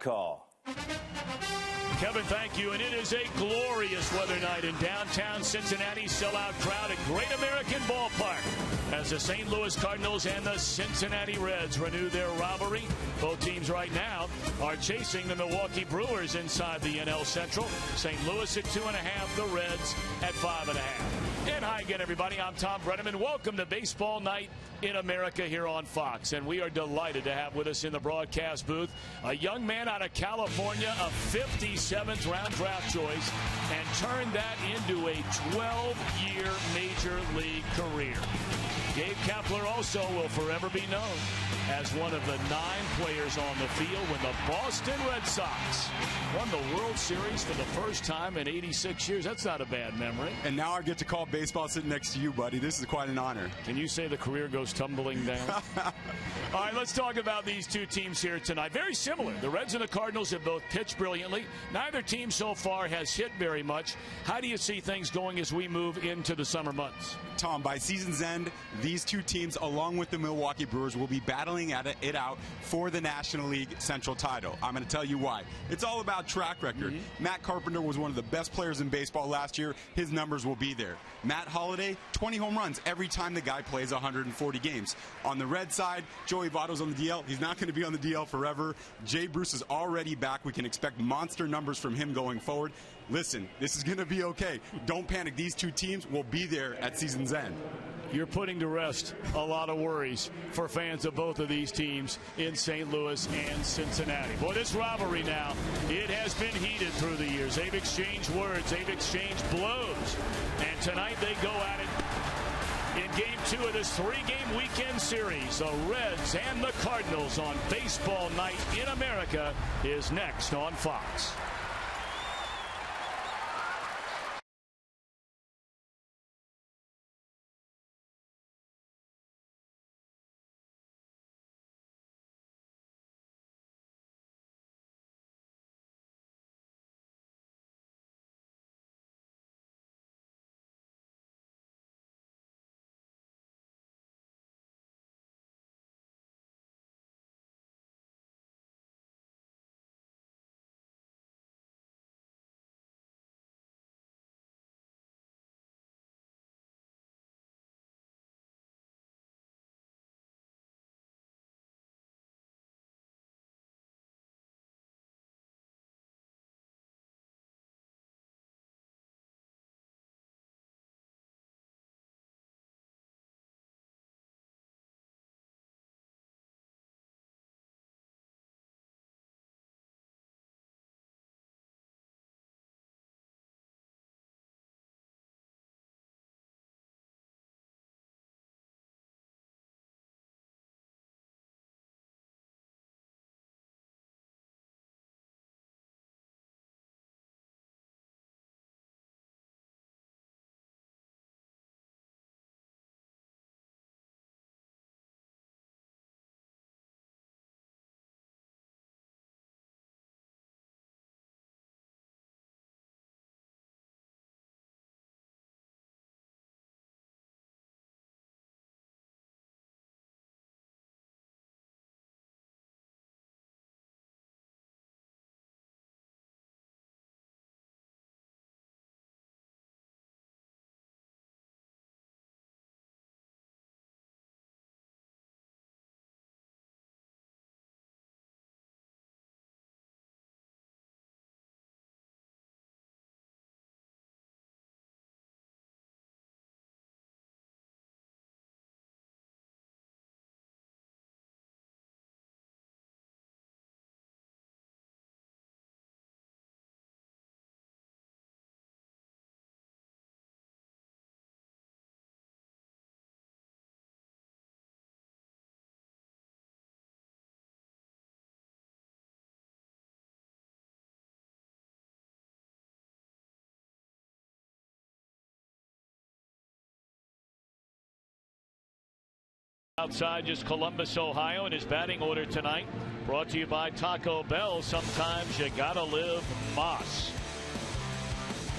Call. Kevin, thank you. And it is a glorious weather night in downtown Cincinnati. Sellout crowd at Great American Ballpark as the St. Louis Cardinals and the Cincinnati Reds renew their rivalry. Both teams right now are chasing the Milwaukee Brewers inside the NL Central. St. Louis at 2.5, the Reds at 5.5. And hi again, everybody. I'm Tom Brenneman. Welcome to Baseball Night in America here on Fox. And we are delighted to have with us in the broadcast booth a young man out of California, a 57th round draft choice, and turned that into a 12-year major league career. Gabe Kapler also will forever be known as one of the 9 players on the field when the Boston Red Sox won the World Series for the first time in 86 years. That's not a bad memory. And now I get to call baseball sitting next to you, buddy. This is quite an honor. Can you say the career goes tumbling down? All right, let's talk about these two teams here tonight. Very similar. The Reds and the Cardinals have both pitched brilliantly. Neither team so far has hit very much. How do you see things going as we move into the summer months? Tom, by season's end, these two teams, along with the Milwaukee Brewers, will be battling it out for the National League Central title. I'm going to tell you why. It's all about track record. Matt Carpenter was one of the best players in baseball last year. His numbers will be there. Matt Holliday, 20 home runs every time the guy plays 140 games. On the Red side, Joey Votto's on the DL. He's not going to be on the DL forever. Jay Bruce is already back. We can expect monster numbers from him going forward. Listen, this is going to be okay. Don't panic. These two teams will be there at season's end. You're putting to rest a lot of worries for fans of both of these teams in St. Louis and Cincinnati. Boy, this rivalry now, it has been heated through the years. They've exchanged words. They've exchanged blows. And tonight they go at it in Game 2 of this 3-game weekend series. The Reds and the Cardinals on Baseball Night in America is next on Fox. Outside just Columbus, Ohio, in his batting order tonight. Brought to you by Taco Bell. Sometimes you gotta live Moss.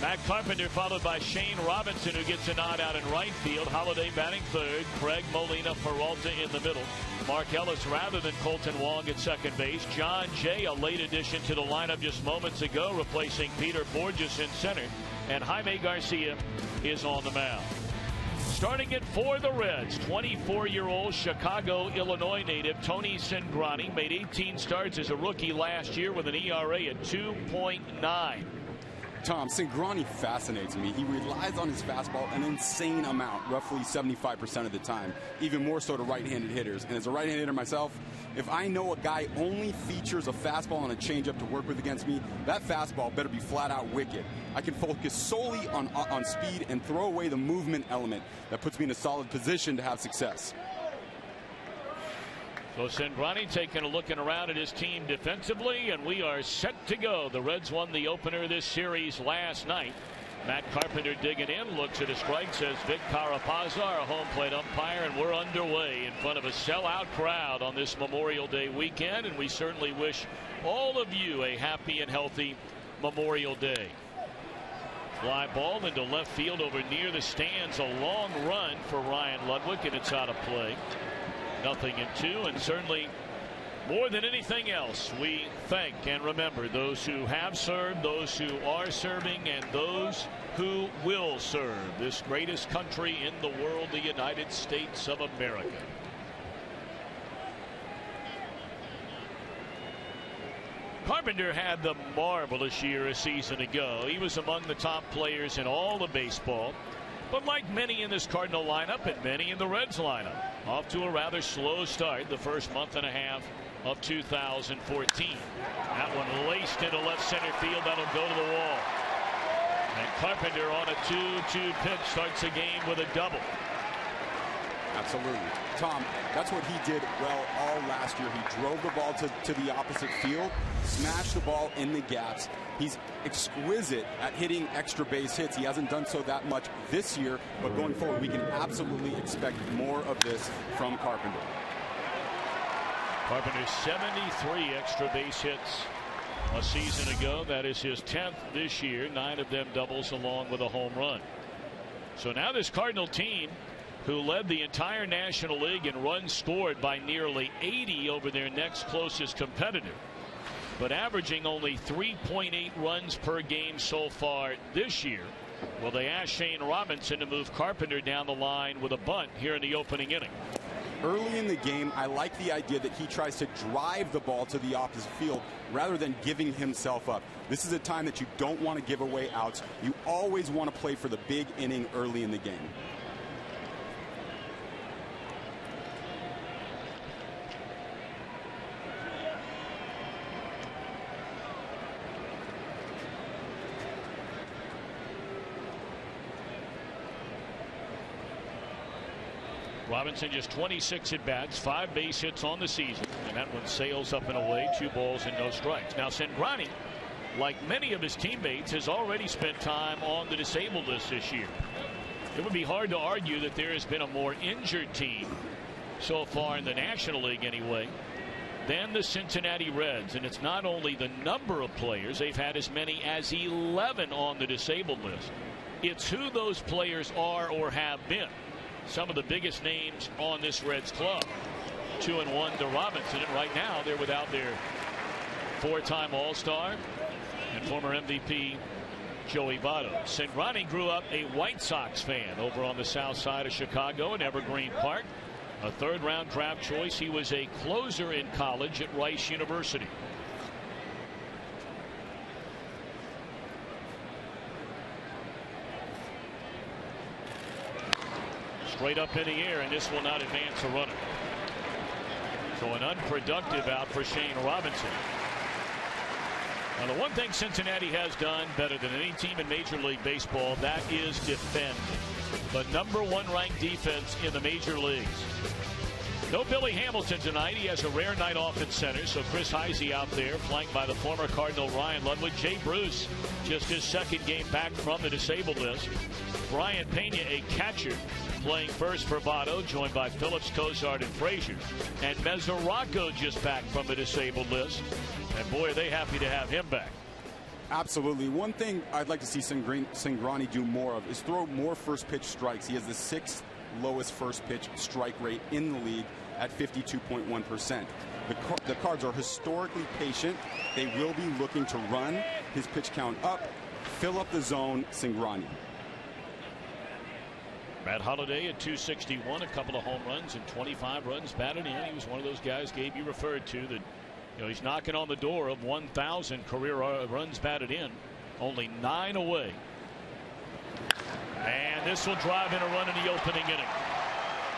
Matt Carpenter followed by Shane Robinson, who gets a nod out in right field. Holliday batting third. Craig Molina, Peralta in the middle. Mark Ellis rather than Colton Wong at second base. John Jay, a late addition to the lineup just moments ago, replacing Peter Borges in center. And Jaime Garcia is on the mound. Starting it for the Reds, 24-year-old Chicago, Illinois native Tony Cingrani made 18 starts as a rookie last year with an ERA at 2.9. Tom, Cingrani fascinates me. He relies on his fastball an insane amount, roughly 75% of the time, even more so to right-handed hitters. And as a right-handed hitter myself, if I know a guy only features a fastball and a changeup to work with against me, that fastball better be flat-out wicked. I can focus solely on speed and throw away the movement element that puts me in a solid position to have success. So Cingrani taking a look around at his team defensively, and we are set to go. The Reds won the opener of this series last night. Matt Carpenter digging in, looks at a strike, says Vic Carapazza, our home plate umpire, and we're underway in front of a sellout crowd on this Memorial Day weekend, and we certainly wish all of you a happy and healthy Memorial Day. Fly ball into left field over near the stands, a long run for Ryan Ludwig, and it's out of play. 0-2, and certainly more than anything else, we thank and remember those who have served, those who are serving, and those who will serve this greatest country in the world, the United States of America. Carpenter had the marvelous year a season ago. He was among the top players in all of baseball. But like many in this Cardinal lineup and many in the Reds lineup, off to a rather slow start the first month and a half of 2014. That one laced into left center field. That'll go to the wall. And Carpenter on a 2-2 pitch starts the game with a double. Absolutely. Tom, that's what he did well all last year. He drove the ball to the opposite field, smashed the ball in the gaps. He's exquisite at hitting extra base hits. He hasn't done so that much this year, but going forward, we can absolutely expect more of this from Carpenter. Carpenter 73 extra base hits a season ago. That is his 10th this year, 9 of them doubles along with a home run. So now this Cardinal team, who led the entire National League in runs scored by nearly 80 over their next closest competitor, but averaging only 3.8 runs per game so far this year. Well, they asked Shane Robinson to move Carpenter down the line with a bunt here in the opening inning. Early in the game, I like the idea that he tries to drive the ball to the opposite field rather than giving himself up. This is a time that you don't want to give away outs. You always want to play for the big inning early in the game. Robinson just 26 at bats, 5 base hits on the season, and that one sails up and away, 2 balls and no strikes. Now Cingrani, like many of his teammates, has already spent time on the disabled list this year. It would be hard to argue that there has been a more injured team so far in the National League anyway than the Cincinnati Reds, and it's not only the number of players. They've had as many as 11 on the disabled list. It's who those players are or have been. Some of the biggest names on this Reds club. 2-1 to Robinson, and right now they're without their 4-time All-Star and former MVP Joey Votto. Cingrani grew up a White Sox fan over on the south side of Chicago in Evergreen Park. A 3rd-round draft choice. He was a closer in college at Rice University. Straight up in the air, and this will not advance a runner. So an unproductive out for Shane Robinson. Now the one thing Cincinnati has done better than any team in Major League Baseball, that is defend. The #1 ranked defense in the major leagues. No Billy Hamilton tonight. He has a rare night off at center, so Chris Heisey out there, flanked by the former Cardinal Ryan Ludwig. Jay Bruce, just his 2nd game back from the disabled list. Brian Pena, a catcher, playing first for Votto, joined by Phillips, Cozart, and Frazier. And Mesoraco just back from the disabled list. And boy, are they happy to have him back. Absolutely. One thing I'd like to see Cingrani do more of is throw more first pitch strikes. He has the 6th lowest first pitch strike rate in the league at 52.1%. The Cards are historically patient. They will be looking to run his pitch count up, fill up the zone. Cingrani. Matt Holliday at 261, a couple of home runs and 25 runs batted in. He was one of those guys, Gabe, you referred to that. He's knocking on the door of 1,000 career runs batted in. Only 9 away. And this will drive in a run in the opening inning.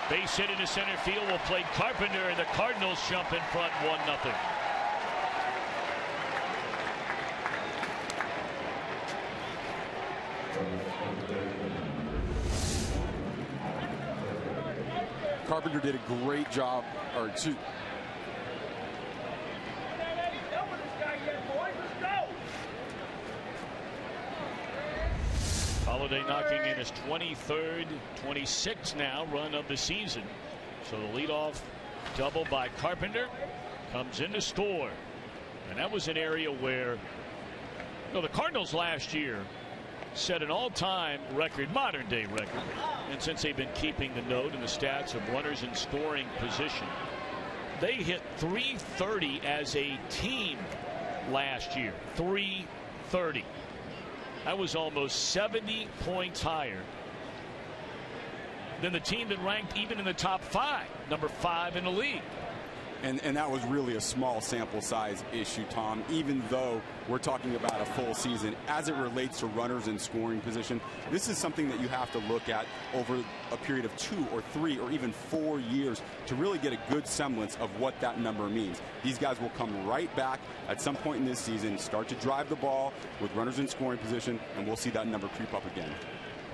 Base hit into center field will play Carpenter, and the Cardinals jump in front 1-0. Carpenter did a great job, Holliday knocking in his 23rd, 26th now run of the season. So the leadoff double by Carpenter comes in to score. And that was an area where the Cardinals last year set an all-time record, modern day record. And since they've been keeping the note and the stats of runners in scoring position, they hit 330 as a team last year. 330. That was almost 70 points higher than the team that ranked even in the top 5, number 5 in the league. And that was really a small sample size issue, Tom, even though we're talking about a full season. As it relates to runners in scoring position, this is something that you have to look at over a period of 2 or 3 or even 4 years to really get a good semblance of what that number means. These guys will come right back at some point in this season, start to drive the ball with runners in scoring position, and we'll see that number creep up again.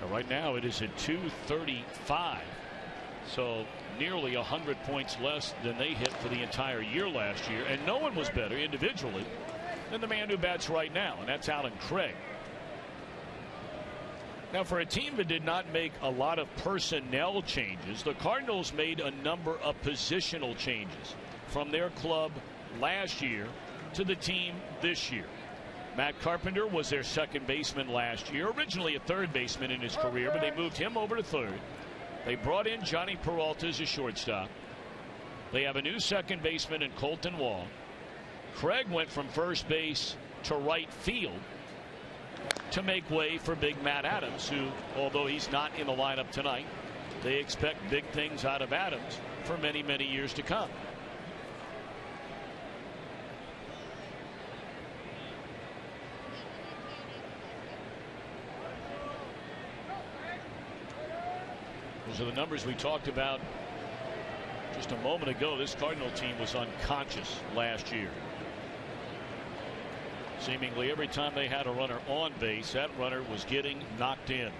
Right now it is at 235. So nearly 100 points less than they hit for the entire year last year. And no one was better individually than the man who bats right now, and that's Alan Craig. Now, for a team that did not make a lot of personnel changes, the Cardinals made a number of positional changes from their club last year to the team this year. Matt Carpenter was their second baseman last year, originally a third baseman in his career, but they moved him over to third. They brought in Johnny Peralta as a shortstop. They have a new second baseman in Colton Wall. Craig went from first base to right field to make way for big Matt Adams, who, although he's not in the lineup tonight, they expect big things out of Adams for many, many years to come. Those are the numbers we talked about just a moment ago. This Cardinal team was unconscious last year. Seemingly every time they had a runner on base, that runner was getting knocked in.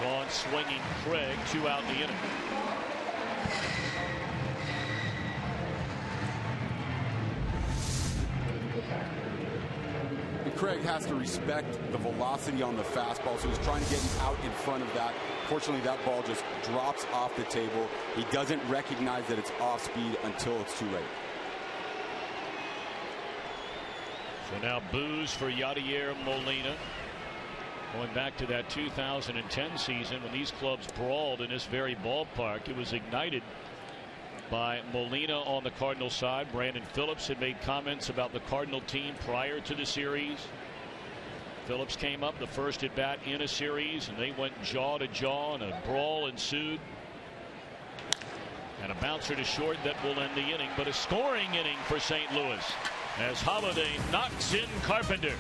Gone swinging Craig, 2 out in the inning. Craig has to respect the velocity on the fastball, so he's trying to get out in front of that. Fortunately, that ball just drops off the table. He doesn't recognize that it's off speed until it's too late. So now boos for Yadier Molina. Going back to that 2010 season when these clubs brawled in this very ballpark, it was ignited by Molina on the Cardinal side. Brandon Phillips had made comments about the Cardinal team prior to the series. Phillips came up the first at bat in a series, and they went jaw to jaw, and a brawl ensued. And a bouncer to short that will end the inning, but a scoring inning for St. Louis as Holliday knocks in Carpenter.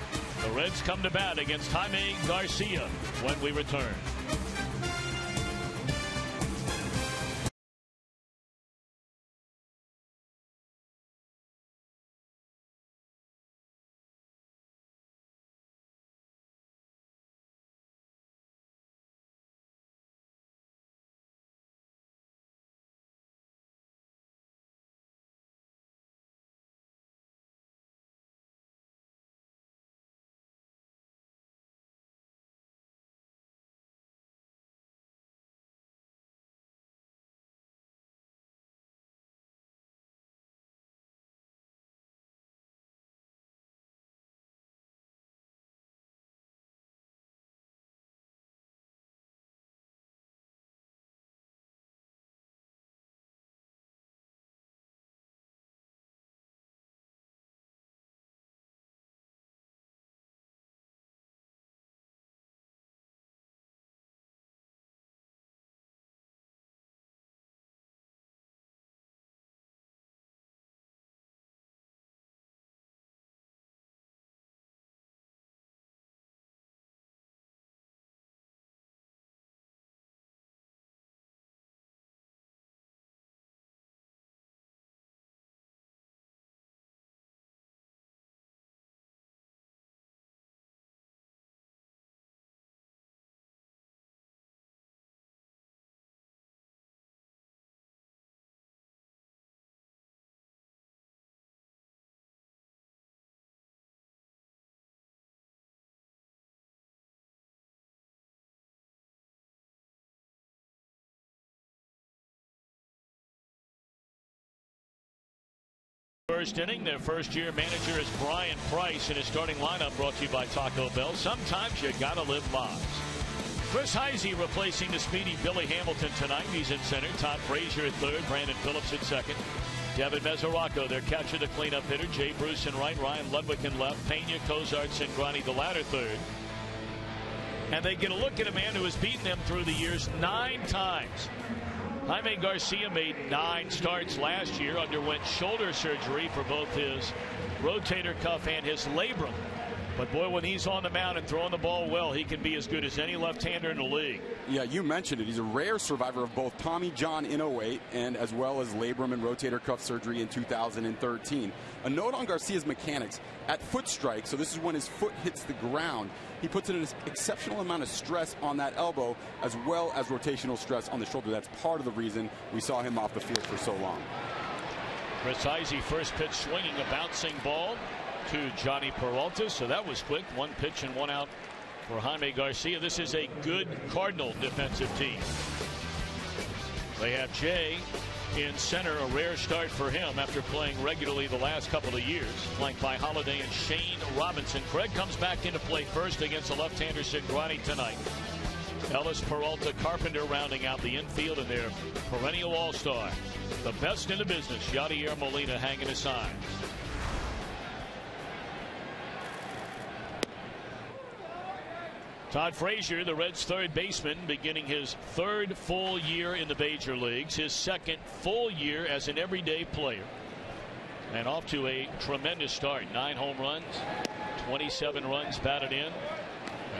The Reds come to bat against Jaime Garcia when we return. first inning. Their first-year manager is Brian Price, and his starting lineup brought to you by Taco Bell. Sometimes you gotta live lives. Chris Heisey replacing the speedy Billy Hamilton tonight. He's in center. Todd Frazier at third. Brandon Phillips at second. Devin Mesoraco, their catcher, the cleanup hitter. Jay Bruce in right. Ryan Ludwig in left. Pena, Cozart, Cingrani, the latter third. And they get a look at a man who has beaten them through the years 9 times. Jaime Garcia made 9 starts last year, underwent shoulder surgery for both his rotator cuff and his labrum. But boy, when he's on the mound and throwing the ball well, he can be as good as any left-hander in the league. Yeah, you mentioned it. He's a rare survivor of both Tommy John in 08 and as well as labrum and rotator cuff surgery in 2013. A note on Garcia's mechanics. At foot strike, so this is when his foot hits the ground, he puts in an exceptional amount of stress on that elbow as well as rotational stress on the shoulder. That's part of the reason we saw him off the field for so long. Chris Heisey, first pitch swinging, a bouncing ball to Johnny Peralta, so that was quick. 1 pitch and 1 out for Jaime Garcia. This is a good Cardinal defensive team. They have Jay in center, a rare start for him after playing regularly the last couple of years, flanked by Holiday and Shane Robinson. Craig comes back into play first against the left-hander Cingrani tonight. Ellis, Peralta, Carpenter rounding out the infield, and their perennial all-star, the best in the business, Yadier Molina, hanging his signs. Todd Frazier, the Reds' third baseman, beginning his 3rd full year in the major leagues, his 2nd full year as an everyday player, and off to a tremendous start. 9 home runs, 27 runs batted in,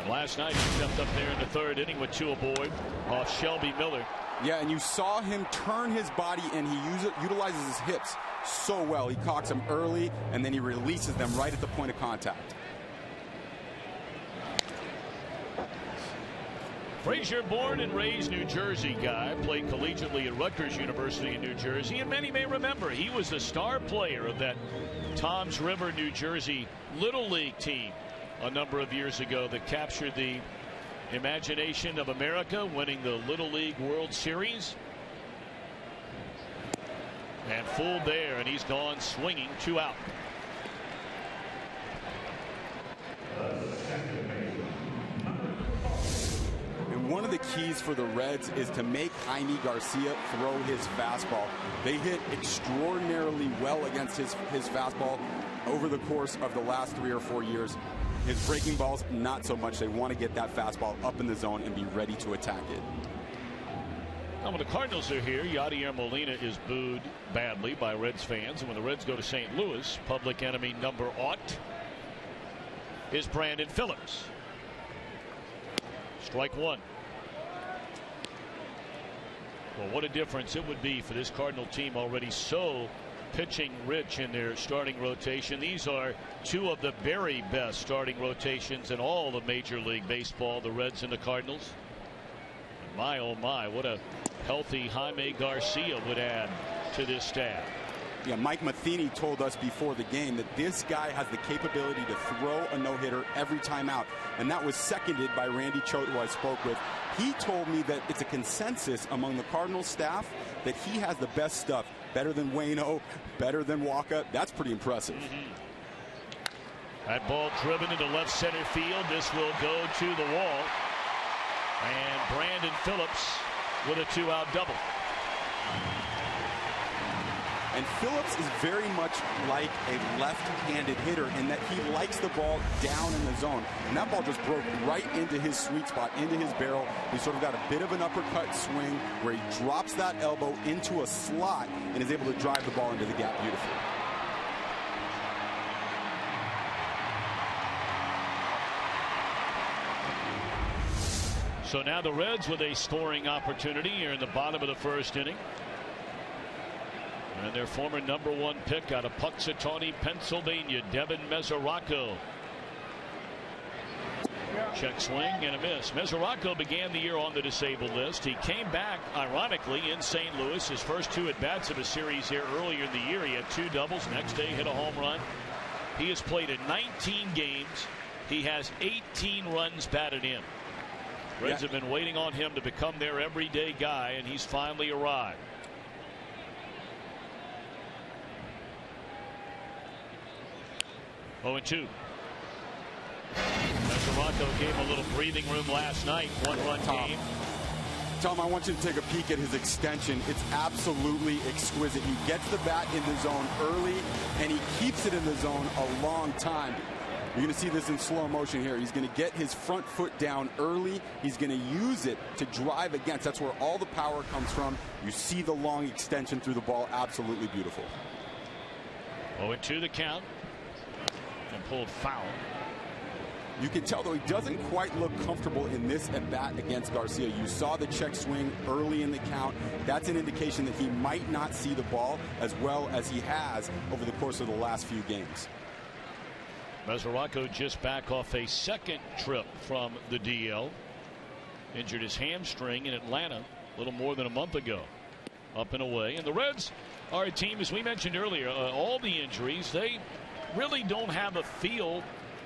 and last night he stepped up there in the 3rd inning with 2 aboard off Shelby Miller. Yeah, and you saw him turn his body, and he utilizes his hips so well. He cocks them early, and then he releases them right at the point of contact. Frazier, born and raised New Jersey guy, played collegiately at Rutgers University in New Jersey, and many may remember he was the star player of that Toms River, New Jersey Little League team a number of years ago that captured the imagination of America, winning the Little League World Series. And fooled there, and he's gone swinging, 2 out. One of the keys for the Reds is to make Jaime Garcia throw his fastball. They hit extraordinarily well against his fastball over the course of the last 3 or 4 years. His breaking balls, not so much. They want to get that fastball up in the zone and be ready to attack it. Now, when the Cardinals are here, Yadier Molina is booed badly by Reds fans. And when the Reds go to St. Louis, public enemy number 8 is Brandon Phillips. Strike 1. Well, what a difference it would be for this Cardinal team, already so pitching rich in their starting rotation. These are 2 of the very best starting rotations in all of Major League Baseball, the Reds and the Cardinals. And my, oh my, what a healthy Jaime Garcia would add to this staff. Yeah, Mike Matheny told us before the game that this guy has the capability to throw a no-hitter every time out, and that was seconded by Randy Choate, who I spoke with. He told me that it's a consensus among the Cardinals staff that he has the best stuff, better than Waino, better than Walker. That's pretty impressive. That ball driven into left center field. This will go to the wall, and Brandon Phillips with a 2-out double. And Phillips is very much like a left-handed hitter in that he likes the ball down in the zone. And that ball just broke right into his sweet spot, into his barrel. He sort of got a bit of an uppercut swing where he drops that elbow into a slot and is able to drive the ball into the gap beautifully. So now the Reds with a scoring opportunity here in the bottom of the 1st inning. And their former number 1 pick out of Punxsutawney, Pennsylvania, Devin Mesoraco. Check swing and a miss. Mesoraco began the year on the disabled list. He came back, ironically, in St. Louis. His first 2 at-bats of a series here earlier in the year. He had 2 doubles. Next day, hit a home run. He has played in 19 games. He has 18 runs batted in. Reds have been waiting on him to become their everyday guy, and he's finally arrived. 0-2. Mesoraco gave a little breathing room last night. 1-run game. Tom, I want you to take a peek at his extension. It's absolutely exquisite. He gets the bat in the zone early, and he keeps it in the zone a long time. You're going to see this in slow motion here. He's going to get his front foot down early. He's going to use it to drive against. That's where all the power comes from. You see the long extension through the ball. Absolutely beautiful. 0-2 the count. And pulled foul. You can tell, though, he doesn't quite look comfortable in this at-bat against Garcia. You saw the check swing early in the count. That's an indication that he might not see the ball as well as he has over the course of the last few games. Mesoraco just back off a second trip from the DL. Injured his hamstring in Atlanta a little more than a month ago. Up and away. And the Reds are a team, as we mentioned earlier, all the injuries, they really don't have a feel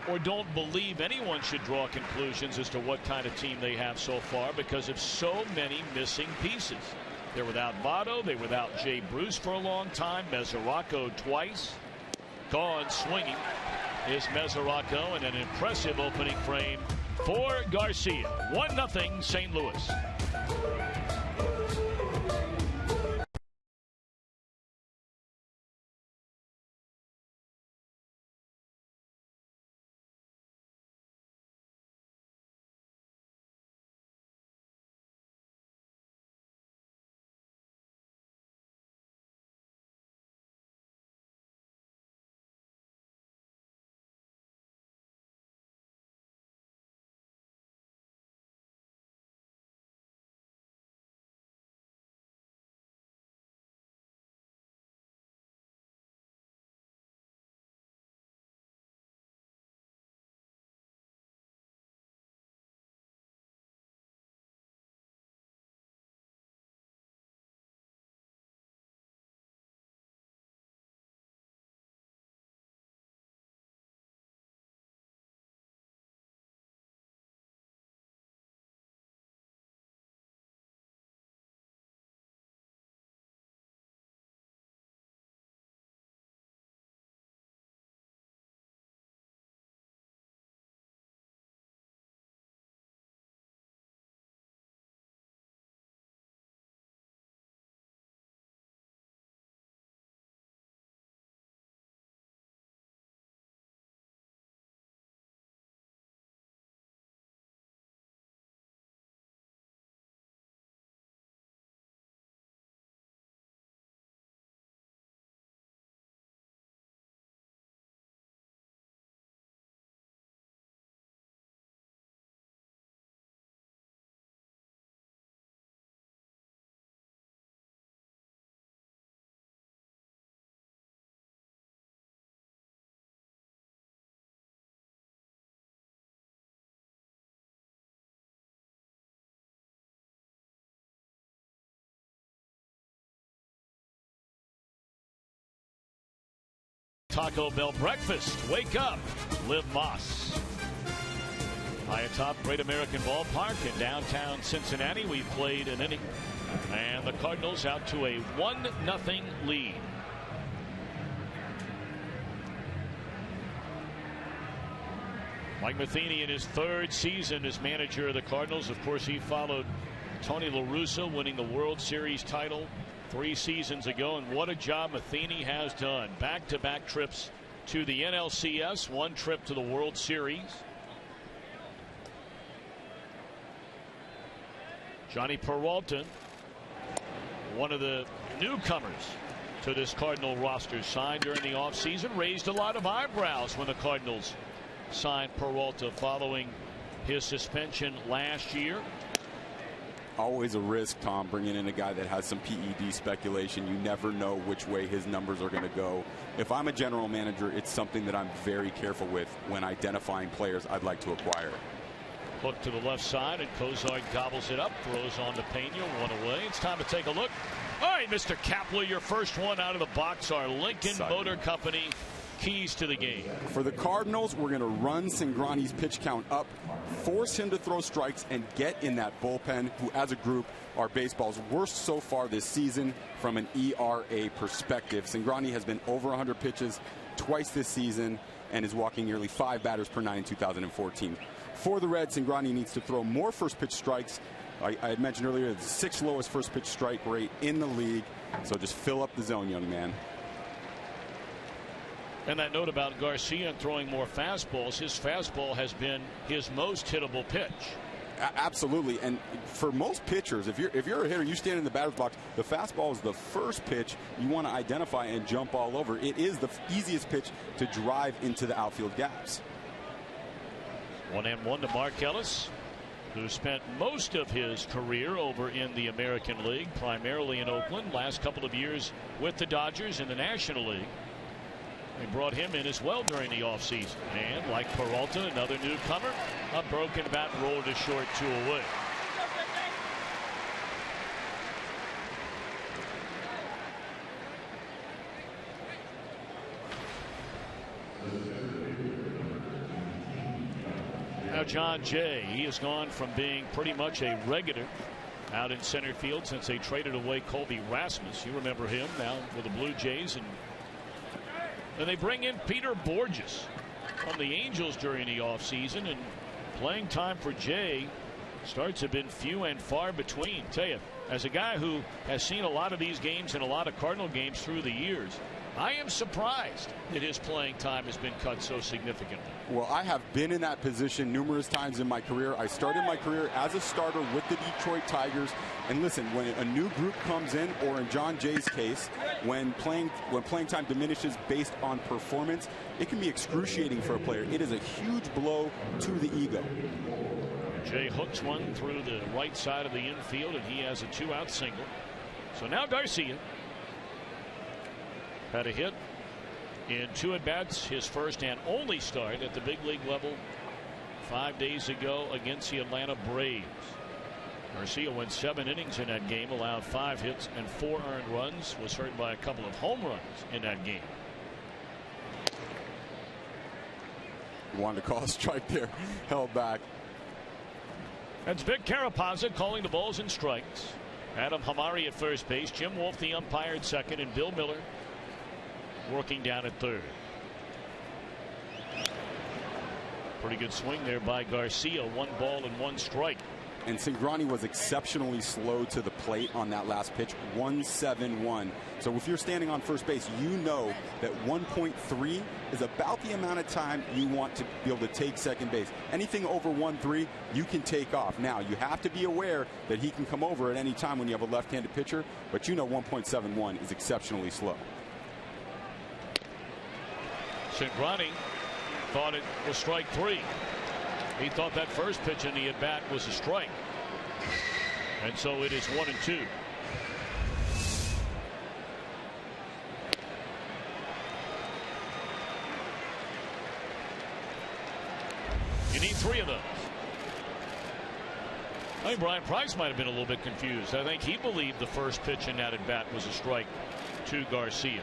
or don't believe anyone should draw conclusions as to what kind of team they have so far because of so many missing pieces. They're without Votto. They're without Jay Bruce for a long time. Mesoraco twice. Gone swinging is Mesoraco, and an impressive opening frame for Garcia. 1-0 St. Louis. Taco Bell breakfast. Wake up. Live Moss. High atop Great American Ballpark in downtown Cincinnati. We've played an inning. And the Cardinals out to a 1-0 lead. Mike Matheny in his third season as manager of the Cardinals. Of course, he followed Tony La Russa winning the World Series title 3 seasons ago, and what a job Matheny has done. Back-to-back trips to the NLCS, 1 trip to the World Series. Johnny Peralta, one of the newcomers to this Cardinal roster, signed during the offseason, raised a lot of eyebrows when the Cardinals signed Peralta following his suspension last year. Always a risk, Tom, bringing in a guy that has some PED speculation. You never know which way his numbers are going to go. If I'm a general manager, it's something that I'm very careful with when identifying players I'd like to acquire. Hook to the left side, and Cozart gobbles it up, throws on to Pena, 1 away. It's time to take a look. All right, Mr. Kapler, your first one out of the box, our Lincoln Motor Company keys to the game. For the Cardinals, we're going to run Cingrani's pitch count up, force him to throw strikes, and get in that bullpen, who as a group are baseball's worst so far this season from an ERA perspective. Cingrani has been over 100 pitches twice this season and is walking nearly 5 batters per 9 in 2014. For the Reds, Cingrani needs to throw more first pitch strikes. I had mentioned earlier the 6th lowest first pitch strike rate in the league. So just fill up the zone, young man. And that note about Garcia and throwing more fastballs, his fastball has been his most hittable pitch. Absolutely, and for most pitchers, if you're a hitter, you stand in the batter's box, the fastball is the first pitch you want to identify and jump all over. It is the easiest pitch to drive into the outfield gaps. 1-1 to Mark Ellis, who spent most of his career over in the American League, primarily in Oakland. Last couple of years with the Dodgers in the National League. They brought him in as well during the offseason. And like Peralta, another newcomer, a broken bat rolled to short, 2 away. Now John Jay, he has gone from being pretty much a regular out in center field since they traded away Colby Rasmus. You remember him now with the Blue Jays. And they bring in Peter Borges from the Angels during the offseason, and playing time for Jay starts have been few and far between. Tell you, as a guy who has seen a lot of these games and a lot of Cardinal games through the years, I am surprised that his playing time has been cut so significantly. Well, I have been in that position numerous times in my career. I started my career as a starter with the Detroit Tigers. And listen, when a new group comes in, or in John Jay's case, when playing time diminishes based on performance, it can be excruciating for a player. It is a huge blow to the ego. Jay hooks one through the right side of the infield, and he has a 2-out single. So now Garcia had a hit in 2 at-bats, his first and only start at the big league level 5 days ago against the Atlanta Braves. Garcia went 7 innings in that game, allowed 5 hits and 4 earned runs, was hurt by a couple of home runs in that game. He wanted to call a strike there, held back. That's Vic Carapazza calling the balls and strikes. Adam Hamari at first base, Jim Wolf the umpire at second, and Bill Miller working down at third. Pretty good swing there by Garcia. 1 ball and 1 strike. And Cingrani was exceptionally slow to the plate on that last pitch. 1-7-1. So if you're standing on first base, you know that 1.3 is about the amount of time you want to be able to take second base. Anything over 1.3, you can take off. Now, you have to be aware that he can come over at any time when you have a left-handed pitcher, but you know 1.71 is exceptionally slow. Cingrani thought it was strike 3. He thought that first pitch in the at-bat was a strike. And so it is 1-2. You need 3 of those. I think Brian Price might have been a little bit confused. I think he believed the first pitch in that at-bat was a strike to Garcia.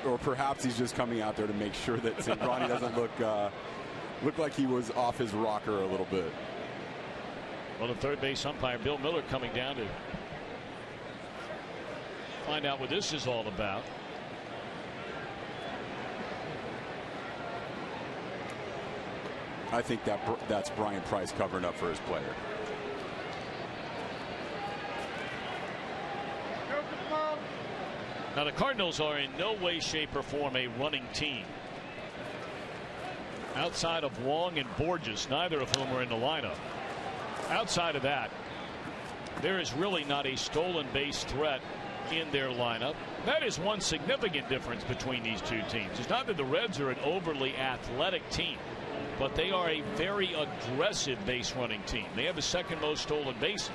Or perhaps he's just coming out there to make sure that Cingrani doesn't look like he was off his rocker a little bit. Well, the third base umpire Bill Miller coming down to find out what this is all about. I think that's Brian Price covering up for his player. Now the Cardinals are in no way, shape, or form a running team. Outside of Wong and Borges, neither of whom are in the lineup. Outside of that, there is really not a stolen base threat in their lineup. That is one significant difference between these two teams. It's not that the Reds are an overly athletic team, but they are a very aggressive base running team. They have the 2nd most stolen bases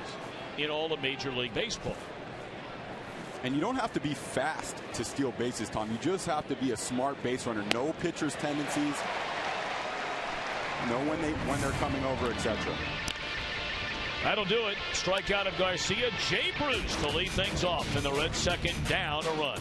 in all of Major League Baseball. And you don't have to be fast to steal bases, Tom. You just have to be a smart base runner. Know pitchers' tendencies. Know when they're coming over, etc. That'll do it. Strikeout of Garcia. Jay Bruce to lead things off, and the Reds' second down a run.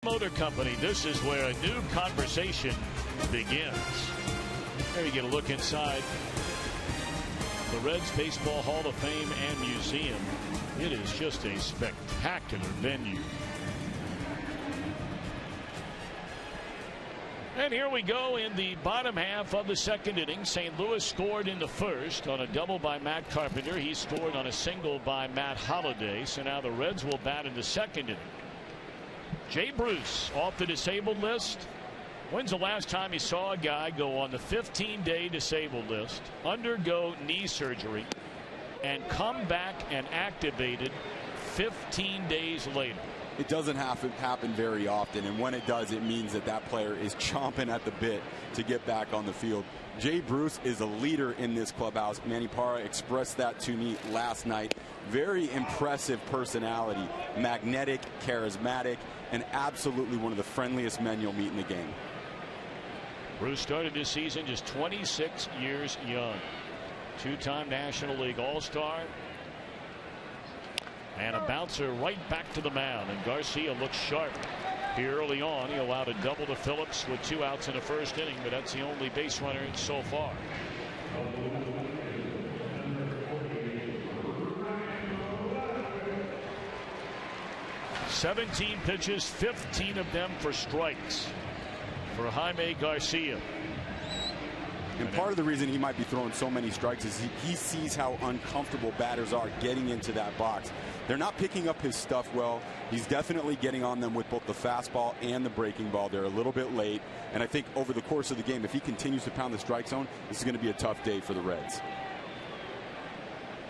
Motor Company. This is where a new conversation begins. There you get a look inside the Reds Baseball Hall of Fame and Museum. It is just a spectacular venue. And here we go in the bottom half of the second inning. St. Louis scored in the first on a double by Matt Carpenter. He scored on a single by Matt Holliday. So now the Reds will bat in the second inning. Jay Bruce off the disabled list. When's the last time you saw a guy go on the 15-day disabled list, undergo knee surgery, and come back and activated 15 days later? It doesn't happen very often, and when it does, it means that that player is chomping at the bit to get back on the field. Jay Bruce is a leader in this clubhouse. Manny Parra expressed that to me last night. Very impressive personality, magnetic, charismatic, and absolutely one of the friendliest men you'll meet in the game. Bruce started this season just 26 years young. Two-time National League All-Star. And a bouncer right back to the mound. And Garcia looks sharp here early on. He allowed a double to Phillips with 2 outs in the first inning, but that's the only base runner so far. "17 pitches, 15 of them for strikes for Jaime Garcia." And part of the reason he might be throwing so many strikes is he sees how uncomfortable batters are getting into that box. They're not picking up his stuff well. He's definitely getting on them with both the fastball and the breaking ball. They're a little bit late. And I think over the course of the game, if he continues to pound the strike zone, this is going to be a tough day for the Reds.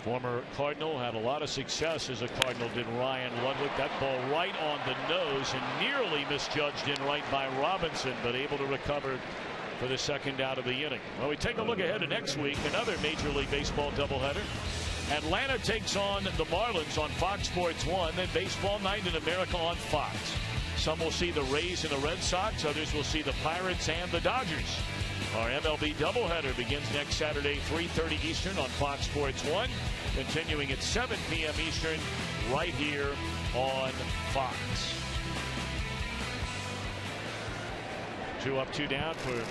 Former Cardinal had a lot of success as a Cardinal, did Ryan Ludwig. That ball right on the nose and nearly misjudged in right by Robinson, but able to recover for the second out of the inning. Well, we take a look ahead to next week. Another Major League Baseball doubleheader. Atlanta takes on the Marlins on Fox Sports 1. Then Baseball Night in America on Fox. Some will see the Rays and the Red Sox. Others will see the Pirates and the Dodgers. Our MLB doubleheader begins next Saturday, 3:30 Eastern on Fox Sports 1. Continuing at 7 p.m. Eastern right here on Fox. 2 up, 2 down for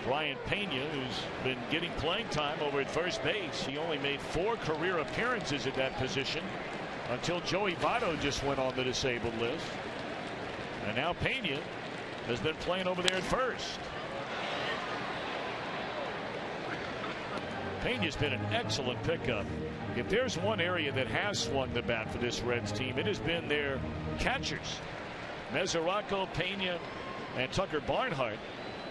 Brian Pena, who's been getting playing time over at first base. He only made 4 career appearances at that position until Joey Votto just went on the disabled list. And now Pena has been playing over there at first. Pena's been an excellent pickup. If there's one area that has swung the bat for this Reds team, it has been their catchers. Mesoraco, Pena, and Tucker Barnhart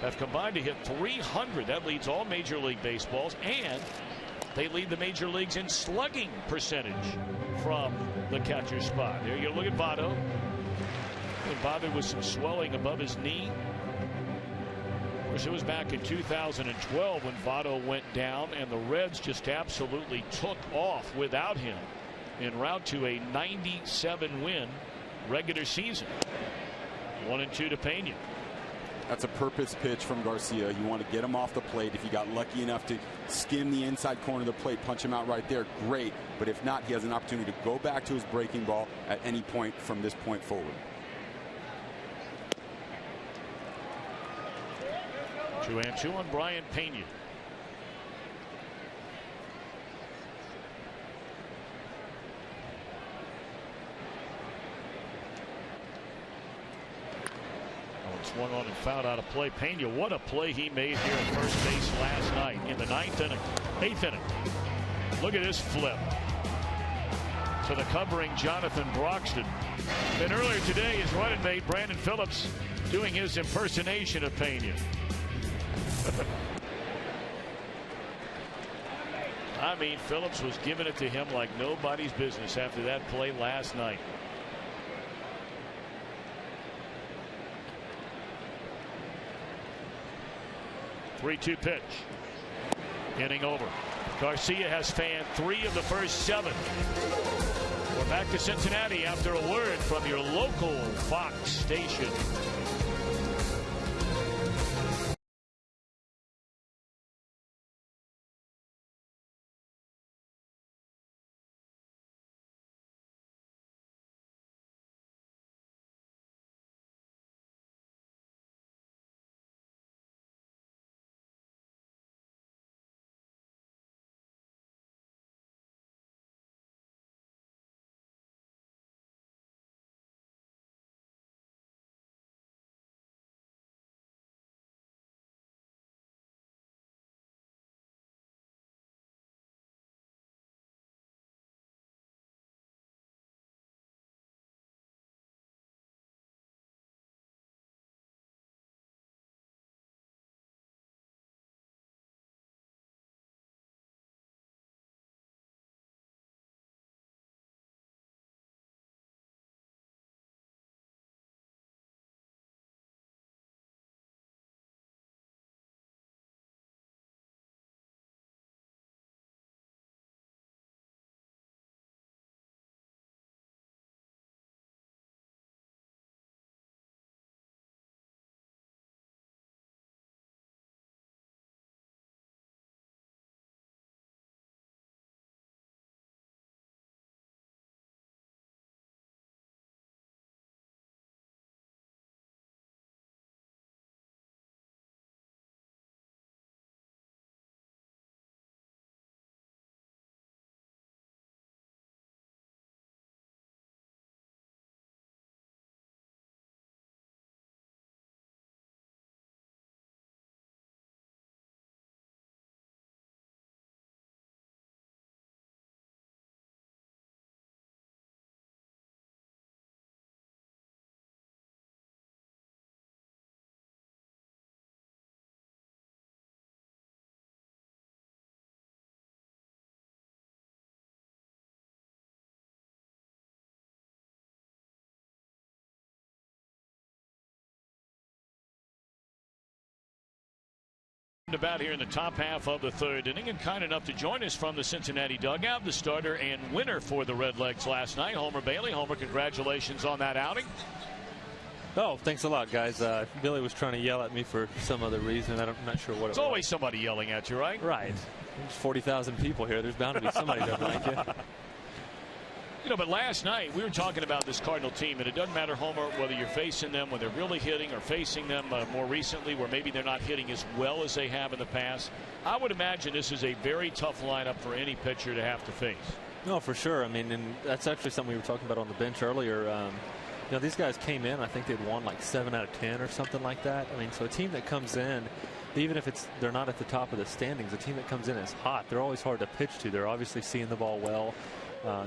have combined to hit 300. That leads all Major League Baseballs, and they lead the major leagues in slugging percentage from the catcher spot. There you go. Look at Votto. Bothered with some swelling above his knee. Of course, it was back in 2012 when Votto went down, and the Reds just absolutely took off without him en route to a 97-win regular season. 1-2 to Pena. That's a purpose pitch from Garcia. You want to get him off the plate. If you got lucky enough to skim the inside corner of the plate, punch him out right there, great. But if not, he has an opportunity to go back to his breaking ball at any point from this point forward. 2-2 on Brian Pena. Swung on and fouled out of play. Pena, what a play he made here at first base last night in the 8th inning. Look at this flip to the covering Jonathan Broxton. Then earlier today, his running mate Brandon Phillips doing his impersonation of Pena. I mean, Phillips was giving it to him like nobody's business after that play last night. 3-2 pitch. Inning over. Garcia has fanned 3 of the first 7. We're back to Cincinnati after a word from your local Fox station. About here in the top half of the third inning, and kind enough to join us from the Cincinnati dugout, the starter and winner for the Redlegs last night, Homer Bailey. Homer, congratulations on that outing. Oh, thanks a lot, guys. Billy was trying to yell at me for some other reason. I'm not sure what it was. There's always somebody yelling at you, right? Right. There's 40,000 people here. There's bound to be somebody who doesn't like you. You know, but last night we were talking about this Cardinal team, and it doesn't matter, Homer, whether you're facing them when they're really hitting or facing them more recently where maybe they're not hitting as well as they have in the past. I would imagine this is a very tough lineup for any pitcher to have to face. No, for sure. I mean, and that's actually something we were talking about on the bench earlier. You know, these guys came in, I think they'd won like 7 out of 10 or something like that. I mean, so a team that comes in, even if they're not at the top of the standings, a team that comes in is hot. They're always hard to pitch to. They're obviously seeing the ball well.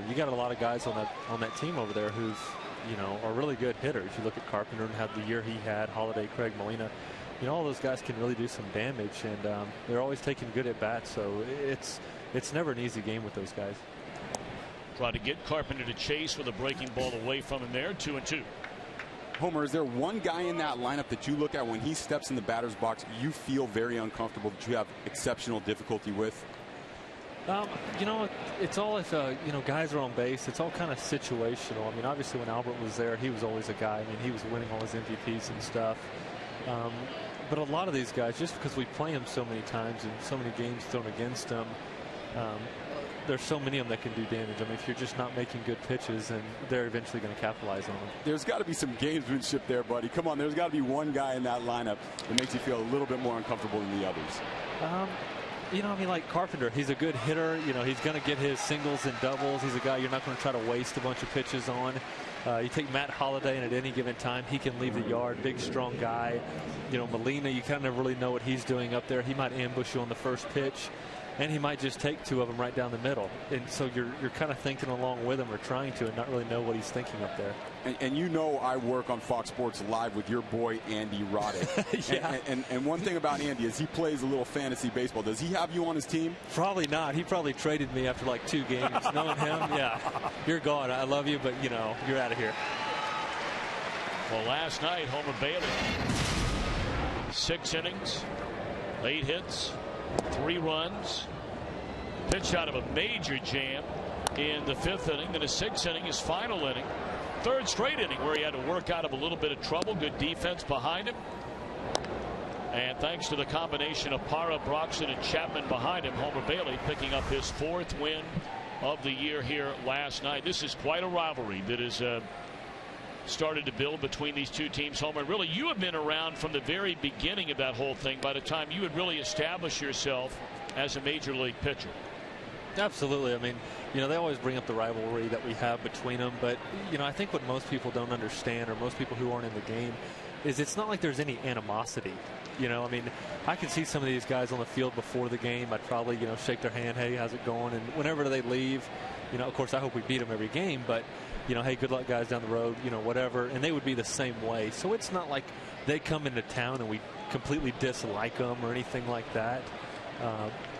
You got a lot of guys on that team over there who've, you know, are really good hitters. You look at Carpenter and had the year he had, Holiday, Craig, Molina. You know, all those guys can really do some damage, and they're always taking good at bats. So it's never an easy game with those guys. Try to get Carpenter to chase with a breaking ball away from him there. 2-2. Homer, is there one guy in that lineup that you look at when he steps in the batter's box you feel very uncomfortable, that you have exceptional difficulty with? You know, it's all if you know, guys are on base. It's all kind of situational. I mean, obviously when Albert was there, he was always a guy. I mean, he was winning all his MVPs and stuff. But a lot of these guys, just because we play them so many times and so many games thrown against them, there's so many of them that can do damage. I mean, if you're just not making good pitches, then they're eventually going to capitalize on them. There's got to be some gamesmanship there, buddy. Come on, there's got to be one guy in that lineup that makes you feel a little bit more uncomfortable than the others. You know, I mean, like Carpenter, he's a good hitter. You know, he's going to get his singles and doubles. He's a guy you're not going to try to waste a bunch of pitches on. You take Matt Holiday, and at any given time, he can leave the yard. Big, strong guy. You know, Molina, you kind of really know what he's doing up there. He might ambush you on the first pitch, and he might just take 2 of them right down the middle. And so you're kind of thinking along with him, or trying to, and not really know what he's thinking up there. And you know, I work on Fox Sports Live with your boy Andy Roddick. Yeah. And one thing about Andy is he plays a little fantasy baseball. Does he have you on his team? Probably not. He probably traded me after like 2 games. Knowing him, yeah, you're gone. I love you, but you know, you're out of here. Well, last night, Homer Bailey, 6 innings, 8 hits, 3 runs, pitched out of a major jam in the 5th inning. Then his 6th inning, his final inning, 3rd straight inning where he had to work out of a little bit of trouble. Good defense behind him. And thanks to the combination of Parra, Broxton, and Chapman behind him, Homer Bailey picking up his 4th win of the year here last night. This is quite a rivalry that is started to build between these two teams, Homer. Really, you have been around from the very beginning of that whole thing, by the time you had really established yourself as a major league pitcher. Absolutely. I mean, you know, they always bring up the rivalry that we have between them, but you know, I think what most people don't understand, or most people who aren't in the game, is it's not like there's any animosity. You know, I mean, I can see some of these guys on the field before the game. I'd probably, you know, shake their hand, hey, how's it going? And whenever they leave, you know, of course, I hope we beat them every game, but you know, hey, good luck, guys, down the road, you know, whatever. And they would be the same way. So it's not like they come into town and we completely dislike them or anything like that.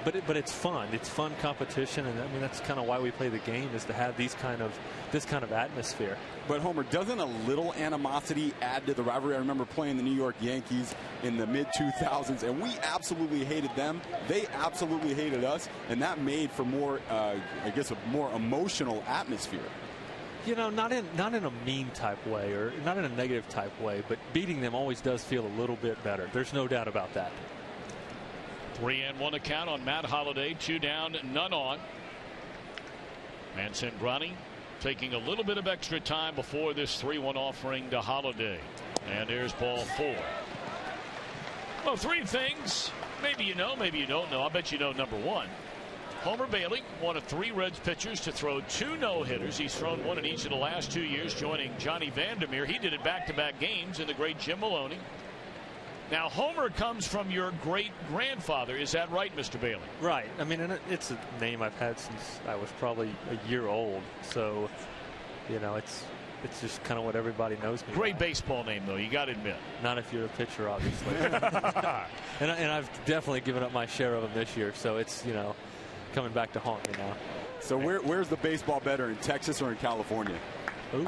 But it's fun. It's fun competition, and I mean, that's kind of why we play the game, is to have this kind of atmosphere. But Homer, doesn't a little animosity add to the rivalry? I remember playing the New York Yankees in the mid-2000s, and we absolutely hated them. They absolutely hated us, and that made for more, I guess, a more emotional atmosphere. You know, not in a mean type way, or not in a negative type way, but beating them always does feel a little bit better. There's no doubt about that. 3-1 account on Matt Holiday, 2 down, none on. Mansanbrani taking a little bit of extra time before this 3-1 offering to Holiday. And there's ball 4. Well, 3 things. Maybe you know, maybe you don't know. I bet you know number 1. Homer Bailey, one of 3 Reds pitchers to throw 2 no-hitters. He's thrown 1 in each of the last 2 years, joining Johnny Vandermeer. He did it back-to-back games in the great Jim Maloney. Now, Homer comes from your great-grandfather. Is that right, Mr. Bailey? Right. I mean, and it's a name I've had since I was probably a year old. So, you know, it's just kind of what everybody knows me Great by. Baseball name, though, you got to admit. Not if you're a pitcher, obviously. and I've definitely given up my share of them this year. So it's, you know, coming back to haunt me now. So where's the baseball better, in Texas or in California? Ooh,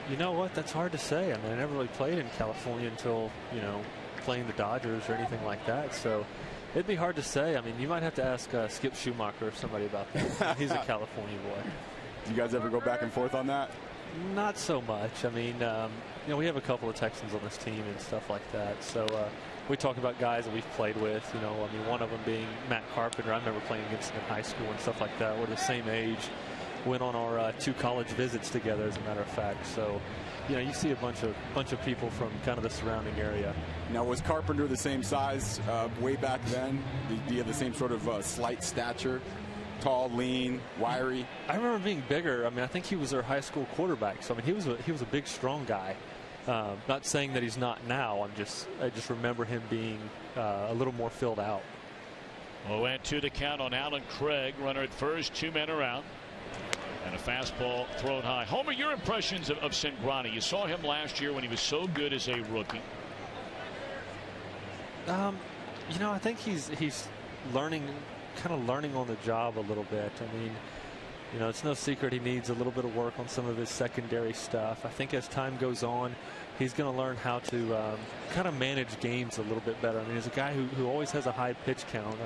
you know what? That's hard to say. I mean, I never really played in California until, you know, playing the Dodgers or anything like that. So, It'd be hard to say. I mean, you might have to ask Skip Schumacher or somebody about that. He's a California boy. Do you guys ever go back and forth on that? Not so much. I mean, we have a couple of Texans on this team and stuff like that. So we talk about guys that we've played with. I mean, one of them being Matt Carpenter. I remember playing against him in high school and stuff like that. We're the same age. Went on our 2 college visits together, as a matter of fact. So, you see a bunch of people from kind of the surrounding area. Now, was Carpenter the same size way back then? Do you have the same sort of slight stature? Tall, lean, wiry? I remember being bigger. I mean, I think he was their high school quarterback. So, I mean, he was a big, strong guy. Not saying that he's not now. I just remember him being a little more filled out. 0-2 to count on Allen Craig. Runner at first. 2 men around. And a fastball thrown high. Homer, your impressions of Cingrani. You saw him last year when he was so good as a rookie. I think he's learning on the job a little bit. I mean, it's no secret he needs a little bit of work on some of his secondary stuff. I think as time goes on, he's going to learn how to kind of manage games a little bit better. I mean, he's a guy who always has a high pitch count.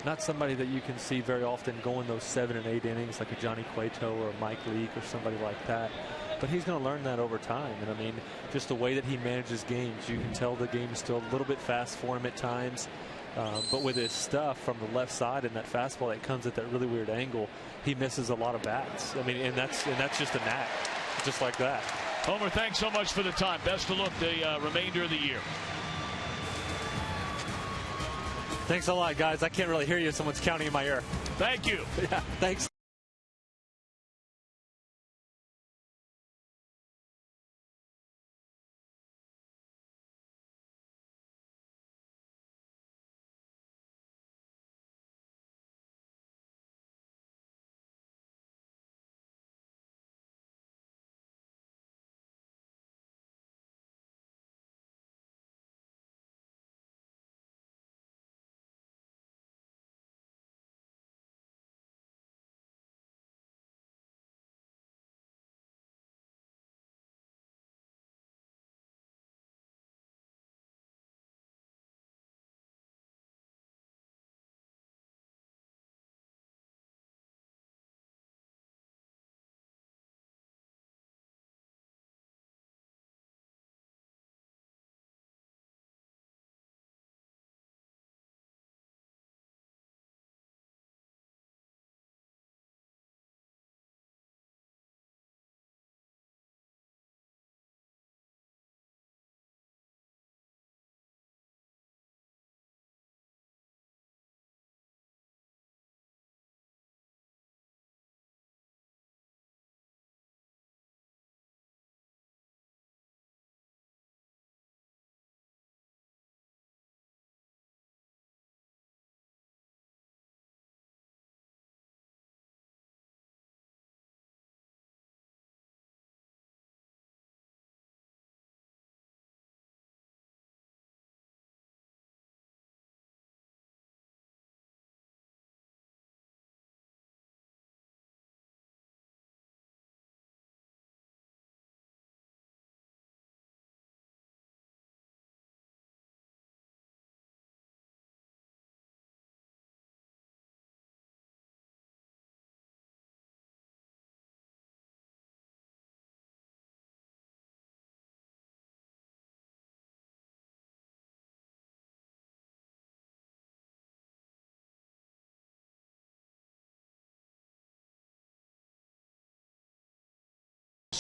Not somebody that you can see very often going those 7 and 8 innings like a Johnny Cueto or a Mike Leake or somebody like that. But he's going to learn that over time. And I mean, just the way that he manages games, you can tell the game is still a little bit fast for him at times. But with his stuff from the left side and that fastball that comes at that really weird angle, he misses a lot of bats. I mean, and that's just a knack, just like that. Homer, thanks so much for the time. Best of luck the remainder of the year. Thanks a lot, guys. I can't really hear you. Someone's counting in my ear. Thank you. Yeah, thanks.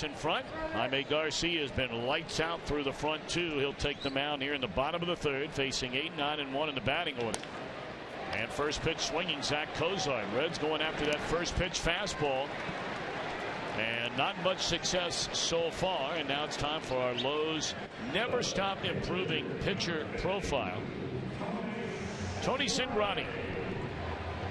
In front, Jaime Garcia has been lights out through the front 2. He'll take the mound here in the bottom of the 3rd, facing 8, 9, and 1 in the batting order. And first pitch swinging, Zach Kozar. Reds going after that first pitch fastball, and not much success so far. And now it's time for our Lowe's Never Stop Improving Pitcher Profile. Tony Cingrani,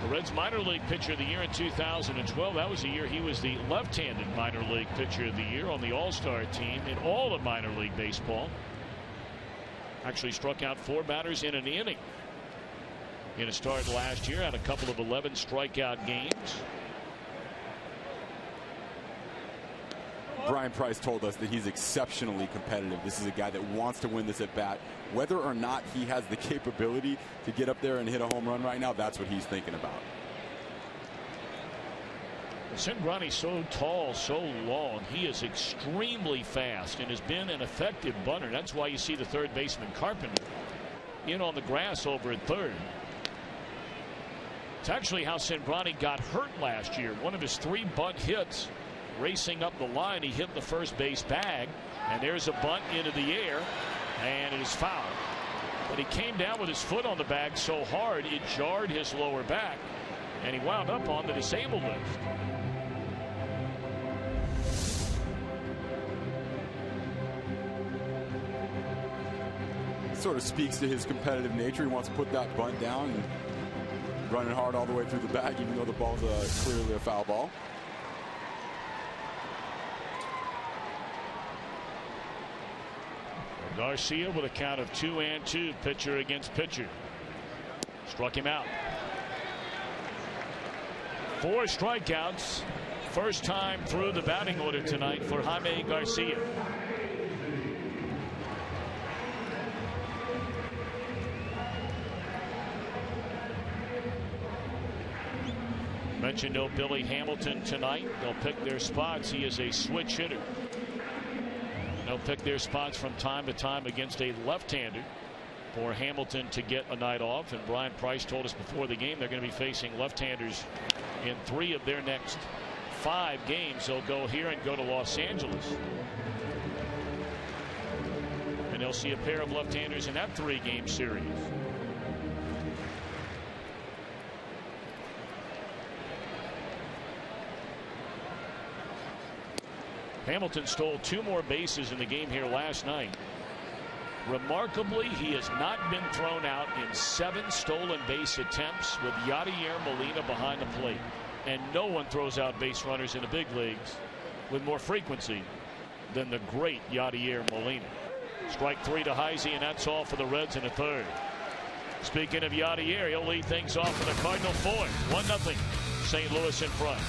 the Reds minor league pitcher of the year in 2012. That was the year he was the left-handed minor league pitcher of the year on the all-star team in all of minor league baseball. Actually struck out 4 batters in an inning in a start last year. Had a couple of 11 strikeout games. Brian Price told us that he's exceptionally competitive. This is a guy that wants to win this at bat. Whether or not he has the capability to get up there and hit a home run right now, that's what he's thinking about. Cinbrani's so tall, so long. He is extremely fast and has been an effective bunter. That's why you see the third baseman Carpenter in on the grass over at third. It's actually how Cinbrani got hurt last year. One of his 3 bunt hits, racing up the line, he hit the first base bag, and there's a bunt into the air, and it is foul. But he came down with his foot on the bag so hard it jarred his lower back, and he wound up on the disabled list. Sort of speaks to his competitive nature. He wants to put that bunt down and running hard all the way through the bag, even though the ball's clearly a foul ball. Garcia with a count of 2-2, pitcher against pitcher. Struck him out. 4 strikeouts. First time through the batting order tonight for Jaime Garcia. Mentioned no Billy Hamilton tonight. They'll pick their spots. He is a switch hitter. They'll pick their spots from time to time against a left-hander for Hamilton to get a night off. And Brian Price told us before the game they're going to be facing left-handers in 3 of their next 5 games. They'll go here and go to Los Angeles. And they'll see a pair of left-handers in that 3-game series. Hamilton stole 2 more bases in the game here last night. Remarkably, he has not been thrown out in 7 stolen base attempts with Yadier Molina behind the plate. And no one throws out base runners in the big leagues with more frequency than the great Yadier Molina. Strike 3 to Heisey, and that's all for the Reds in the 3rd. Speaking of Yadier, he'll lead things off for the Cardinal 4th. 1-0. St. Louis in front.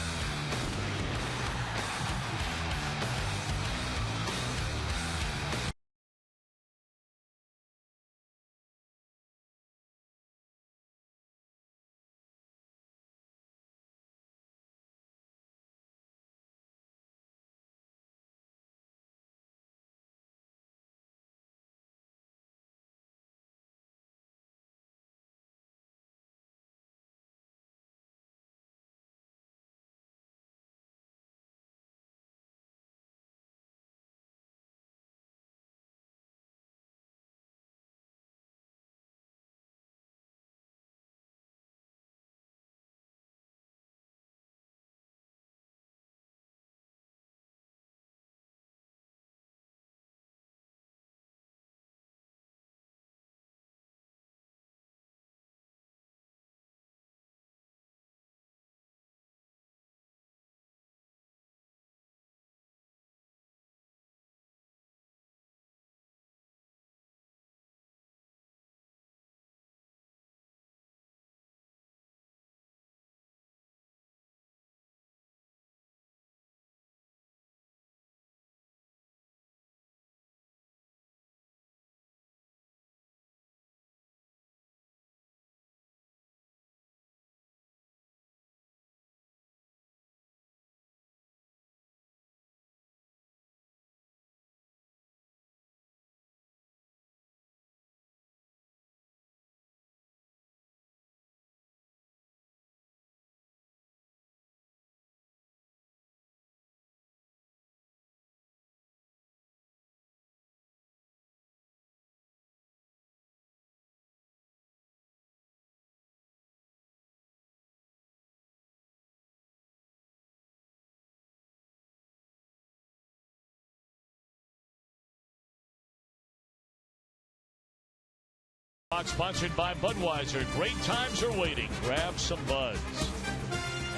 Sponsored by Budweiser. Great times are waiting. Grab some buds.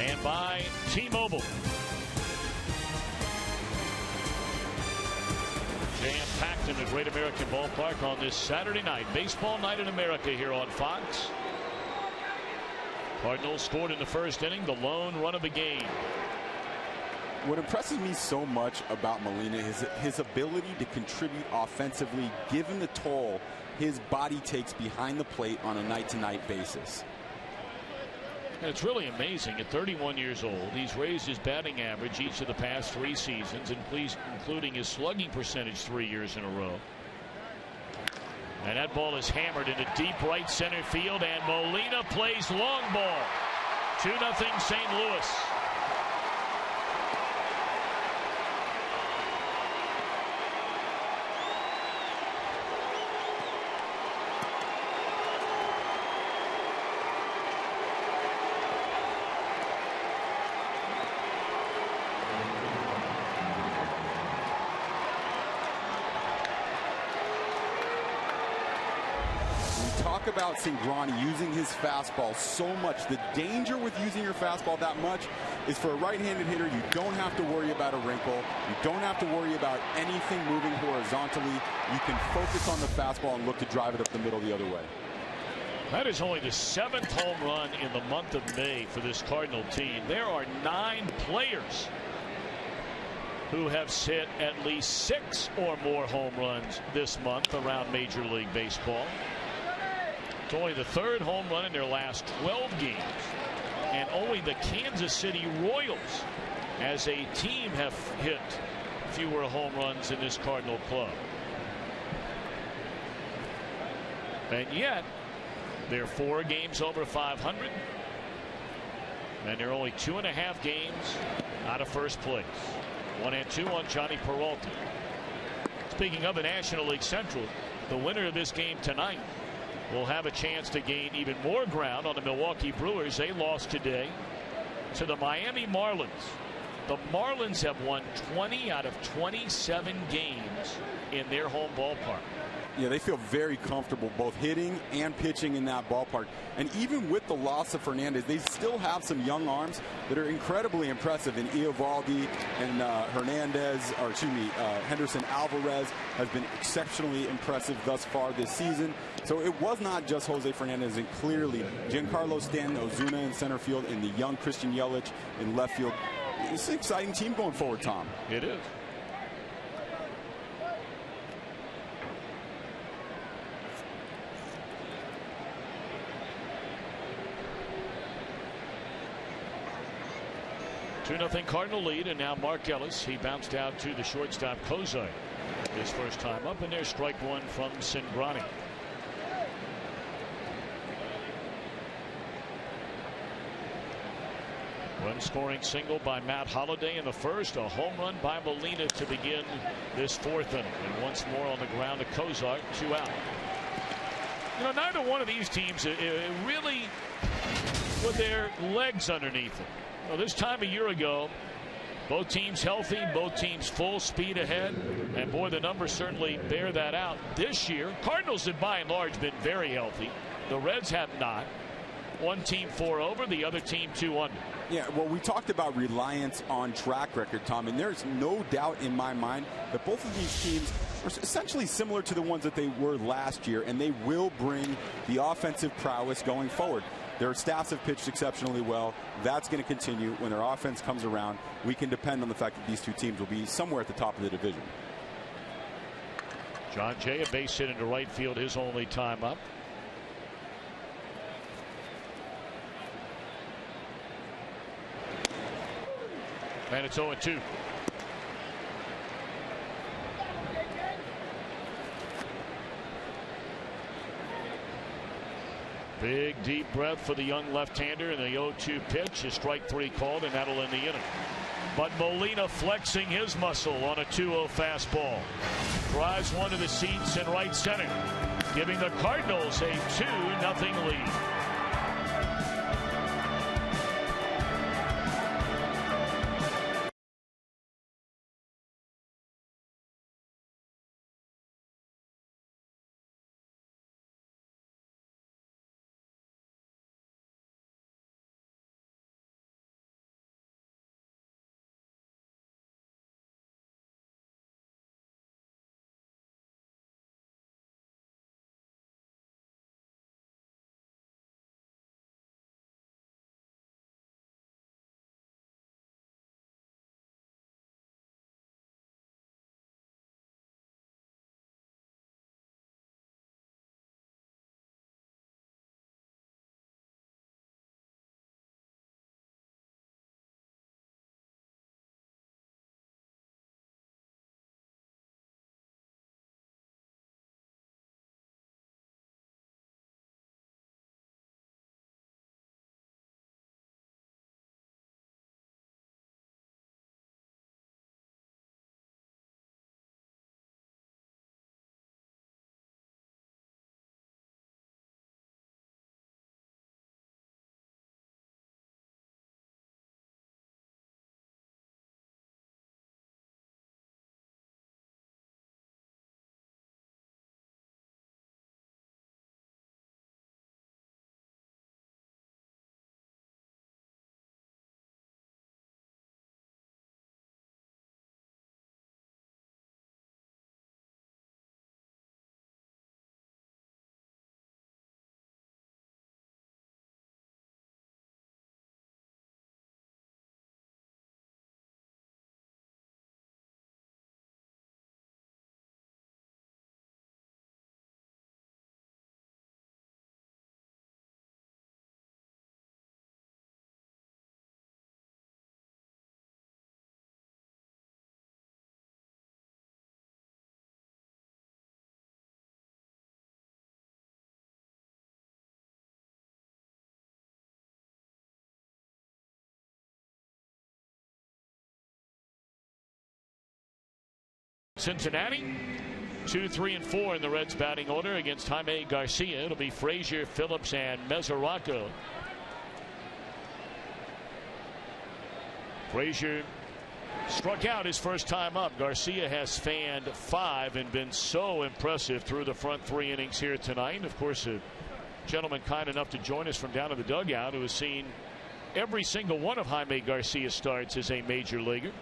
And by T-Mobile. Jam-packed in the Great American Ballpark on this Saturday night. Baseball night in America here on Fox. Cardinals scored in the first inning, the lone run of the game. What impresses me so much about Molina is his ability to contribute offensively, given the toll his body takes behind the plate on a night-to-night basis. And it's really amazing. At 31 years old, he's raised his batting average each of the past 3 seasons, including his slugging percentage 3 years in a row. And that ball is hammered into deep right center field, and Molina plays long ball. 2-0 St. Louis. About Cingrani using his fastball so much. The danger with using your fastball that much is for a right-handed hitter, you don't have to worry about a wrinkle. You don't have to worry about anything moving horizontally. You can focus on the fastball and look to drive it up the middle the other way. That is only the 7th home run in the month of May for this Cardinal team. There are 9 players who have hit at least 6 or more home runs this month around Major League Baseball. It's only the 3rd home run in their last 12 games. And only the Kansas City Royals as a team have hit fewer home runs in this Cardinal club. And yet, they're 4 games over 500. And they're only 2.5 games out of first place. 1-2 on Johnny Peralta. Speaking of the National League Central, the winner of this game tonight will have a chance to gain even more ground on the Milwaukee Brewers. They lost today to the Miami Marlins. The Marlins have won 20 out of 27 games in their home ballpark. Yeah, they feel very comfortable both hitting and pitching in that ballpark. And even with the loss of Fernandez, they still have some young arms that are incredibly impressive. And Eovaldi and Henderson Alvarez has been exceptionally impressive thus far this season. So it was not just Jose Fernandez, and clearly Giancarlo Stanton, Ozuna in center field, and the young Christian Yelich in left field. It's an exciting team going forward, Tom. It is. Two-0 Cardinal lead, and now Mark Ellis. He bounced out to the shortstop Kozai his first time up, and there's strike 1 from Cingrani. Run scoring single by Matt Holliday in the first. A home run by Molina to begin this 4th inning. And once more on the ground to Kozar, 2 out. You know, neither one of these teams really with their legs underneath them. Well, this time a year ago, both teams healthy, both teams full speed ahead, and boy, the numbers certainly bear that out. This year, Cardinals have by and large been very healthy. The Reds have not. One team 4 over, the other team 2 under. Yeah, well, we talked about reliance on track record, Tom, and there's no doubt in my mind that both of these teams are essentially similar to the ones that they were last year, and they will bring the offensive prowess going forward. Their staffs have pitched exceptionally well. That's going to continue. When their offense comes around, we can depend on the fact that these two teams will be somewhere at the top of the division. John Jay, a base hit into right field, his only time up. And it's 0-2. Big deep breath for the young left-hander, and the 0-2 pitch is strike 3 called, and that'll end the inning. But Molina flexing his muscle on a 2-0 fastball. Drives one to the seats in right center, giving the Cardinals a 2-0 lead. Cincinnati, 2, 3, and 4 in the Reds batting order against Jaime Garcia. It'll be Frazier, Phillips, and Mesoraco. Frazier struck out his first time up. Garcia has fanned 5 and been so impressive through the front 3 innings here tonight. And of course, a gentleman kind enough to join us from down in the dugout who has seen every single one of Jaime Garcia's starts as a major leaguer.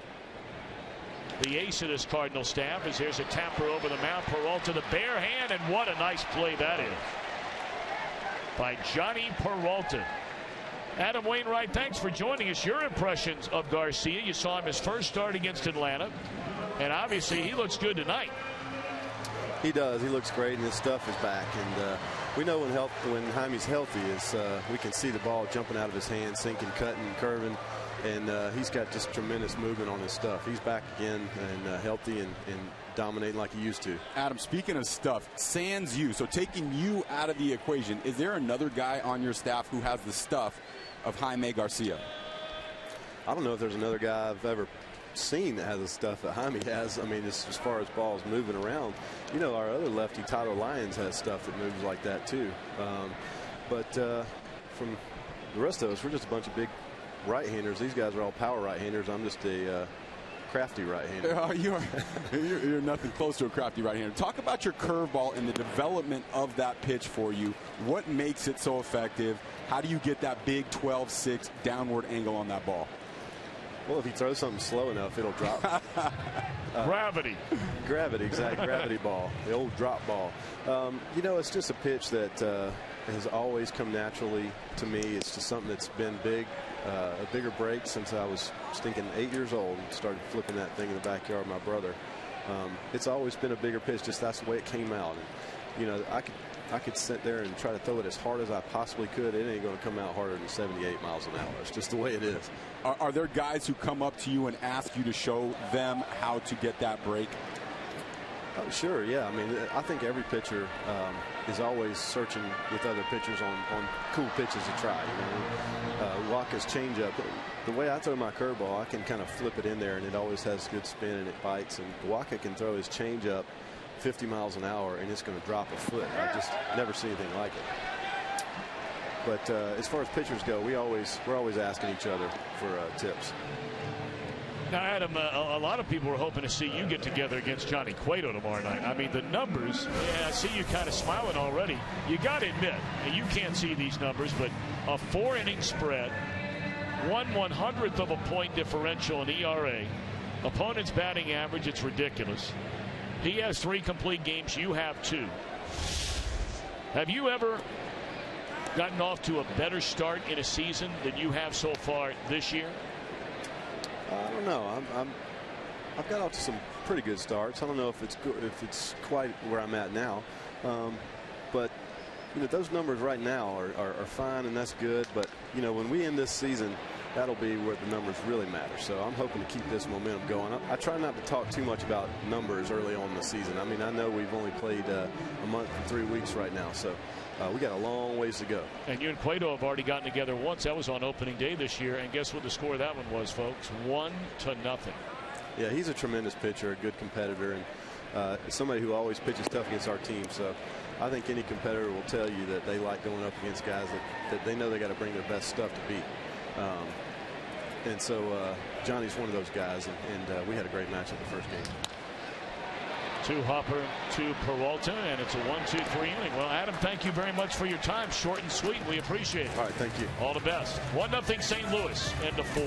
The ace of this Cardinal staff is there's a tapper over the mound. Peralta, the bare hand, and what a nice play that is by Johnny Peralta. Adam Wainwright, thanks for joining us. Your impressions of Garcia. You saw him his first start against Atlanta, and obviously he looks good tonight. He does. He looks great, and his stuff is back. And we know when Jaime's healthy, we can see the ball jumping out of his hands, sinking, cutting, curving. And he's got just tremendous movement on his stuff. He's back again and healthy and dominating like he used to. Adam, speaking of stuff, sans you, so taking you out of the equation, is there another guy on your staff who has the stuff of Jaime Garcia? I don't know if there's another guy I've ever seen that has the stuff that Jaime has. I mean, as far as balls moving around, you know, our other lefty, Tyler Lyons, has stuff that moves like that too. But from the rest of us, we're just a bunch of big right-handers. These guys are all power right-handers. I'm just a crafty right-hander. You're nothing close to a crafty right-hander. Talk about your curveball and the development of that pitch for you. What makes it so effective? How do you get that big 12-6 downward angle on that ball? Well, if you throw something slow enough, it'll drop. Gravity. Gravity, exactly. Gravity ball. The old drop ball. You know, it's just a pitch that has always come naturally to me. It's just something that's been big. A bigger break since I was stinking 8 years old and started flipping that thing in the backyard with my brother. It's always been a bigger pitch, just that's the way it came out. And, you know, I could sit there and try to throw it as hard as I possibly could. It ain't going to come out harder than 78 miles an hour. It's just the way it is. Are there guys who come up to you and ask you to show them how to get that break? Oh, sure, yeah. I mean, I think every pitcher is always searching with other pitchers on cool pitches to try. You know, Waka's changeup. The way I throw my curveball, I can kind of flip it in there, and it always has good spin and it bites. And Waka can throw his changeup 50 miles an hour, and it's going to drop a foot. I just never see anything like it. But as far as pitchers go, we're always asking each other for tips. Now, Adam, a lot of people were hoping to see you get together against Johnny Cueto tomorrow night. I mean, the numbers, yeah, I see you kind of smiling already. You got to admit, and you can't see these numbers, but a 4-inning spread, 1/100th of a point differential in ERA, opponent's batting average, it's ridiculous. He has 3 complete games. You have 2. Have you ever gotten off to a better start in a season than you have so far this year? I don't know. I've got off to some pretty good starts. I don't know if it's quite where I'm at now, but you know, those numbers right now are fine, and that's good. But you know, when we end this season, that'll be where the numbers really matter. So I'm hoping to keep this momentum going. I try not to talk too much about numbers early on in the season. I mean, I know we've only played a month and 3 weeks right now, so we got a long ways to go. And you and Cueto have already gotten together once. That was on opening day this year. And guess what the score of that one was, folks? 1-0. Yeah, he's a tremendous pitcher, a good competitor, and somebody who always pitches tough against our team. So I think any competitor will tell you that they like going up against guys that they know they got to bring their best stuff to beat. And so Johnny's one of those guys, and we had a great matchup the first game. 2 Hopper, 2 Peralta, and it's a 1-2-3 inning. Well, Adam, thank you very much for your time. Short and sweet. We appreciate it. All right, thank you. All the best. 1-0 St. Louis, end of 4.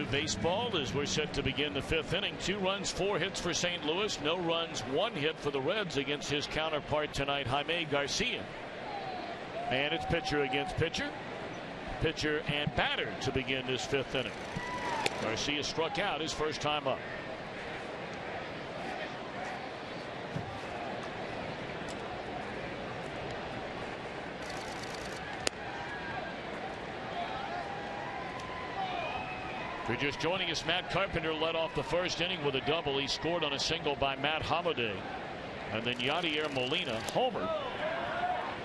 of baseball as we're set to begin the 5th inning. 2 runs, 4 hits for St. Louis. No runs, 1 hit for the Reds against his counterpart tonight, Jaime Garcia. And it's pitcher against pitcher. Pitcher and batter to begin this 5th inning. Garcia struck out his first time up. If you're just joining us, Matt Carpenter led off the first inning with a double. He scored on a single by Matt Holliday. And then Yadier Molina homered,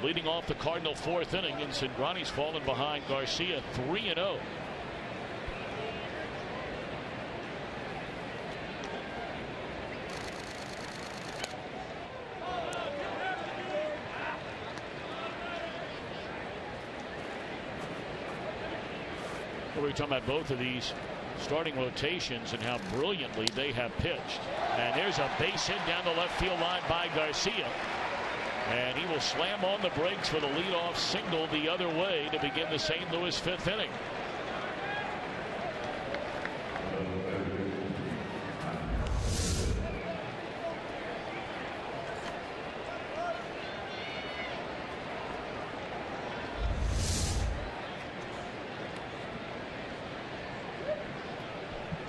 leading off the Cardinal 4th inning. And Cingrani's fallen behind Garcia 3-0. We're talking about both of these starting rotations and how brilliantly they have pitched. And there's a base hit down the left field line by Garcia. And he will slam on the brakes for the leadoff single the other way to begin the St. Louis 5th inning.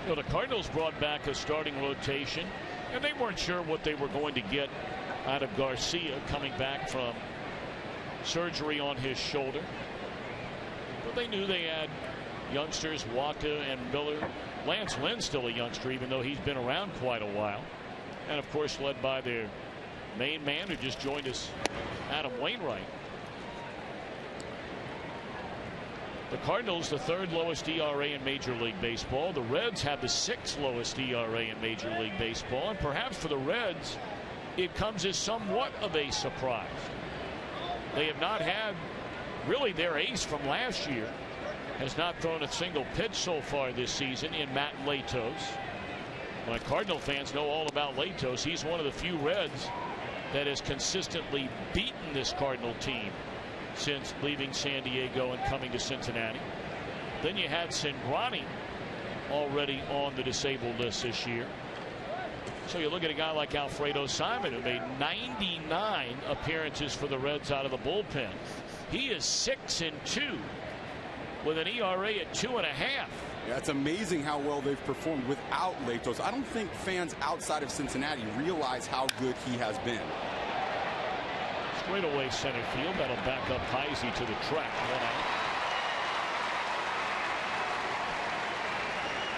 The Cardinals brought back a starting rotation, and they weren't sure what they were going to get out of Garcia coming back from surgery on his shoulder. But they knew they had youngsters, Waka and Miller. Lance Lynn's still a youngster, even though he's been around quite a while. And, of course, led by their main man who just joined us, Adam Wainwright. The Cardinals, the 3rd lowest ERA in Major League Baseball. The Reds have the 6th lowest ERA in Major League Baseball. And perhaps for the Reds, it comes as somewhat of a surprise. They have not had really their ace from last year. Has not thrown a single pitch so far this season in Matt Latos. My Cardinal fans know all about Latos. He's one of the few Reds that has consistently beaten this Cardinal team since leaving San Diego and coming to Cincinnati. Then you had Cingrani already on the disabled list this year. So you look at a guy like Alfredo Simon, who made 99 appearances for the Reds out of the bullpen. He is 6-2 with an ERA at 2.5. Yeah, it's amazing how well they've performed without Latos. I don't think fans outside of Cincinnati realize how good he has been. Straightaway center field. That'll back up Heisey to the track. 1 out.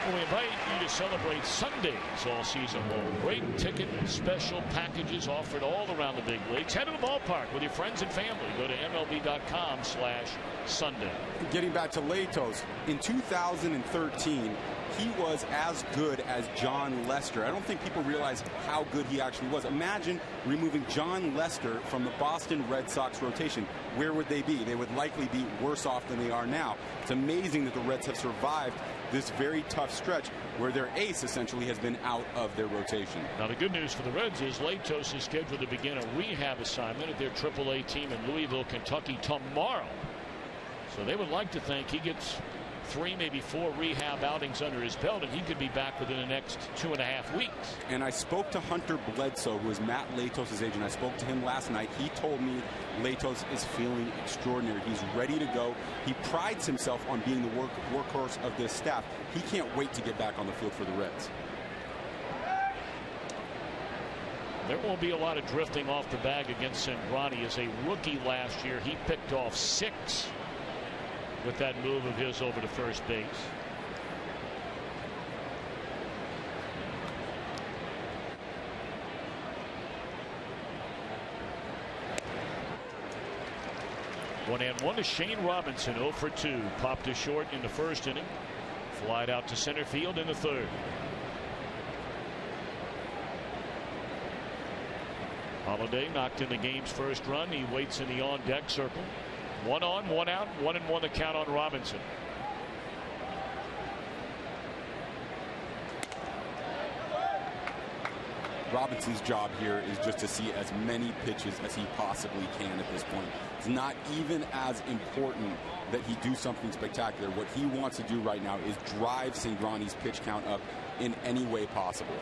Well, we invite you to celebrate Sundays all season long. Great ticket special packages offered all around the big leagues. Head to the ballpark with your friends and family. Go to MLB.com/Sunday. Getting back to Latos, in 2013, he was as good as John Lester. I don't think people realize how good he actually was. Imagine removing John Lester from the Boston Red Sox rotation. Where would they be? They would likely be worse off than they are now. It's amazing that the Reds have survived this very tough stretch where their ace essentially has been out of their rotation. Now the good news for the Reds is Latos is scheduled to begin a rehab assignment at their AAA team in Louisville, Kentucky tomorrow. So they would like to think he gets 3, maybe 4 rehab outings under his belt, and he could be back within the next 2.5 weeks. And I spoke to Hunter Bledsoe, who is Matt Latos' agent. I spoke to him last night. He told me Latos is feeling extraordinary. He's ready to go. He prides himself on being the workhorse of this staff. He can't wait to get back on the field for the Reds. There won't be a lot of drifting off the bag against Cingrani. As a rookie last year, he picked off 6 with that move of his over to first base. One and one to Shane Robinson, 0 for 2. Popped to short in the first inning. Flied out to center field in the third. Holliday knocked in the game's first run. He waits in the on deck circle. 1 on, 1 out, 1-1 the count on Robinson. Robinson's job here is just to see as many pitches as he possibly can at this point. It's not even as important that he do something spectacular. What he wants to do right now is drive Cingrani's pitch count up in any way possible.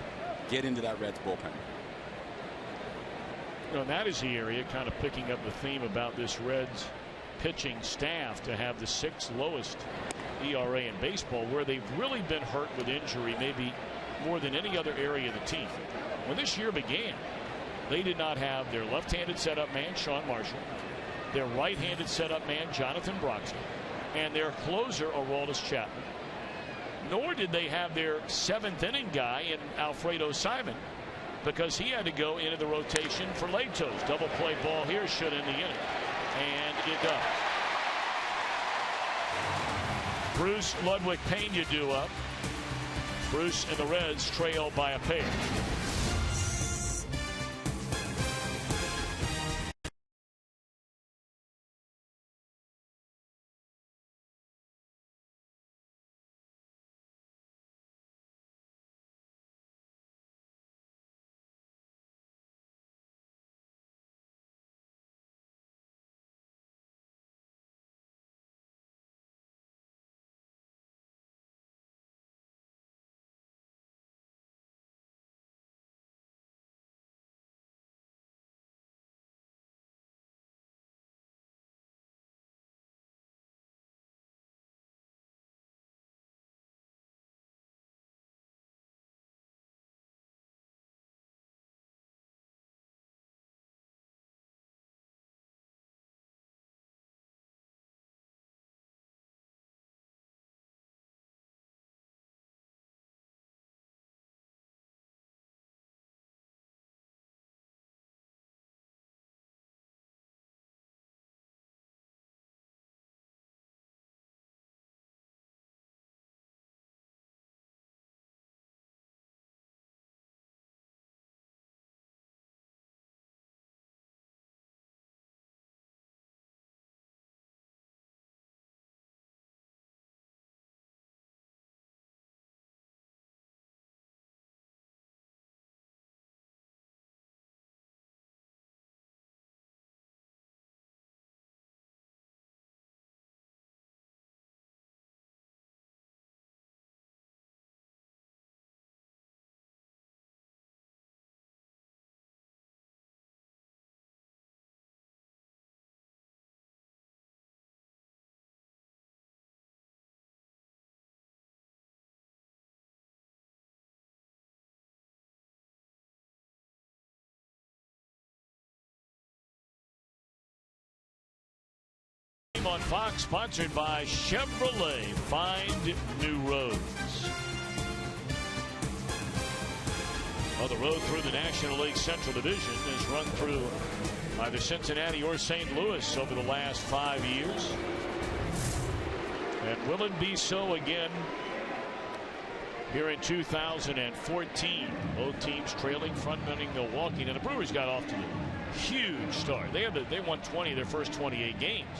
Get into that Reds bullpen. And that is the area kind of picking up the theme about this Reds pitching staff to have the 6th lowest ERA in baseball, where they've really been hurt with injury, maybe more than any other area of the team. When this year began, they did not have their left-handed setup man, Sean Marshall, their right-handed setup man, Jonathan Broxton, and their closer, Aroldis Chapman. Nor did they have their 7th inning guy in Alfredo Simon, because he had to go into the rotation for Latos. Double play ball here should end the inning. And it does. Bruce Ludwig Pena due up. Bruce and the Reds trail by a pair. On Fox, sponsored by Chevrolet. Find new roads. Well, the road through the National League Central Division is run through either Cincinnati or St. Louis over the last 5 years. And will it be so again here in 2014? Both teams trailing, front-running Milwaukee. Now, the Brewers got off to a huge start. They won 20 of their first 28 games.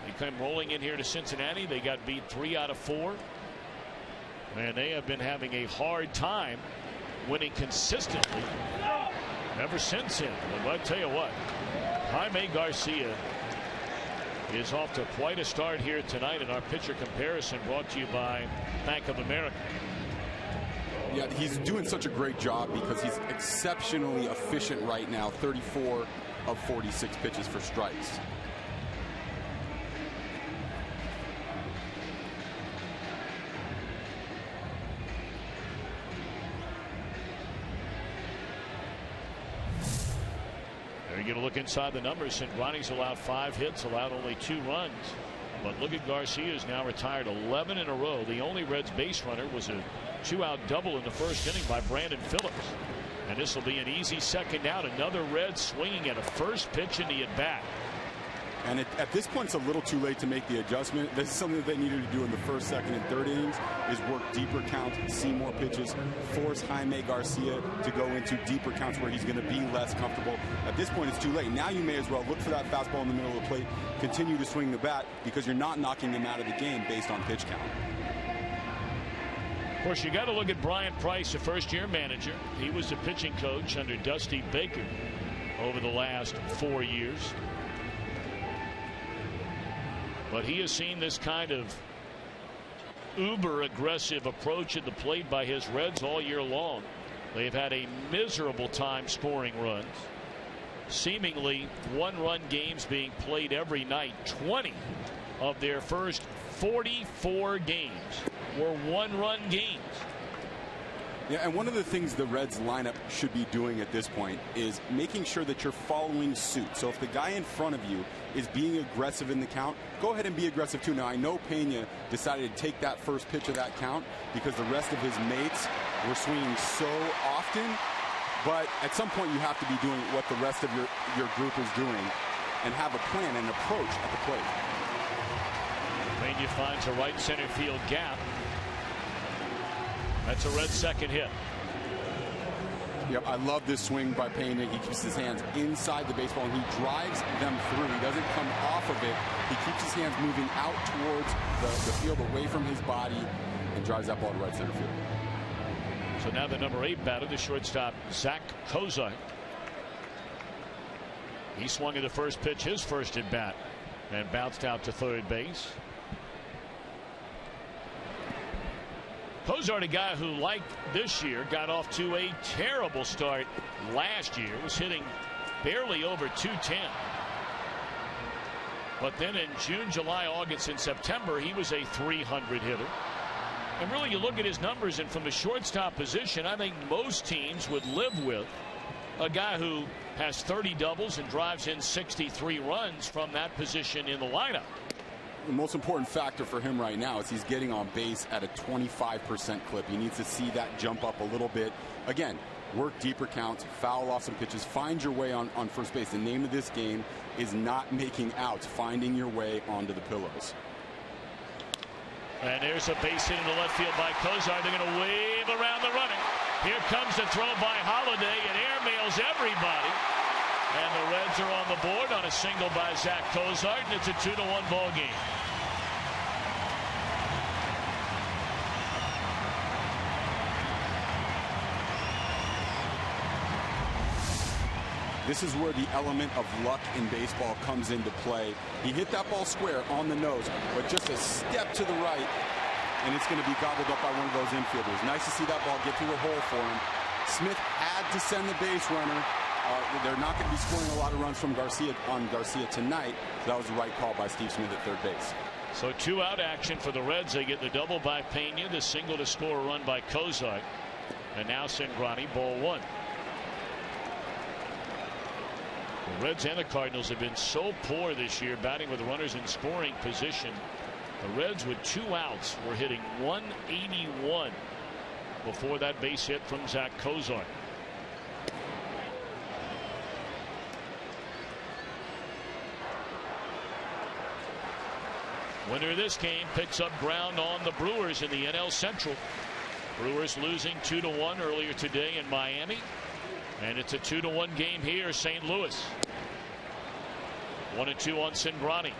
They come rolling in here to Cincinnati. They got beat 3 out of 4. And they have been having a hard time winning consistently ever since then. But I tell you what, Jaime Garcia is off to quite a start here tonight in our pitcher comparison, brought to you by Bank of America. Yeah, he's doing such a great job because he's exceptionally efficient right now. 34 of 46 pitches for strikes. Get a look inside the numbers. Cingrani's allowed 5 hits, allowed only 2 runs. But look at Garcia's now retired 11 in a row. The only Reds base runner was a 2-out double in the first inning by Brandon Phillips. And this will be an easy second out. Another Red swinging at a first pitch in the at-bat. And at this point, it's a little too late to make the adjustment. This is something that they needed to do in the first, second, and third innings, is work deeper counts, see more pitches, force Jaime Garcia to go into deeper counts where he's going to be less comfortable. At this point, it's too late. Now you may as well look for that fastball in the middle of the plate, continue to swing the bat, because you're not knocking him out of the game based on pitch count. Of course, you got to look at Brian Price, a first-year manager. He was the pitching coach under Dusty Baker over the last 4 years. But he has seen this kind of uber aggressive approach at the plate by his Reds all year long. They've had a miserable time scoring runs. Seemingly one-run games being played every night. 20 of their first 44 games were one-run games. Yeah, and one of the things the Reds lineup should be doing at this point is making sure that you're following suit. So if the guy in front of you is being aggressive in the count, go ahead and be aggressive too. Now, I know Pena decided to take that first pitch of that count because the rest of his mates were swinging so often. But at some point, you have to be doing what the rest of your group is doing and have a plan and approach at the plate. Pena finds a right center field gap. That's a Red second hit. Yep, I love this swing by Pena. He keeps his hands inside the baseball and he drives them through. He doesn't come off of it. He keeps his hands moving out towards the field, away from his body, and drives that ball to right center field. So now the number 8 batter, the shortstop, Zach Kozar. He swung at the first pitch, his first at bat, and bounced out to third base. Kozar, a guy who, like this year, got off to a terrible start last year, was hitting barely over 210. But then in June, July, August, and September, he was a 300 hitter. And really, you look at his numbers, and from the shortstop position, I think most teams would live with a guy who has 30 doubles and drives in 63 runs from that position in the lineup. The most important factor for him right now is he's getting on base at a 25% clip. He needs to see that jump up a little bit. Again, work deeper counts, foul off some pitches, find your way on first base. The name of this game is not making outs, finding your way onto the pillows. And there's a base hit in the left field by Kozar. They're going to wave around the running. Here comes the throw by Holiday, and airmails everybody. And the Reds are on the board on a single by Zach Kozar, and it's a 2-1 ball game. This is where the element of luck in baseball comes into play. He hit that ball square on the nose, but just a step to the right, and it's going to be gobbled up by one of those infielders. Nice to see that ball get through a hole for him. Smith had to send the base runner. They're not going to be scoring a lot of runs from Garcia tonight. So that was the right call by Steve Smith at third base. So 2-out action for the Reds. They get the double by Pena, the single to score a run by Kozar. And now Cingrani, ball one. The Reds and the Cardinals have been so poor this year batting with runners in scoring position. The Reds with 2 outs were hitting 181 before that base hit from Zach Kozar. Winner of this game picks up ground on the Brewers in the NL Central. Brewers losing 2-1 earlier today in Miami. And it's a 2-1 game here, St. Louis. 1-2 on Cingrani.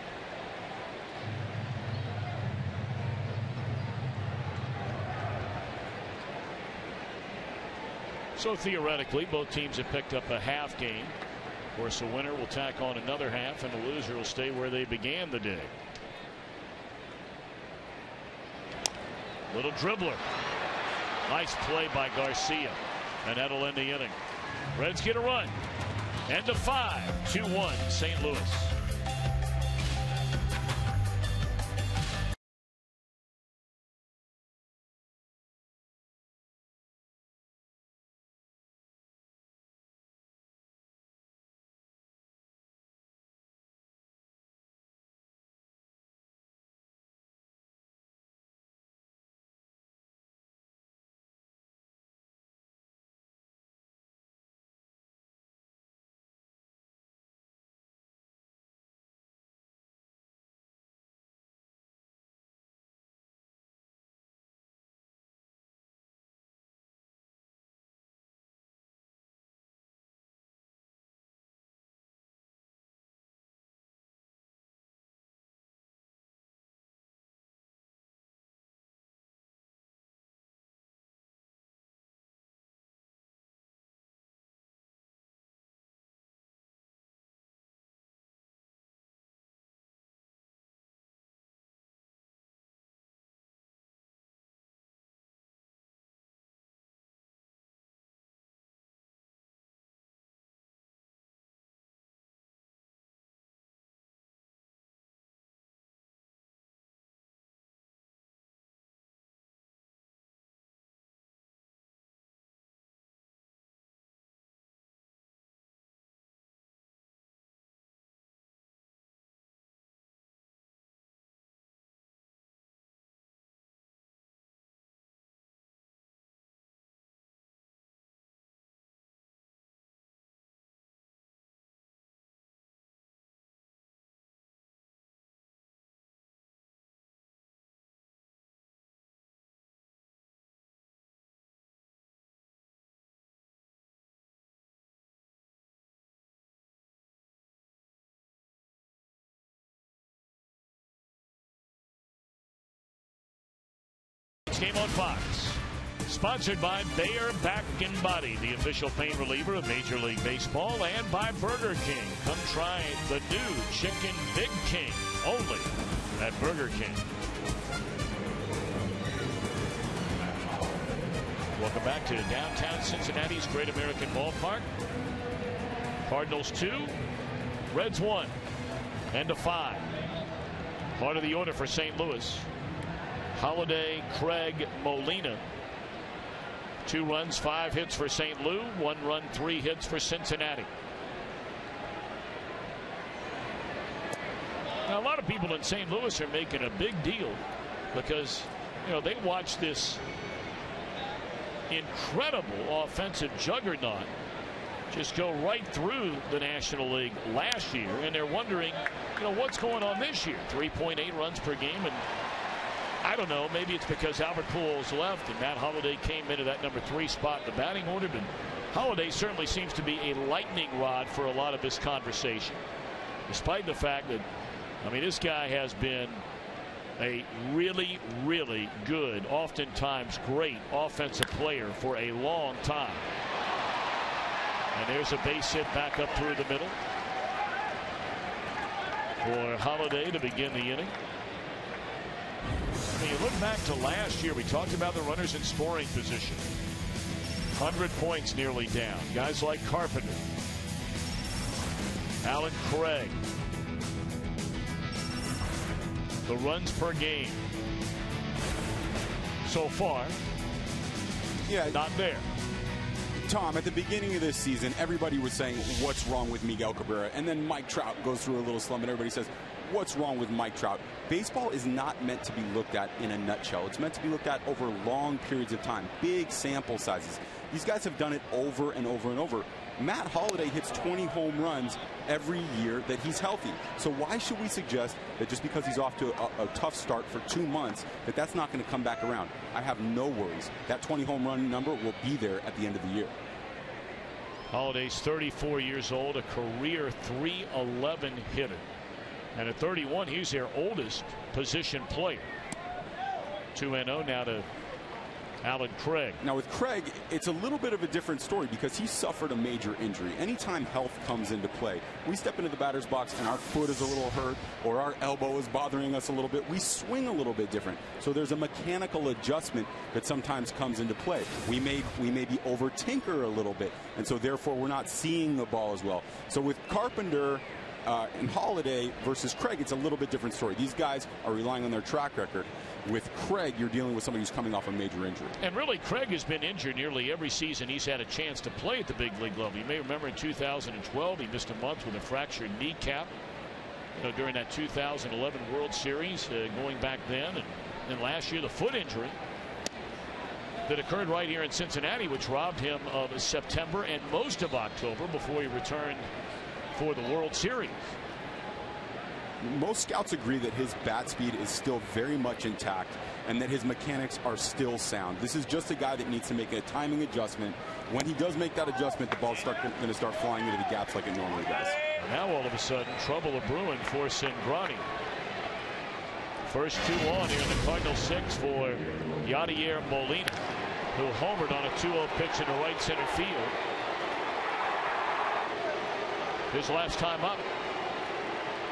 So theoretically, both teams have picked up a half game. Of course, the winner will tack on another half, and the loser will stay where they began the day. Little dribbler. Nice play by Garcia. And that'll end the inning. Reds get a run. And a 5-2-1 St. Louis. postgame on Fox. Sponsored by Bayer Back and Body, the official pain reliever of Major League Baseball, and by Burger King. Come try the new Chicken Big King, only at Burger King. Welcome back to downtown Cincinnati's Great American Ballpark. Cardinals 2, Reds 1, and a 5. Part of the order for St. Louis. Holiday, Craig, Molina. 2 runs, 5 hits for St. Louis. 1 run, 3 hits for Cincinnati. Now, a lot of people in St. Louis are making a big deal because, you know, they watched this incredible offensive juggernaut just go right through the National League last year, and they're wondering, you know, what's going on this year. 3.8 runs per game, and I don't know, maybe it's because Albert Pujols left and Matt Holliday came into that number 3 spot in the batting order, but Holliday certainly seems to be a lightning rod for a lot of this conversation, despite the fact that, I mean, this guy has been a really, really good, oftentimes great offensive player for a long time. And there's a base hit back up through the middle for Holliday to begin the inning. I mean, you look back to last year, we talked about the runners in scoring position. 100 points nearly down. Guys like Carpenter, Alan Craig. The runs per game so far, not there. Tom, at the beginning of this season, everybody was saying, what's wrong with Miguel Cabrera? And then Mike Trout goes through a little slump, and everybody says, what's wrong with Mike Trout? Baseball is not meant to be looked at in a nutshell. It's meant to be looked at over long periods of time, big sample sizes. These guys have done it over and over and over. Matt Holliday hits 20 home runs every year that he's healthy. So why should we suggest that just because he's off to a tough start for 2 months, that that's not going to come back around? I have no worries. That 20 home run number will be there at the end of the year. Holliday's 34 years old, a career .311 hitter. And at 31, he's their oldest position player. 2-0 now to Alan Craig. Now with Craig, it's a little bit of a different story because he suffered a major injury. Anytime health comes into play, we step into the batter's box and our foot is a little hurt or our elbow is bothering us a little bit, we swing a little bit different. So there's a mechanical adjustment that sometimes comes into play. We may be over tinker a little bit, and so therefore we're not seeing the ball as well. So with Carpenter and Holliday versus Craig, it's a little bit different story. These guys are relying on their track record. With Craig, you're dealing with somebody who's coming off a major injury. And really, Craig has been injured nearly every season he's had a chance to play at the big league level. You may remember in 2012, he missed a month with a fractured kneecap. You know, during that 2011 World Series, going back then, and last year the foot injury that occurred right here in Cincinnati, which robbed him of September and most of October before he returned for the World Series. Most scouts agree that his bat speed is still very much intact and that his mechanics are still sound. This is just a guy that needs to make a timing adjustment. When he does make that adjustment, the ball's going to start flying into the gaps like it normally does. Now all of a sudden, trouble a brewing for Cingrani. First 2 on here in the Cardinals 6 for Yadier Molina, who homered on a 2-0 pitch into right center field. His last time up.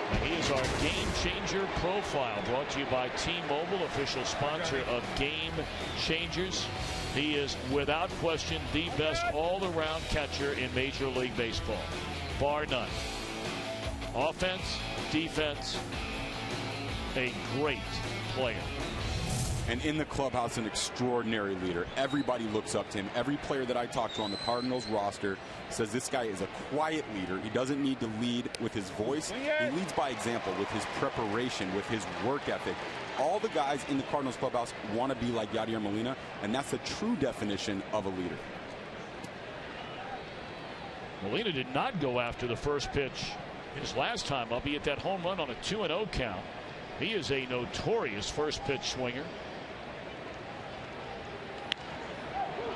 And he is our Game Changer Profile, brought to you by T-Mobile, official sponsor of Game Changers. He is, without question, the best all-around catcher in Major League Baseball, bar none. Offense, defense, a great player. And in the clubhouse, an extraordinary leader. Everybody looks up to him. Every player that I talk to on the Cardinals roster says this guy is a quiet leader. He doesn't need to lead with his voice. He leads by example, with his preparation, with his work ethic. All the guys in the Cardinals clubhouse want to be like Yadier Molina, and that's the true definition of a leader. Molina did not go after the first pitch his last time up. He hit that home run on a 2-0 count. He is a notorious first pitch swinger.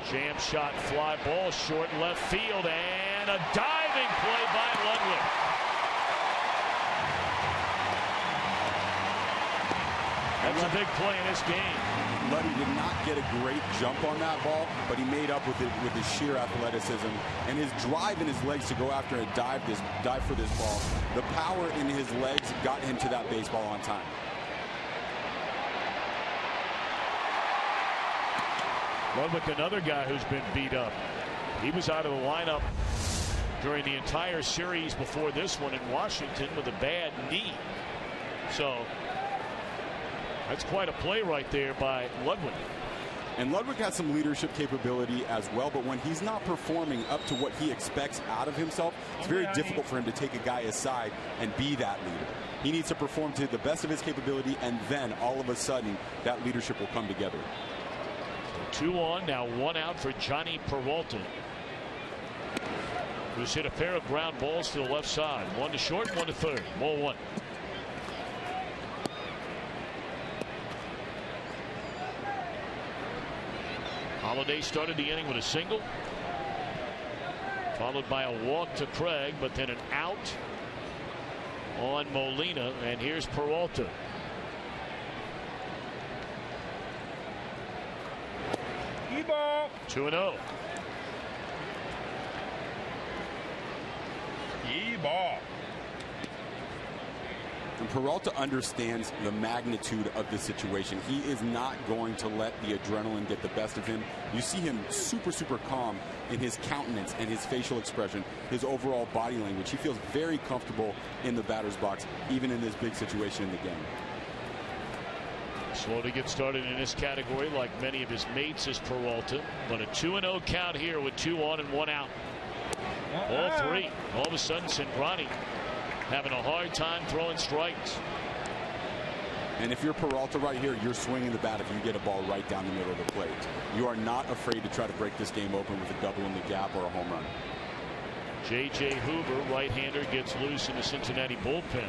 Jam shot, fly ball, short left field, and a diving play by Ludwig. That's a big play in this game. Luddy did not get a great jump on that ball, but he made up with it with his sheer athleticism and his drive in his legs to go after and dive for this ball. The power in his legs got him to that baseball on time. Ludwig, another guy who's been beat up. He was out of the lineup during the entire series before this one in Washington with a bad knee. So that's quite a play right there by Ludwig. And Ludwig has some leadership capability as well, but when he's not performing up to what he expects out of himself, it's very difficult for him to take a guy aside and be that leader. He needs to perform to the best of his capability, and then all of a sudden that leadership will come together. 2 on, now 1 out for Johnny Peralta, who's hit a pair of ground balls to the left side. 1 to short, 1 to third. Ball 1. Holiday started the inning with a single, followed by a walk to Craig, but then an out on Molina, and here's Peralta. E-ball. 2-0. E-ball. And Peralta understands the magnitude of the situation. He is not going to let the adrenaline get the best of him. You see him super calm in his countenance and his facial expression, his overall body language. He feels very comfortable in the batter's box, even in this big situation in the game. Slow to get started in this category, like many of his mates, is Peralta. But a 2-0 count here with 2 on and 1 out. All 3. All of a sudden, Cingrani having a hard time throwing strikes. And if you're Peralta right here, you're swinging the bat if you get a ball right down the middle of the plate. You are not afraid to try to break this game open with a double in the gap or a home run. J.J. Hoover, right-hander, gets loose in the Cincinnati bullpen.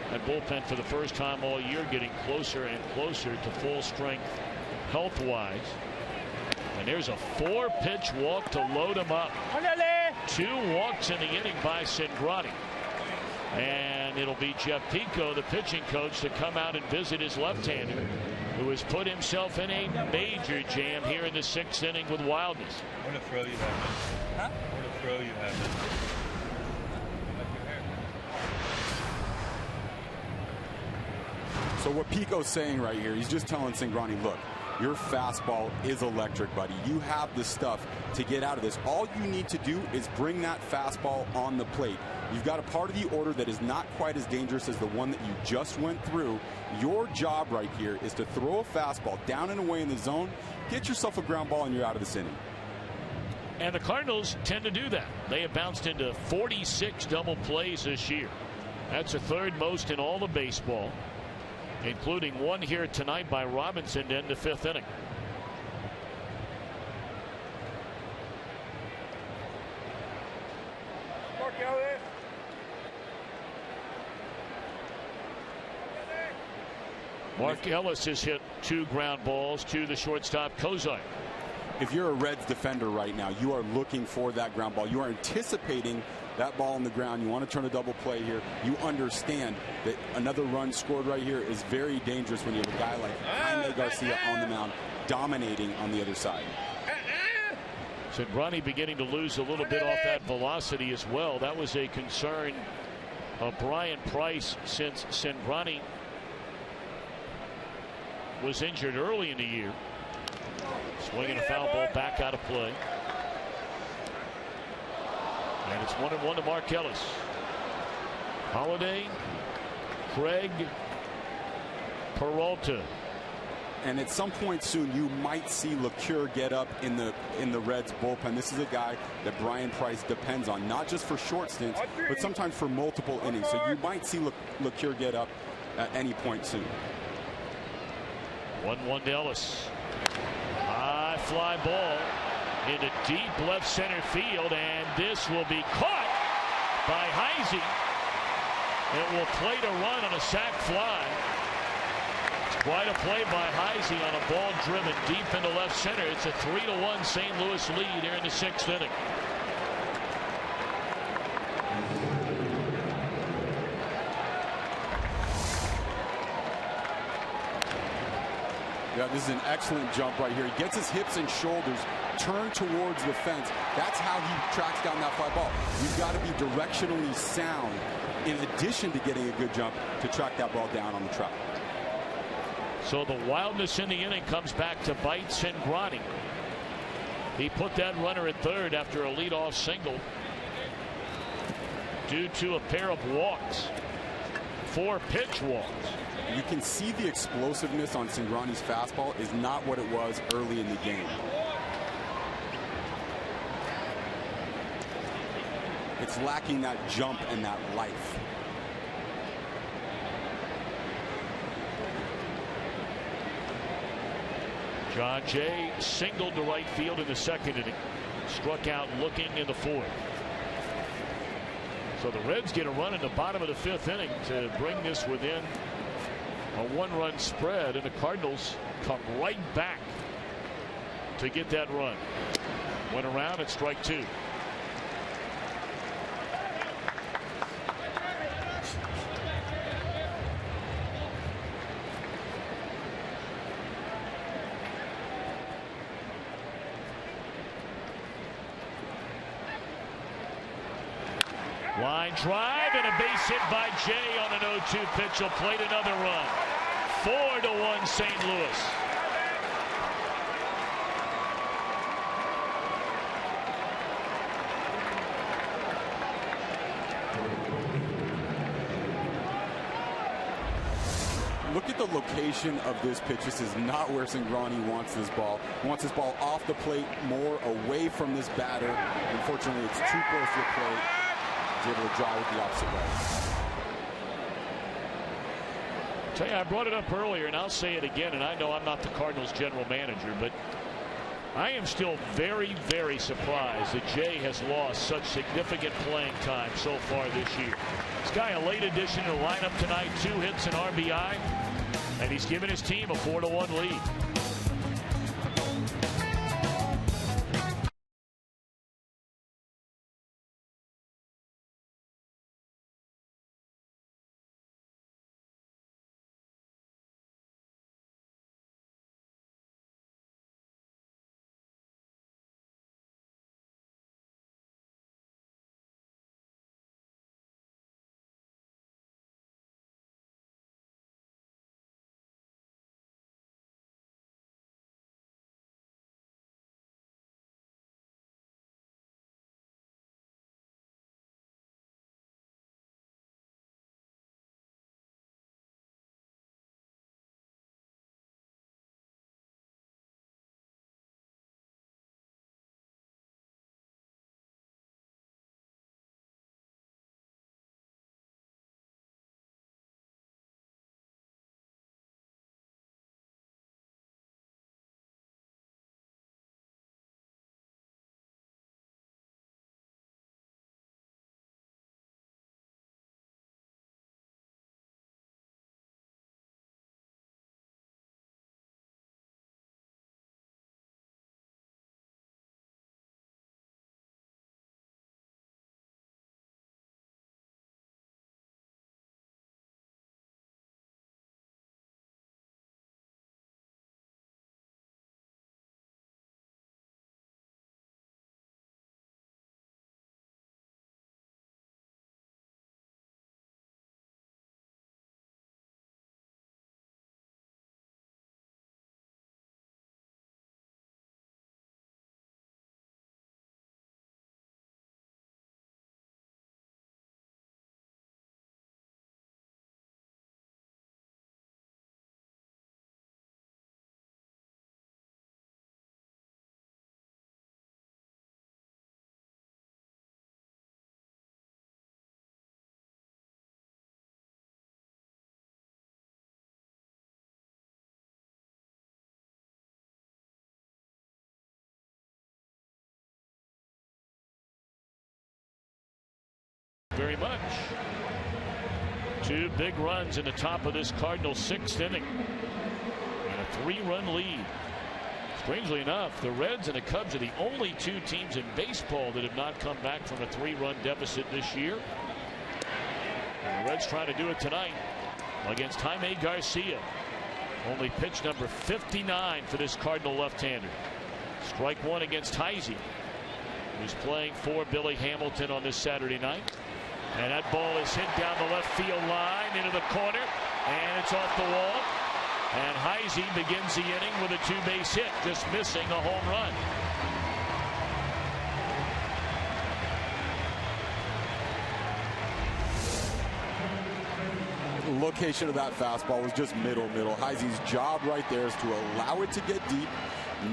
That bullpen for the first time all year getting closer and closer to full strength health-wise. And there's a 4-pitch walk to load him up. 2 walks in the inning by Cingrani. And it'll be Jeff Pico, the pitching coach, to come out and visit his left-hander, who has put himself in a major jam here in the 6th inning with wildness. What a throw you have. Huh? What a throw you have. So what Pico's saying right here, he's just telling Cingrani, look, your fastball is electric, buddy. You have the stuff to get out of this. All you need to do is bring that fastball on the plate. You've got a part of the order that is not quite as dangerous as the one that you just went through. Your job right here is to throw a fastball down and away in the zone, get yourself a ground ball, and you're out of this inning. And the Cardinals tend to do that. They have bounced into 46 double plays this year. That's the 3rd most in all of baseball, including 1 here tonight by Robinson to end the 5th inning. Mark Ellis has hit 2 ground balls to the shortstop Kozar. If you're a Reds defender right now, you are looking for that ground ball. You are anticipating that ball on the ground. You want to turn a double play here. You understand that another run scored right here is very dangerous when you have a guy like Jaime Garcia on the mound dominating on the other side. Cingrani beginning to lose a little bit off that velocity as well. That was a concern of Brian Price since Cingrani was injured early in the year. Swinging a foul ball back out of play. And it's 1-1 to Mark Ellis. Holiday, Craig, Peralta. And at some point soon, you might see LeCure get up in the Reds bullpen. This is a guy that Brian Price depends on, not just for short stints, but sometimes for multiple innings. So you might see LeCure get up at any point soon. 1-1 to Ellis. High fly ball into deep left center field, and this will be caught by Heisey. It will play to run on a sac fly. It's quite a play by Heisey on a ball driven deep into left center. It's a 3-1 St. Louis lead here in the 6th inning. Yeah, this is an excellent jump right here. He gets his hips and shoulders turned towards the fence. That's how he tracks down that fly ball. You've got to be directionally sound in addition to getting a good jump to track that ball down on the track. So the wildness in the inning comes back to bite Cingrani. He put that runner at third after a leadoff single due to a pair of walks. 4 pitch walks. You can see the explosiveness on Cingrani's fastball is not what it was early in the game. It's lacking that jump and that life. John Jay singled to right field in the second inning. Struck out looking in the fourth. So the Reds get a run in the bottom of the 5th inning to bring this within a 1-run spread, and the Cardinals come right back to get that run. Went around at strike 2. Line drive and a base hit by Jay on an 0-2 pitch. He'll plate another run. 4-1 St. Louis. Look at the location of this pitch. This is not where Cingrani wants this ball. He wants this ball off the plate, more away from this batter. Unfortunately, it's too close to the plate. He's able to drive it the opposite way. Tell you, I brought it up earlier, and I'll say it again, and I know I'm not the Cardinals general manager, but I am still very, very surprised that Jay has lost such significant playing time so far this year. This guy, a late addition to the lineup tonight, 2 hits and RBI, and he's given his team a 4-1 lead. Very much. 2 big runs in the top of this Cardinals 6th inning. And a 3-run lead. Strangely enough, the Reds and the Cubs are the only 2 teams in baseball that have not come back from a 3-run deficit this year. And the Reds trying to do it tonight against Jaime Garcia. Only pitch number 59 for this Cardinal left-hander. Strike one against Heisey, who's playing for Billy Hamilton on this Saturday night. And that ball is hit down the left field line into the corner, and it's off the wall. And Heisey begins the inning with a 2-base hit, just missing a home run. The location of that fastball was just middle. Heisey's job right there is to allow it to get deep,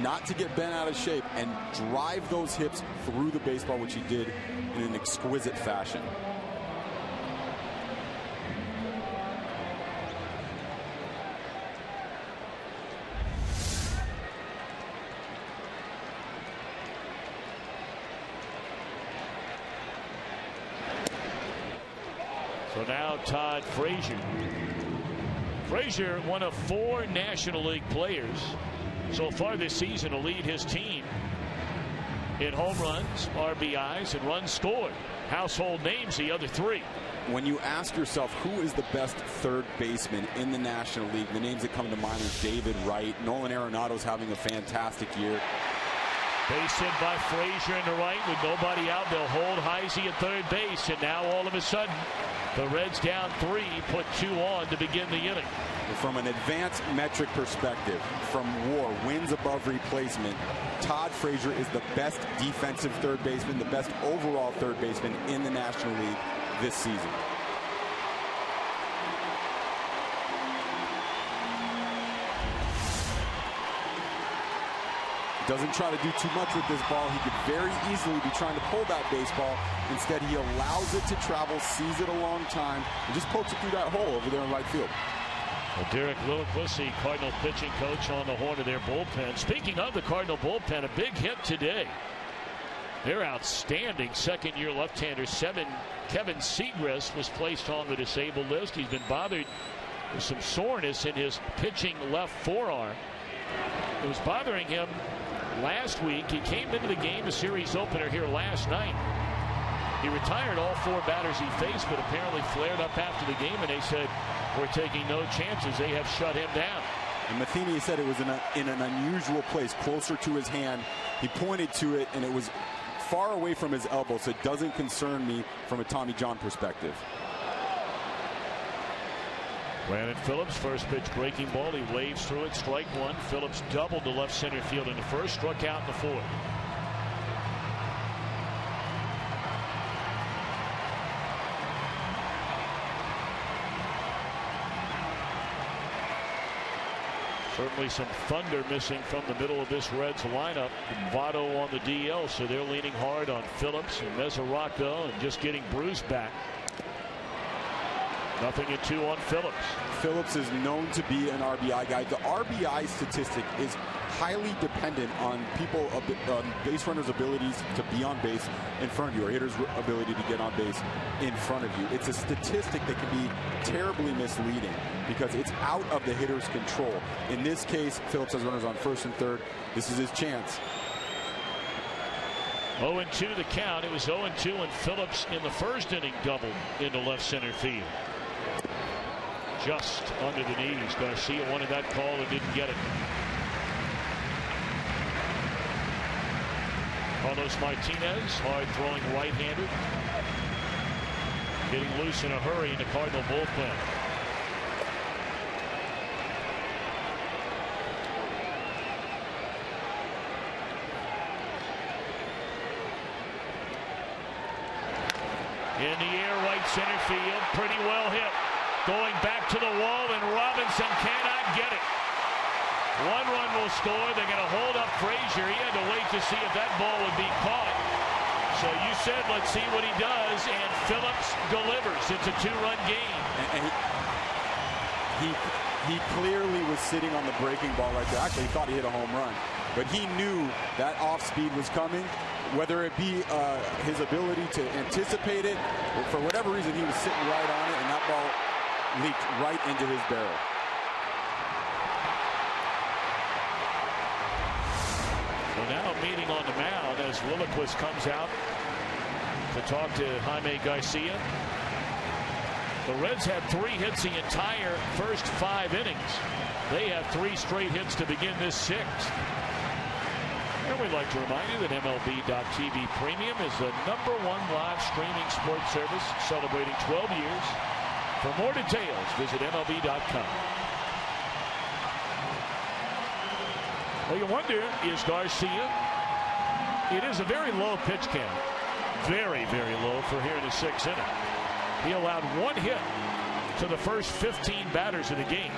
not to get bent out of shape, and drive those hips through the baseball, which he did in an exquisite fashion. So now Todd Frazier. Frazier, one of 4 National League players so far this season to lead his team in home runs, RBIs, and runs scored. Household names, the other 3. When you ask yourself who is the best third baseman in the National League, the names that come to mind are David Wright. Nolan Arenado's having a fantastic year. Base hit by Frazier in the right with nobody out. They'll hold Heisey at third base, and now all of a sudden the Reds down 3, put 2 on to begin the inning. From an advanced metric perspective, from WAR, wins above replacement, Todd Frazier is the best defensive third baseman, the best overall third baseman in the National League this season. Doesn't try to do too much with this ball. He could very easily be trying to pull that baseball. Instead, he allows it to travel, sees it a long time, and just pokes it through that hole over there in right field. Well, Derek Lilliquist, the Cardinal pitching coach, on the horn of their bullpen. Speaking of the Cardinal bullpen, a big hit today. Their outstanding second-year left-hander, Kevin Segrist, was placed on the disabled list. He's been bothered with some soreness in his pitching left forearm. It was bothering him last week. He came into the game, the series opener here last night. He retired all 4 batters he faced, but apparently flared up after the game, and they said, we're taking no chances. They have shut him down. And Matheny said it was in an unusual place, closer to his hand. He pointed to it, and it was far away from his elbow, so it doesn't concern me from a Tommy John perspective. Brandon Phillips, first pitch breaking ball. He waves through it, strike one. Phillips doubled to left center field in the first, struck out in the fourth. Certainly some thunder missing from the middle of this Reds lineup. Votto on the DL, so they're leaning hard on Phillips and Mesoraco and just getting Bruce back. 0-2 on Phillips. Phillips is known to be an RBI guy. The RBI statistic is highly dependent on base runners' abilities to be on base in front of you, or hitters' ability to get on base in front of you. It's a statistic that can be terribly misleading because it's out of the hitter's control. In this case, Phillips has runners on first and third. This is his chance. 0-2 the count. It was 0-2 and Phillips in the first inning doubled into left center field. Just under the knees. Garcia wanted that call and didn't get it. Carlos Martinez, hard throwing right-handed, getting loose in a hurry in the Cardinal bullpen. In the air, right center field, pretty well hit. Going back to the wall, and Robinson cannot get it. 1 run will score. They're going to hold up Frazier. He had to wait to see if that ball would be caught. So you said, let's see what he does, and Phillips delivers. It's a 2-run game. And he clearly was sitting on the breaking ball right there. Actually, he thought he hit a home run, but he knew that off speed was coming. Whether it be his ability to anticipate it, or for whatever reason, he was sitting right on it, and that ball leaked right into his barrel. So now a meeting on the mound as Lilliquist comes out to talk to Jaime Garcia. The Reds had 3 hits the entire first 5 innings. They have 3 straight hits to begin this 6th. And we'd like to remind you that MLB.TV Premium is the #1 live streaming sports service celebrating 12 years. For more details, visit MLB.com. Well, you wonder, is Garcia? It is a very low pitch count. Very, very low for here in the 6th inning. He allowed 1 hit to the first 15 batters of the game.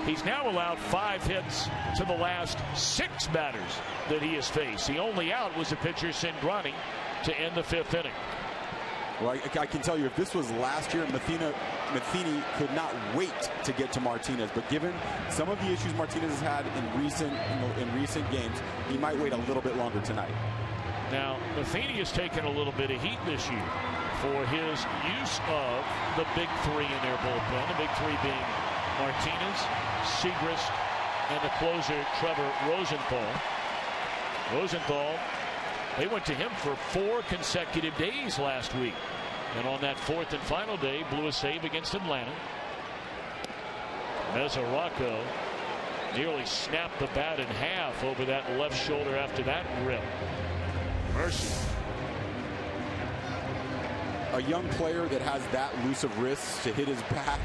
He's now allowed 5 hits to the last 6 batters that he has faced. The only out was the pitcher Cingrani to end the 5th inning. Well, I can tell you, if this was last year, Matheny could not wait to get to Martinez. But given some of the issues Martinez has had in recent games, he might wait a little bit longer tonight. Now, Matheny has taken a little bit of heat this year for his use of the big 3 in their bullpen. The big 3 being Martinez, Segrist, and the closer Trevor Rosenthal. Rosenthal, they went to him for 4 consecutive days last week. And on that 4th and final day, blew a save against Atlanta. Mesoraco nearly snapped the bat in half over that left shoulder after that rip. Mercy. A young player that has that loose of wrists to hit his bat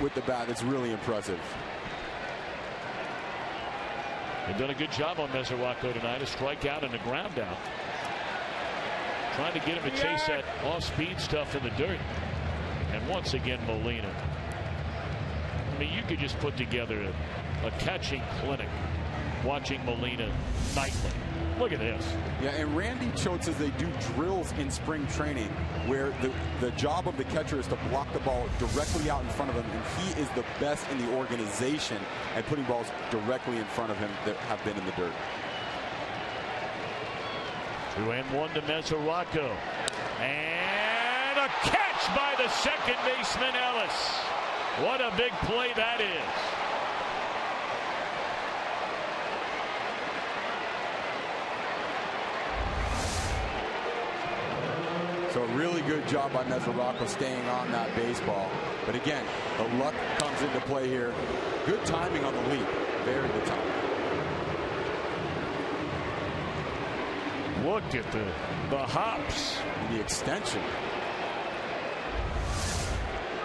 with the bat, it's really impressive. They've done a good job on Mesoraco tonight. A strikeout and a ground out. Trying to get him to chase that off-speed stuff in the dirt. And once again, Molina. I mean, you could just put together a catching clinic watching Molina nightly. Look at this. Yeah, and Randy Choate says they do drills in spring training where the job of the catcher is to block the ball directly out in front of him, and he is the best in the organization at putting balls directly in front of him that have been in the dirt. 2-1 to Mesoraco. And a catch by the second baseman, Ellis. What a big play that is. So a really good job by Mesoraco staying on that baseball. But again, the luck comes into play here. Good timing on the leap. Very good timing. Look at the hops. And the extension.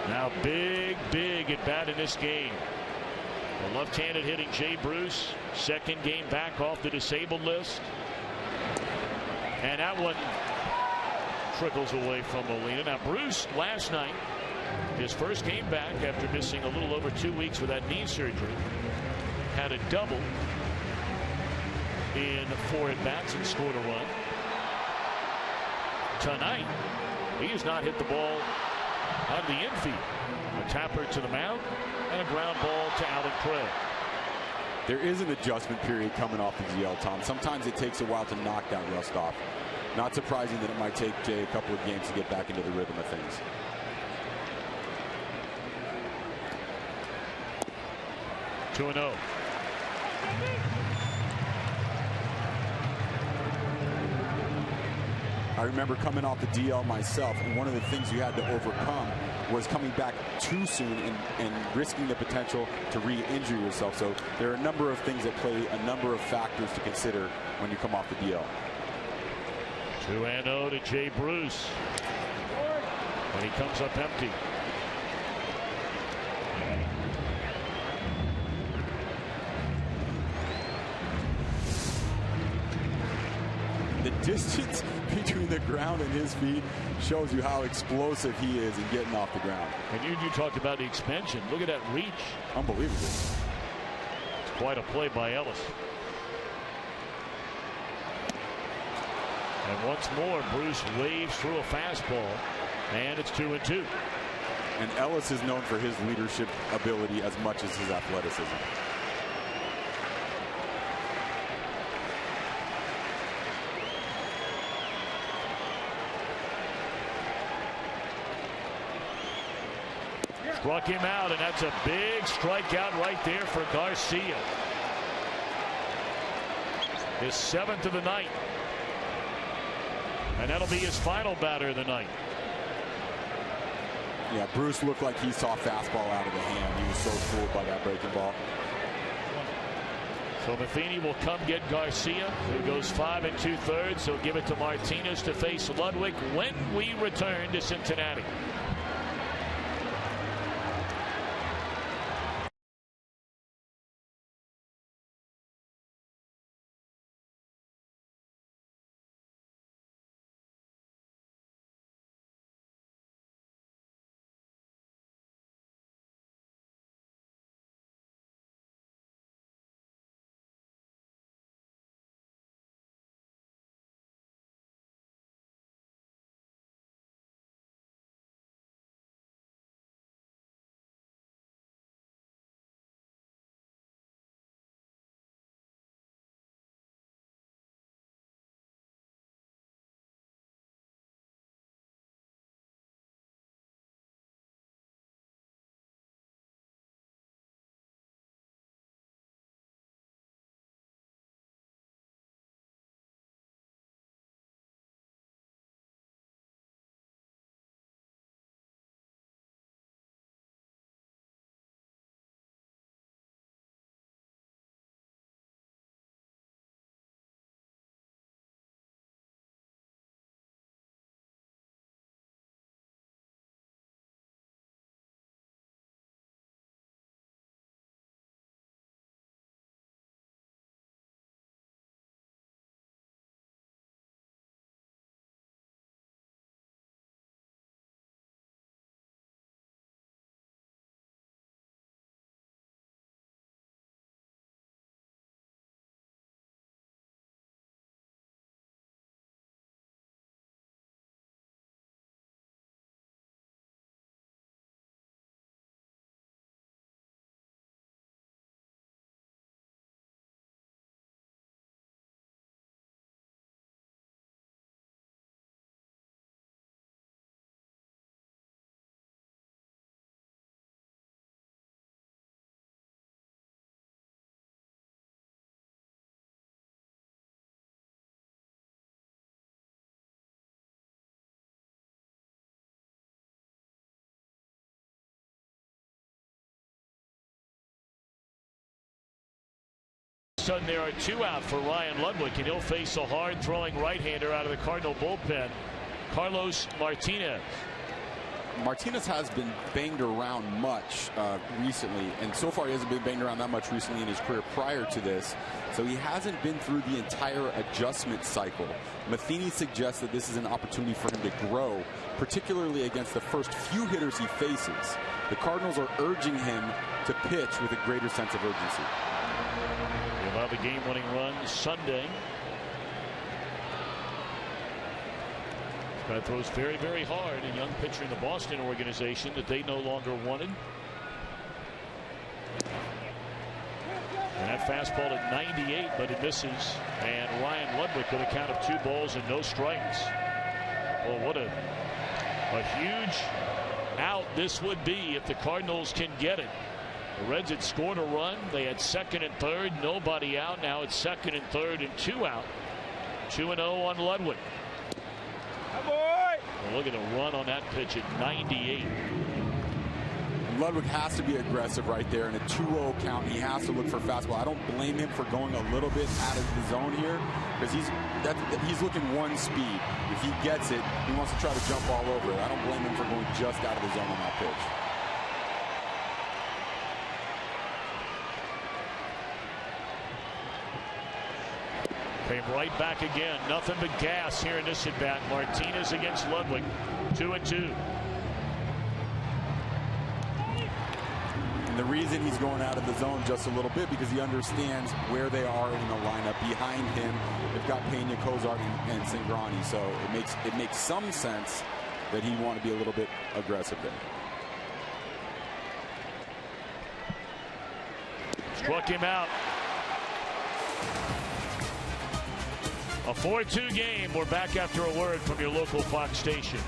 Now big at bat in this game. The left-handed hitting Jay Bruce. 2nd game back off the disabled list. And that one trickles away from Molina. Now Bruce last night, his first game back after missing a little over 2 weeks with that knee surgery, had a double in 4 at-bats and scored a run. Tonight, he has not hit the ball out of the infield. A tapper to the mound and a ground ball to Alec Craig. There is an adjustment period coming off the DL, Tom. Sometimes it takes a while to knock that rust off. Not surprising that it might take Jay a couple of games to get back into the rhythm of things. Two 2-0. I remember coming off the DL myself, and one of the things you had to overcome was coming back too soon and risking the potential to re-injure yourself. So there are a number of things that play, a number of factors to consider when you come off the DL. 2-0 to Jay Bruce. And he comes up empty. The distance between the ground and his feet shows you how explosive he is in getting off the ground. And you talked about the expansion. Look at that reach. Unbelievable. It's quite a play by Ellis. And once more, Bruce waves through a fastball, and it's 2-2. And Ellis is known for his leadership ability as much as his athleticism. Struck him out, and that's a big strikeout right there for Garcia. His 7th of the night. And that'll be his final batter of the night. Yeah, Bruce looked like he saw fastball out of the hand. He was so fooled by that breaking ball. So Matheny will come get Garcia, who goes 5 2/3. He'll give it to Martinez to face Ludwig when we return to Cincinnati. Sudden there are 2 out for Ryan Ludwig, and he'll face a hard throwing right-hander out of the Cardinal bullpen, Carlos Martinez. Martinez has been banged around much recently, and so far he hasn't been banged around that much recently in his career prior to this, so he hasn't been through the entire adjustment cycle. Matheny suggests that this is an opportunity for him to grow, particularly against the first few hitters he faces. The Cardinals are urging him to pitch with a greater sense of urgency. He'll have a game-winning run Sunday. Guy throws very, very hard. A young pitcher in the Boston organization that they no longer wanted. And that fastball at 98, but it misses. And Ryan Ludwig with a count of 2 balls and no strikes. Well, what a huge out this would be if the Cardinals can get it. The Reds had scored a run. They had 2nd and 3rd, nobody out. Now it's 2nd and 3rd and 2 out. 2-0 on Ludwig. Well, look at a run on that pitch at 98. Ludwig has to be aggressive right there in a 2-0 count. He has to look for fastball. I don't blame him for going a little bit out of the zone here because he's looking one speed. If he gets it, he wants to try to jump all over it. I don't blame him for going just out of the zone on that pitch. Came right back again. Nothing but gas here in this at bat. Martinez against Ludwig. 2-2. And the reason he's going out of the zone just a little bit because he understands where they are in the lineup. Behind him, they've got Pena, Cozart, and Cingrani. So it makes some sense that he'd want to be a little bit aggressive there. Struck him out. A 4-2 game. We're back after a word from your local Fox station.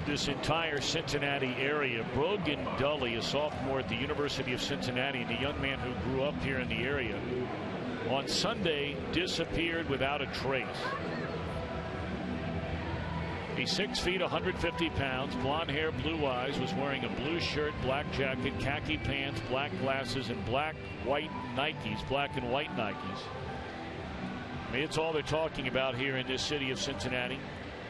this entire Cincinnati area. Brogan Dully, a sophomore at the University of Cincinnati and a young man who grew up here in the area, on Sunday disappeared without a trace. He's 6 feet, 150 pounds, blonde hair, blue eyes, was wearing a blue shirt, black jacket, khaki pants, black glasses, and black and white Nikes. I mean, it's all they're talking about here in this city of Cincinnati.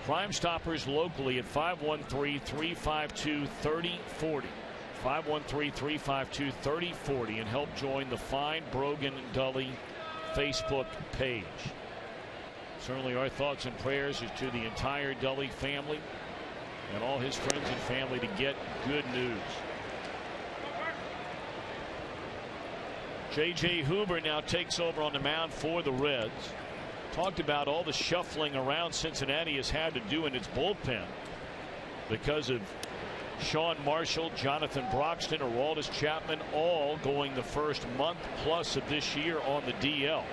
Crime Stoppers locally at 513-352-3040. 513-352-3040, and help join the Find Brogan Dully Facebook page. Certainly our thoughts and prayers is to the entire Dully family and all his friends and family to get good news. J.J. Huber now takes over on the mound for the Reds. Talked about all the shuffling around Cincinnati has had to do in its bullpen because of Sean Marshall, Jonathan Broxton, or Aroldis Chapman all going the first month plus of this year on the DL.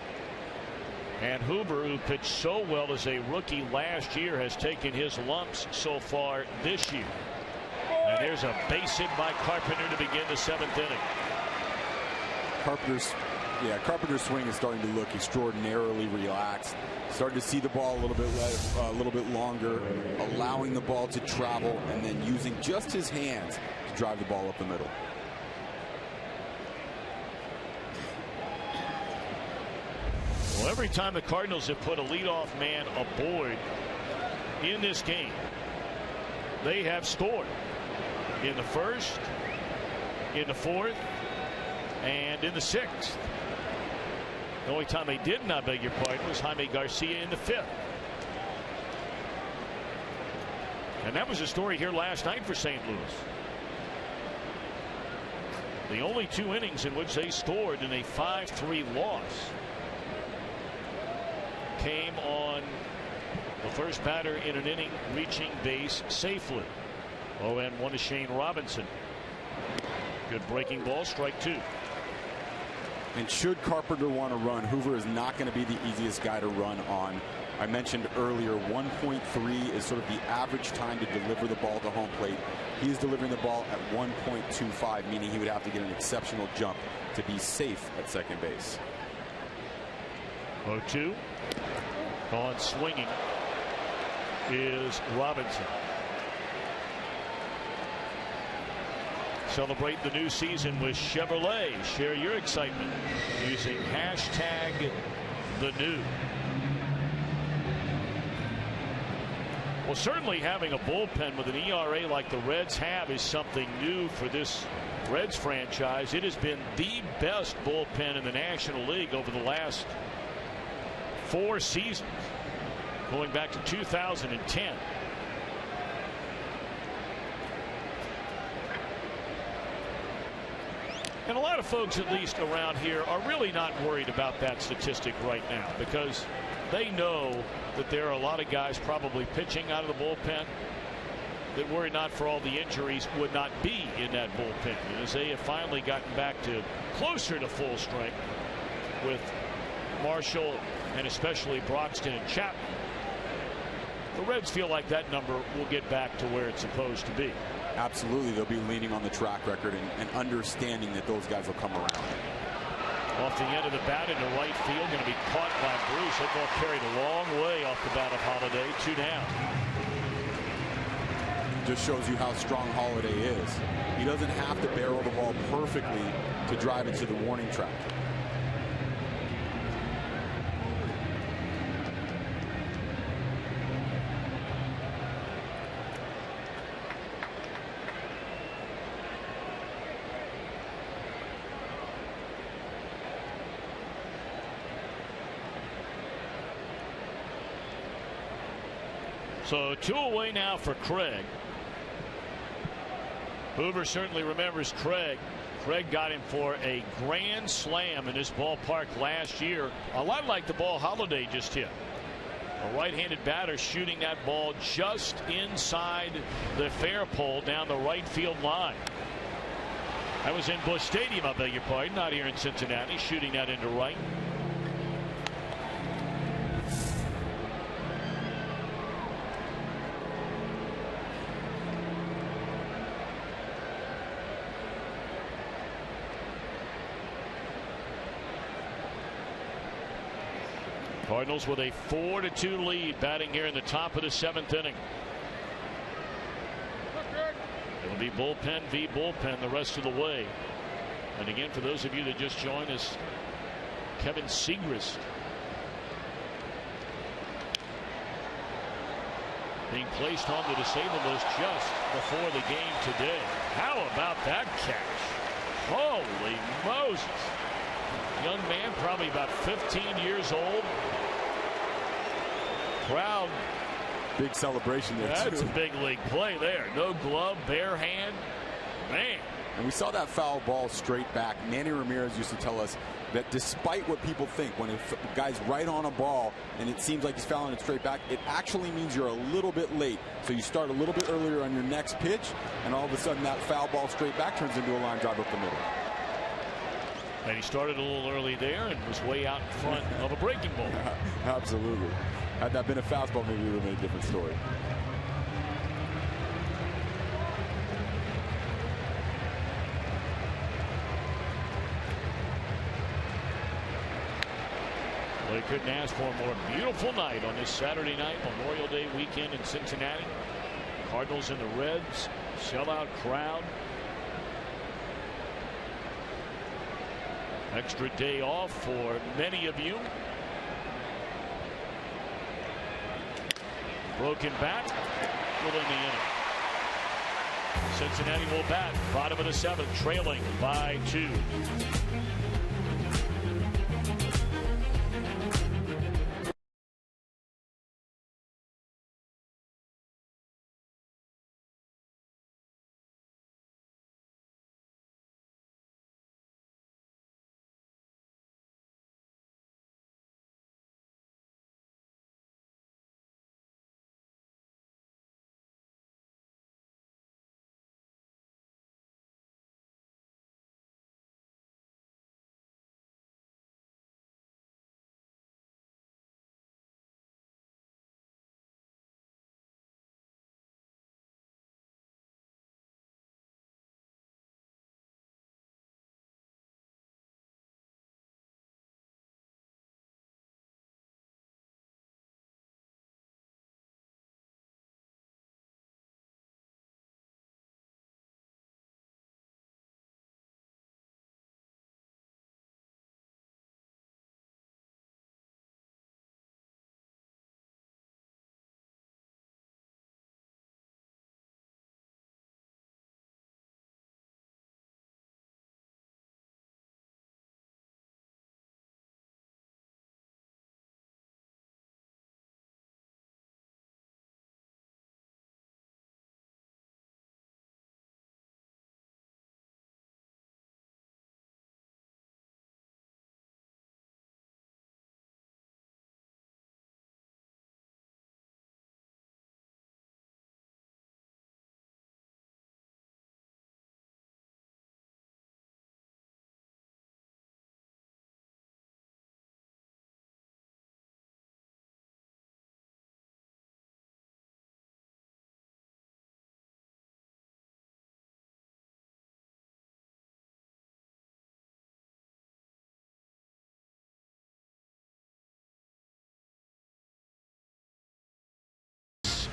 And Huber, who pitched so well as a rookie last year, has taken his lumps so far this year. And there's a base hit by Carpenter to begin the 7th inning. Carpenter's swing is starting to look extraordinarily relaxed. Starting to see the ball a little bit longer, allowing the ball to travel, and then using just his hands to drive the ball up the middle. Well, every time the Cardinals have put a leadoff man aboard in this game, they have scored in the 1st, in the 4th, and in the 6th. The only time they didn't, I beg your pardon, was Jaime Garcia in the 5th. And that was a story here last night for St. Louis. The only 2 innings in which they scored in a 5-3 loss came on the first batter in an inning reaching base safely. 0-1 to Shane Robinson. Good breaking ball, strike 2. And should Carpenter want to run, Hoover is not going to be the easiest guy to run on. I mentioned earlier 1.3 is sort of the average time to deliver the ball to home plate. He is delivering the ball at 1.25, meaning he would have to get an exceptional jump to be safe at second base. 0-2. On swinging is Robinson. Celebrate the new season with Chevrolet. Share your excitement using #TheNew. Well, certainly having a bullpen with an ERA like the Reds have is something new for this Reds franchise. It has been the best bullpen in the National League over the last 4 seasons, going back to 2010. And a lot of folks, at least around here, are really not worried about that statistic right now, because they know that there are a lot of guys probably pitching out of the bullpen that, were it not for all the injuries, would not be in that bullpen. And as they have finally gotten back to closer to full strength with Marshall and especially Broxton and Chapman, the Reds feel like that number will get back to where it's supposed to be. Absolutely, they'll be leaning on the track record and understanding that those guys will come around. Off the end of the bat into right field, going to be caught by Bruce. That ball carried a long way off the bat of Holiday. 2 down. Just shows you how strong Holiday is. He doesn't have to barrel the ball perfectly to drive into the warning track. So 2 away now for Craig. Hoover certainly remembers Craig. Craig got him for a grand slam in this ballpark last year. A lot like the ball Holiday just hit. A right-handed batter shooting that ball just inside the fair pole down the right field line. That was in Busch Stadium, I beg your pardon, not here in Cincinnati, shooting that into right. Cardinals with a 4-2 lead, batting here in the top of the 7th inning. It'll be bullpen v. bullpen the rest of the way. And again, for those of you that just joined us, Kevin Segrist being placed on the disabled list just before the game today. How about that catch? Holy Moses. Young man, probably about 15 years old. Crowd. Big celebration there. That's a big league play there. No glove, bare hand. Man. And we saw that foul ball straight back. Manny Ramirez used to tell us that despite what people think, when a guy's right on a ball and it seems like he's fouling it straight back, it actually means you're a little bit late. So you start a little bit earlier on your next pitch, and all of a sudden that foul ball straight back turns into a line drive up the middle. And he started a little early there and was way out in front of a breaking ball. Absolutely. Had that been a fastball, maybe it would have been a different story. Well, he couldn't ask for a more beautiful night on this Saturday night, Memorial Day weekend in Cincinnati. Cardinals and the Reds, sellout crowd. Extra day off for many of you. Broken bat within the inning. Cincinnati will bat bottom of the 7th, trailing by 2.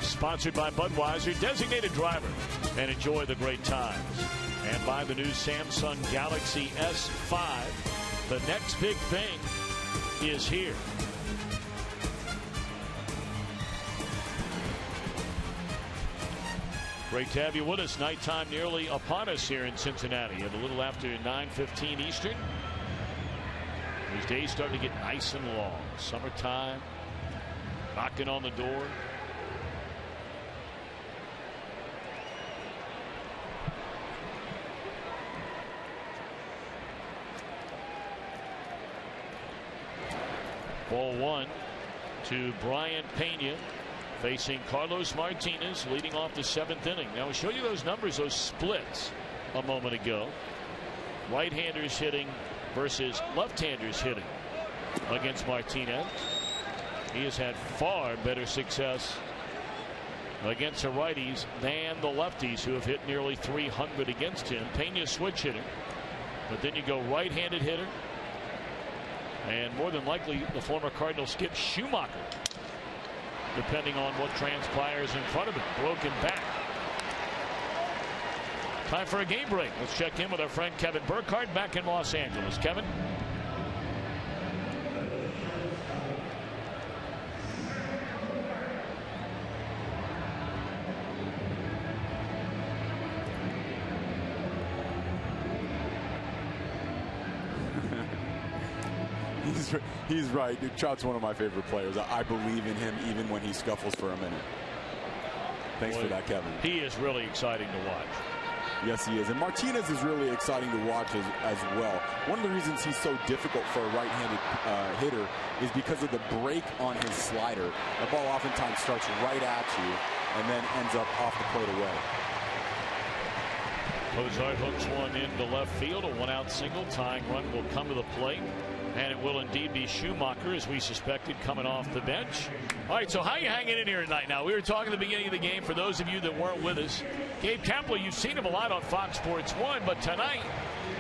Sponsored by Budweiser, designated driver, and enjoy the great times. And by the new Samsung Galaxy S5. The next big thing is here. Great to have you with us. Nighttime nearly upon us here in Cincinnati at a little after 9:15 Eastern. These days starting to get nice and long. Summertime knocking on the door. Ball 1 to Brian Pena, facing Carlos Martinez, leading off the 7th inning. Now, I'll show you those numbers, those splits a moment ago. Right-handers hitting versus left-handers hitting against Martinez. He has had far better success against the righties than the lefties, who have hit nearly 300 against him. Pena's switch hitter, but then you go right-handed hitter and more than likely the former Cardinal Skip Schumacher, depending on what transpires in front of him. Broken back. Time for a game break. Let's check in with our friend Kevin Burkhardt back in Los Angeles. Kevin? He's right. Trout's one of my favorite players. I believe in him even when he scuffles for a minute. Thanks for that, Kevin. He is really exciting to watch. Yes, he is. And Martinez is really exciting to watch as well. One of the reasons he's so difficult for a right-handed hitter is because of the break on his slider. The ball oftentimes starts right at you and then ends up off the plate away. Cozart hooks one into left field. A one-out single. Tying run will come to the plate. And it will indeed be Schumacher, as we suspected, coming off the bench. All right, so how are you hanging in here tonight? Now, we were talking at the beginning of the game, for those of you that weren't with us, Gabe Kapler, you've seen him a lot on Fox Sports 1, but tonight,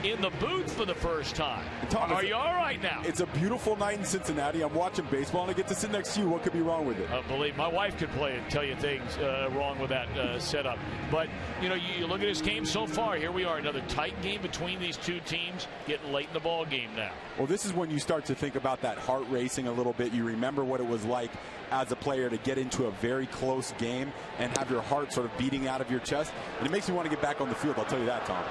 in the booth for the first time. Tom, are you all right now? It's a beautiful night in Cincinnati. I'm watching baseball, and I get to sit next to you. What could be wrong with it? Believe my wife could play and tell you things wrong with that setup. But, you know, you look at this game so far. Here we are, another tight game between these two teams, getting late in the ball game now. Well, this is when you start to think about that heart racing a little bit. You remember what it was like as a player to get into a very close game and have your heart sort of beating out of your chest. And it makes me want to get back on the field, I'll tell you that, Tom.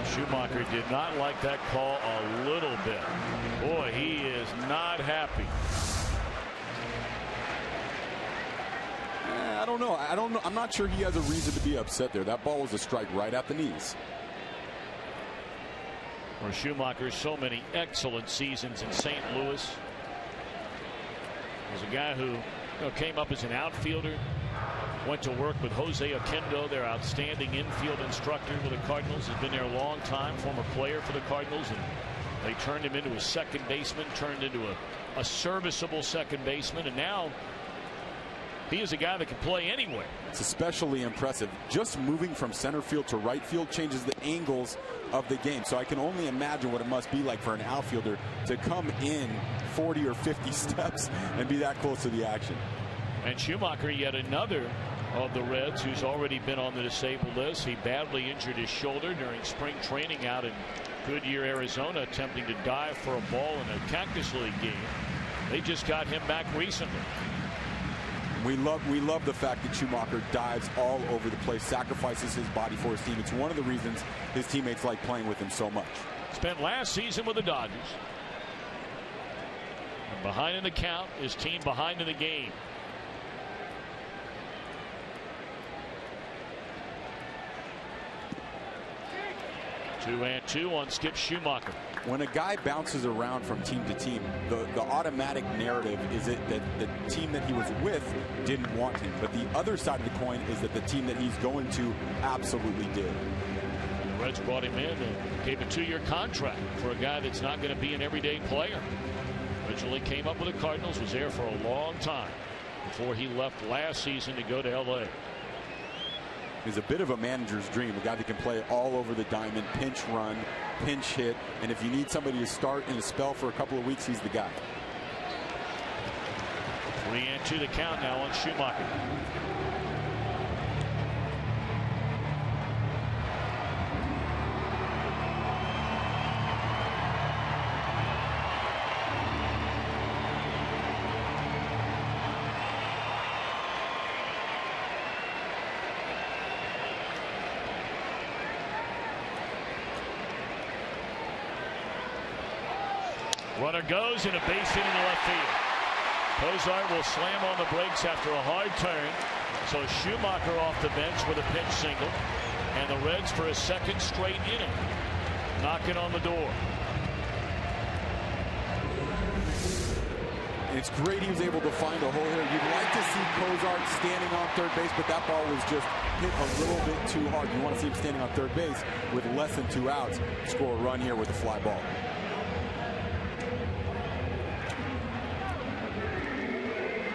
Schumacher did not like that call a little bit. Boy, he is not happy. I don't know. I'm not sure he has a reason to be upset there. That ball was a strike right at the knees. For Schumacher, so many excellent seasons in St. Louis. There's a guy who came up as an outfielder, went to work with Jose Oquendo, their outstanding infield instructor with the Cardinals. Has been there a long time, former player for the Cardinals, and they turned him into a second baseman, turned into a serviceable second baseman, and now he is a guy that can play anywhere. It's especially impressive. Just moving from center field to right field changes the angles of the game. So I can only imagine what it must be like for an outfielder to come in 40 or 50 steps and be that close to the action. And Schumacher, yet another of the Reds who's already been on the disabled list. He badly injured his shoulder during spring training out in Goodyear, Arizona, attempting to dive for a ball in a Cactus League game. They just got him back recently. We love the fact that Schumacher dives all over the place, sacrifices his body for his team. It's one of the reasons his teammates like playing with him so much. Spent last season with the Dodgers. And behind in the count, his team behind in the game. Two and two on Skip Schumacher. When a guy bounces around from team to team, the automatic narrative is that the team that he was with didn't want him. But the other side of the coin is that the team that he's going to absolutely did. The Reds brought him in and gave a 2-year contract for a guy that's not going to be an everyday player. Originally came up with the Cardinals, was there for a long time before he left last season to go to L.A. Is a bit of a manager's dream, a guy that can play all over the diamond, pinch run, pinch hit, and if you need somebody to start in a spell for a couple of weeks, he's the guy. 3-2 the count now on Schumacher. Runner goes and a base hit into left field. Cozart will slam on the brakes after a hard turn. So Schumacher off the bench with a pinch single. And the Reds for a second straight inning, knocking on the door. It's great he was able to find a hole here. You'd like to see Cozart standing on third base, but that ball was just hit a little bit too hard. You want to see him standing on third base with less than 2 outs, score a run here with a fly ball.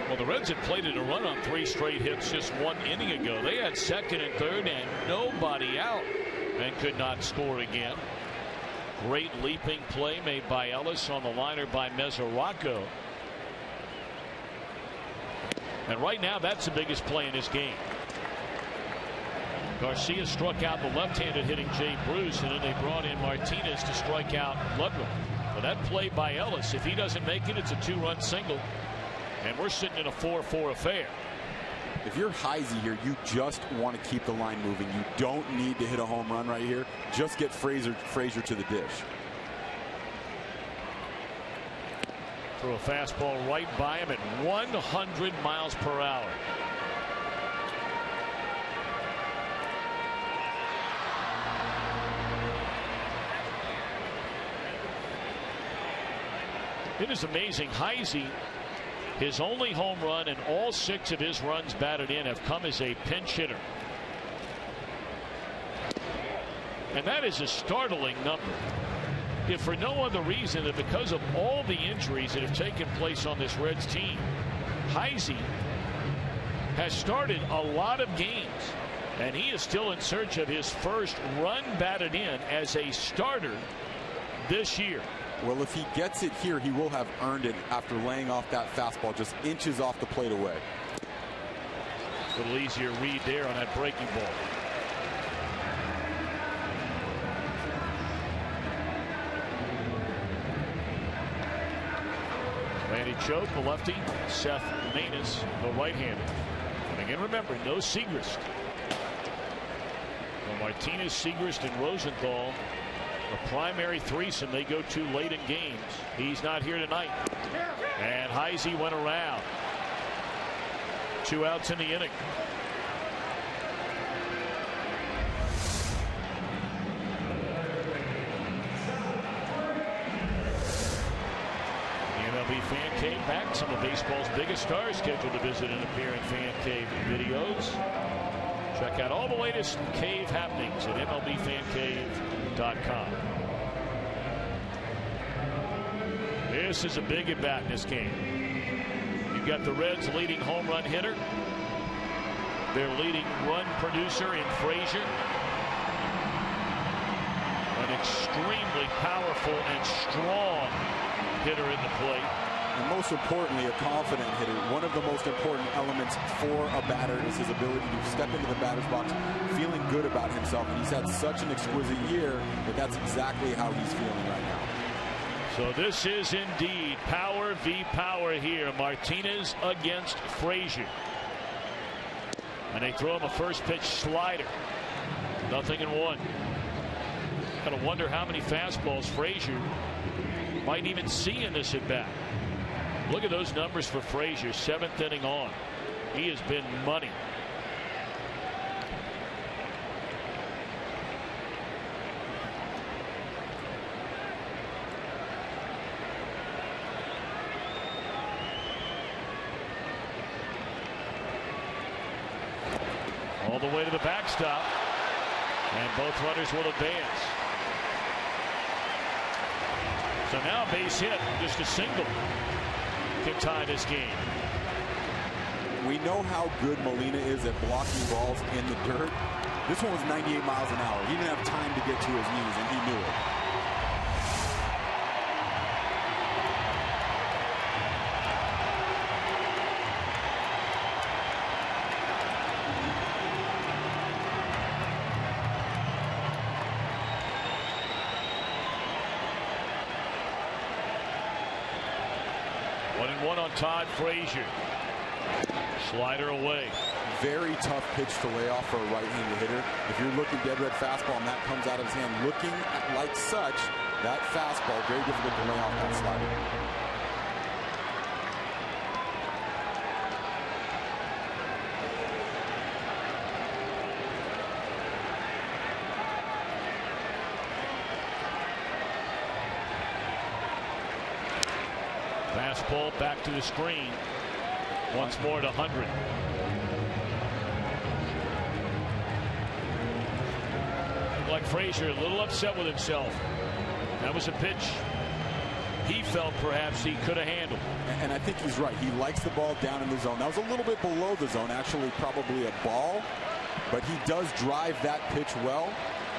Well, the Reds had plated a run on 3 straight hits just 1 inning ago. They had second and third and nobody out and could not score again. Great leaping play made by Ellis on the liner by Mesoraco. And right now, that's the biggest play in this game. Garcia struck out the left-handed hitting Jay Bruce, and then they brought in Martinez to strike out Ludwig. But that play by Ellis, if he doesn't make it, it's a 2-run single. And we're sitting in a 4-4 affair. If you're Heisey here, you just want to keep the line moving. You don't need to hit a home run right here. Just get Frazier to the dish. Throw a fastball right by him at 100 miles per hour. It is amazing. Heisey, his only home run and all 6 of his runs batted in have come as a pinch hitter. And that is a startling number. If for no other reason than because of all the injuries that have taken place on this Reds team, Heisey has started a lot of games, and he is still in search of his first run batted in as a starter this year. Well, if he gets it here, he will have earned it after laying off that fastball just inches off the plate away. A little easier read there on that breaking ball. Randy Choate, the lefty. Seth Maness, the right-hander. And again, remember, no Segrist. So Martinez, Segrist, and Rosenthal, the primary threesome they go to late in games. He's not here tonight. And Heisey went around. 2 outs in the inning. MLB Fan Cave back. Some of baseball's biggest stars scheduled to visit and appear in Fan Cave videos. Check out all the latest Cave happenings at MLBFanCave.com. This is a big at bat in this game. You've got the Reds' leading home run hitter, their leading run producer in Frazier, an extremely powerful and strong hitter in the plate. And most importantly, a confident hitter. One of the most important elements for a batter is his ability to step into the batter's box feeling good about himself. And he's had such an exquisite year that that's exactly how he's feeling right now. So this is indeed power v. power here. Martinez against Frazier. And they throw him a first pitch slider. 0-1. Gotta wonder how many fastballs Frazier might even see in this at bat. Look at those numbers for Frazier, 7th inning on. He has been money. All the way to the backstop, and both runners will advance. So now base hit, just a single can tie this game. We know how good Molina is at blocking balls in the dirt. This one was 98 miles an hour. He didn't have time to get to his knees, and he knew it. Todd Frazier. Slider away. Very tough pitch to lay off for a right-handed hitter. If you're looking dead red fastball and that comes out of his hand looking like such, that fastball, very difficult to lay off that slider. Fastball back to the screen. Once more to 100. Like Frazier, a little upset with himself. That was a pitch he felt perhaps he could have handled. And I think he's right. He likes the ball down in the zone. That was a little bit below the zone, actually probably a ball, but he does drive that pitch well.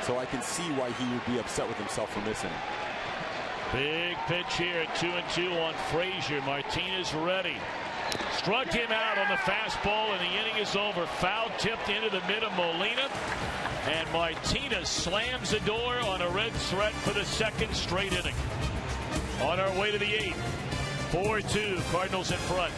So I can see why he would be upset with himself for missing it. Big pitch here at 2-2 on Frazier. Martinez ready. Struck him out on the fastball, and the inning is over. Foul tipped into the mid of Molina. And Martinez slams the door on a red threat for the second straight inning. On our way to the 8th. 4-2, Cardinals in front.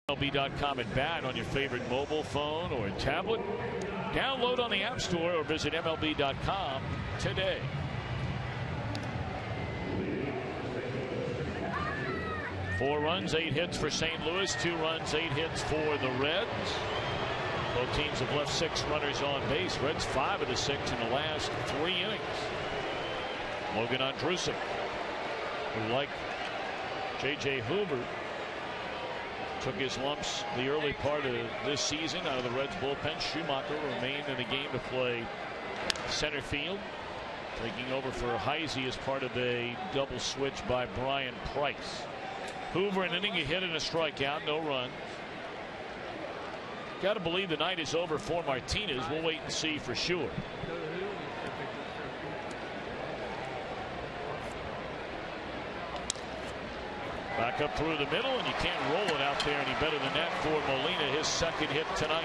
MLB.com at bat on your favorite mobile phone or tablet. Download on the App Store or visit MLB.com today. Four runs, 8 hits for St. Louis. 2 runs, 8 hits for the Reds. Both teams have left 6 runners on base. Reds 5 of the 6 in the last 3 innings. Logan Andrusik, who, like J.J. Hoover, took his lumps the early part of this season out of the Reds bullpen. Schumacher remained in the game to play center field, taking over for Heisey as part of a double switch by Brian Price. Hoover an inning, a hit and a strikeout, no runs. Got to believe the night is over for Martinez. We'll wait and see for sure. Back up through the middle, and you can't roll it out there any better than that for Molina, his second hit tonight.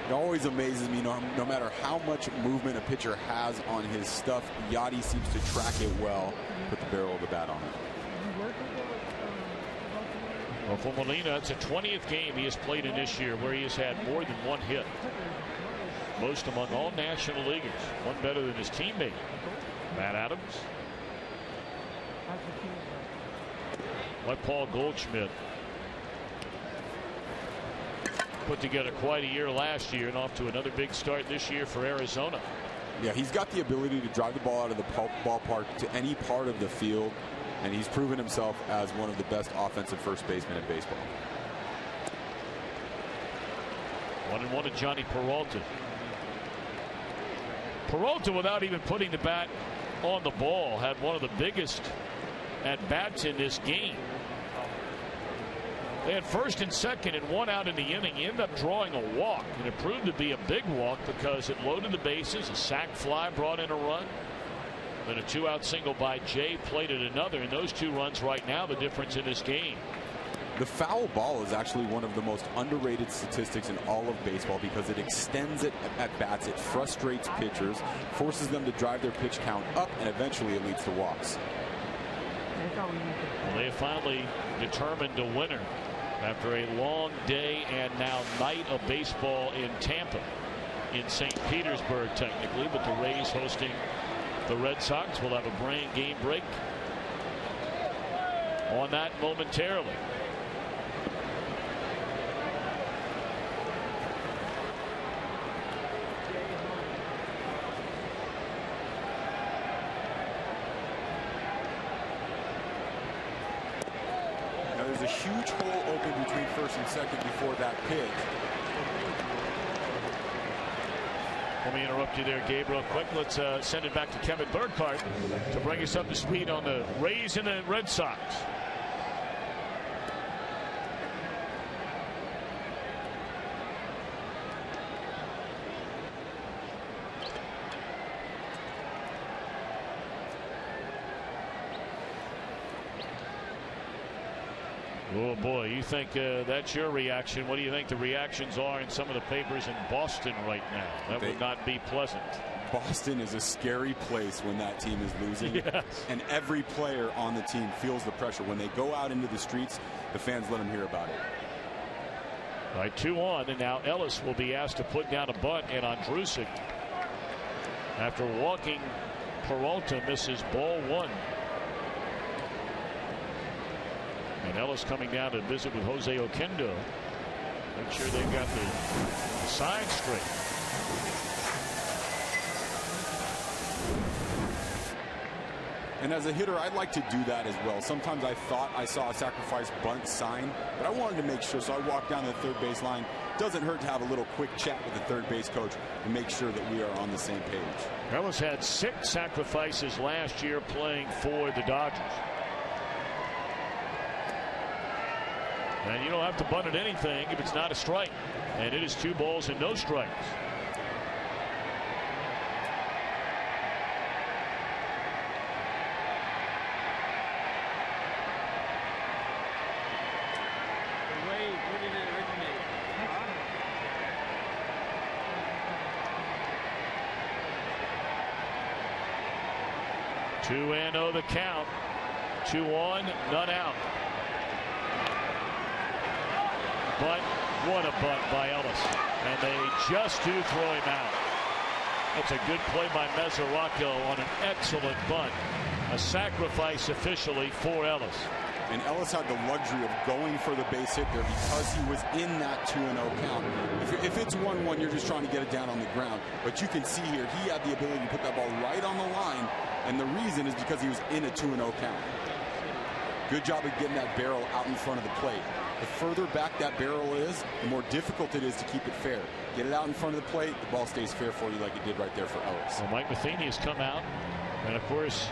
It always amazes me, no matter how much movement a pitcher has on his stuff, Yadi seems to track it well, put the barrel of the bat on it. Well, for Molina, it's a 20th game he has played in this year where he has had more than 1 hit. Most among all National Leaguers. One better than his teammate, Matt Adams. Like Paul Goldschmidt put together quite a year last year and off to another big start this year for Arizona. Yeah, he's got the ability to drive the ball out of the ballpark to any part of the field, and he's proven himself as one of the best offensive first basemen in baseball. 1-1 to Johnny Peralta. Peralta, without even putting the bat on the ball, had one of the biggest at bats in this game. They had first and second and one out in the inning. He ended up drawing a walk, and it proved to be a big walk because it loaded the bases. A sac fly brought in a run. Then a 2-out single by Jay plated another, and those 2 runs right now the difference in this game. The foul ball is actually one of the most underrated statistics in all of baseball because it extends it at bats. It frustrates pitchers, forces them to drive their pitch count up, and eventually it leads to walks. Well, they have finally determined a winner after a long day and now night of baseball in Tampa, in St. Petersburg technically, but the Rays hosting the Red Sox. Will have a game break on that momentarily. There's a huge hole open between first and second before that pitch. Let me interrupt you there, Gabe, real quick. Let's send it back to Kevin Burkhardt to bring us up to speed on the Rays and the Red Sox. Oh boy, you think that's your reaction. What do you think the reactions are in some of the papers in Boston right now? That would not be pleasant. Boston is a scary place when that team is losing. Yes. And every player on the team feels the pressure. When they go out into the streets, the fans let them hear about it. All right, 2 on, and now Ellis will be asked to put down a bunt, and Andrusik, after walking Peralta, misses ball 1. And Ellis coming down to visit with Jose Oquendo. Make sure they've got the sign straight. And as a hitter, I'd like to do that as well. Sometimes I thought I saw a sacrifice bunt sign, but I wanted to make sure, so I walked down the third base line. Doesn't hurt to have a little quick chat with the third base coach and make sure that we are on the same page. Ellis had 6 sacrifices last year playing for the Dodgers. And you don't have to bunt at anything if it's not a strike. And it is 2 balls and no strikes. Where did it originate? 2-0 the count. 2 on, none out. But what a bunt by Ellis. And they just do throw him out. That's a good play by Mesoraco on an excellent bunt. A sacrifice officially for Ellis. And Ellis had the luxury of going for the base hit there because he was in that 2-0 count. If it's 1-1, you're just trying to get it down on the ground. But you can see here, he had the ability to put that ball right on the line. And the reason is because he was in a 2-0 count. Good job of getting that barrel out in front of the plate. The further back that barrel is, the more difficult it is to keep it fair. Get it out in front of the plate, the ball stays fair for you like it did right there for Ellis. Well, Mike Matheny has come out, and of course,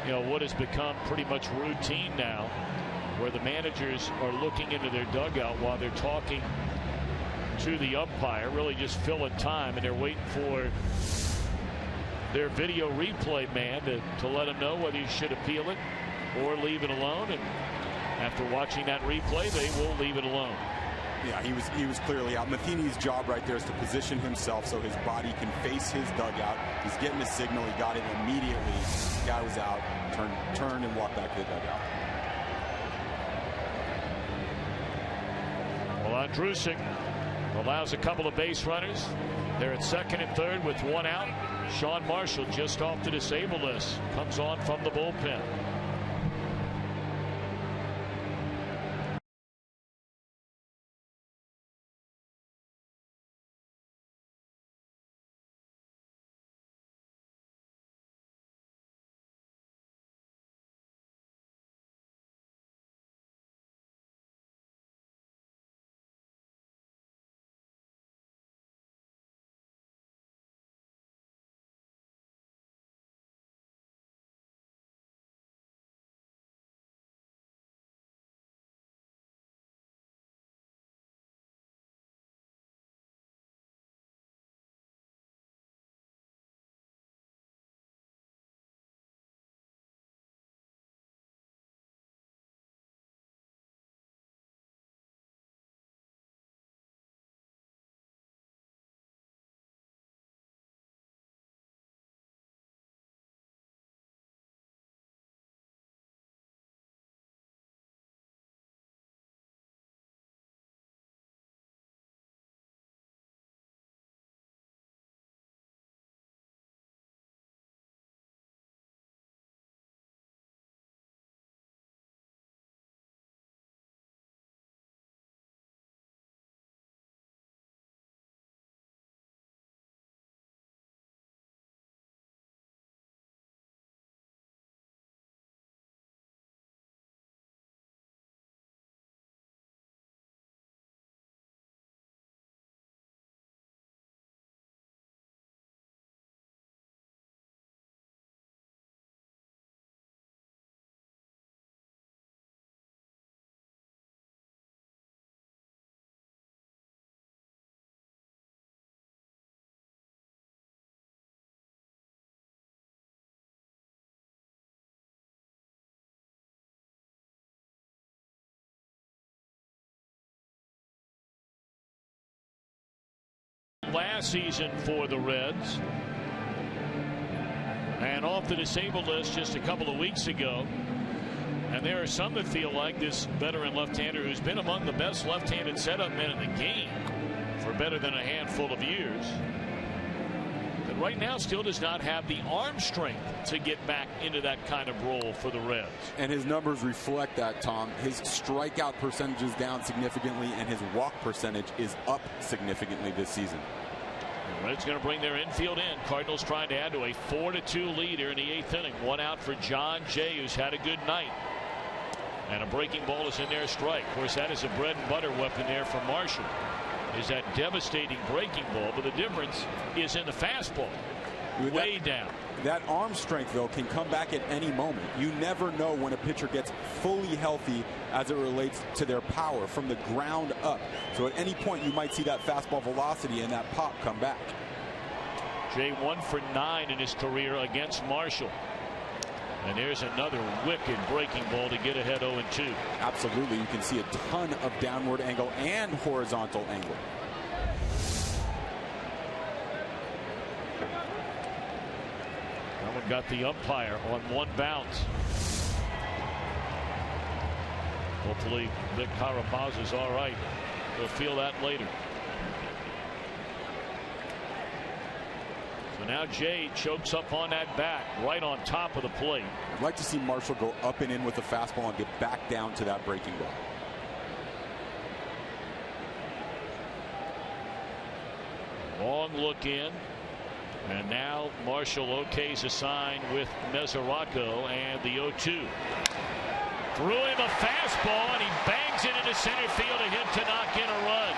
you know, what has become pretty much routine now, where the managers are looking into their dugout while they're talking to the umpire, really just filling time, and they're waiting for their video replay man to let them know whether you should appeal it or leave it alone. And after watching that replay, they will leave it alone. Yeah, he was clearly out. Matheny's job right there is to position himself so his body can face his dugout. He's getting a signal. He got it immediately. The guy was out. Turned and walked back to the dugout. Well, Andrusik allows a couple of base runners. They're at second and third with 1 out. Sean Marshall just off the disabled list. Comes on from the bullpen. last season for the Reds. And off the disabled list just a couple of weeks ago. And there are some that feel like this veteran left-hander, who's been among the best left-handed setup men in the game for better than a handful of years, that right now still does not have the arm strength to get back into that kind of role for the Reds. And his numbers reflect that, Tom. His strikeout percentage is down significantly, and his walk percentage is up significantly this season. The Reds going to bring their infield in. Cardinals trying to add to a 4-2 lead here in the 8th inning. One out for John Jay, who's had a good night. And a breaking ball is in there, strike. Of course, that is a bread and butter weapon there for Marshall, is that devastating breaking ball. But the difference is in the fastball, way down. That arm strength, though, can come back at any moment. You never know when a pitcher gets fully healthy as it relates to their power from the ground up. So at any point, you might see that fastball velocity and that pop come back. Jay 1 for 9 in his career against Marshall. And there's another wicked breaking ball to get ahead 0-2. Absolutely. You can see a ton of downward angle and horizontal angle. That one got the umpire on one bounce. Hopefully Vic Carapaz is all right. We'll feel that later. So now Jay chokes up on that bat right on top of the plate. I'd like to see Marshall go up and in with the fastball and get back down to that breaking ball. Long look in. And now Marshall okays a sign with Mesoraco, and the 0-2. Threw him a fastball, and he bangs it into center field, a hit to knock in a run.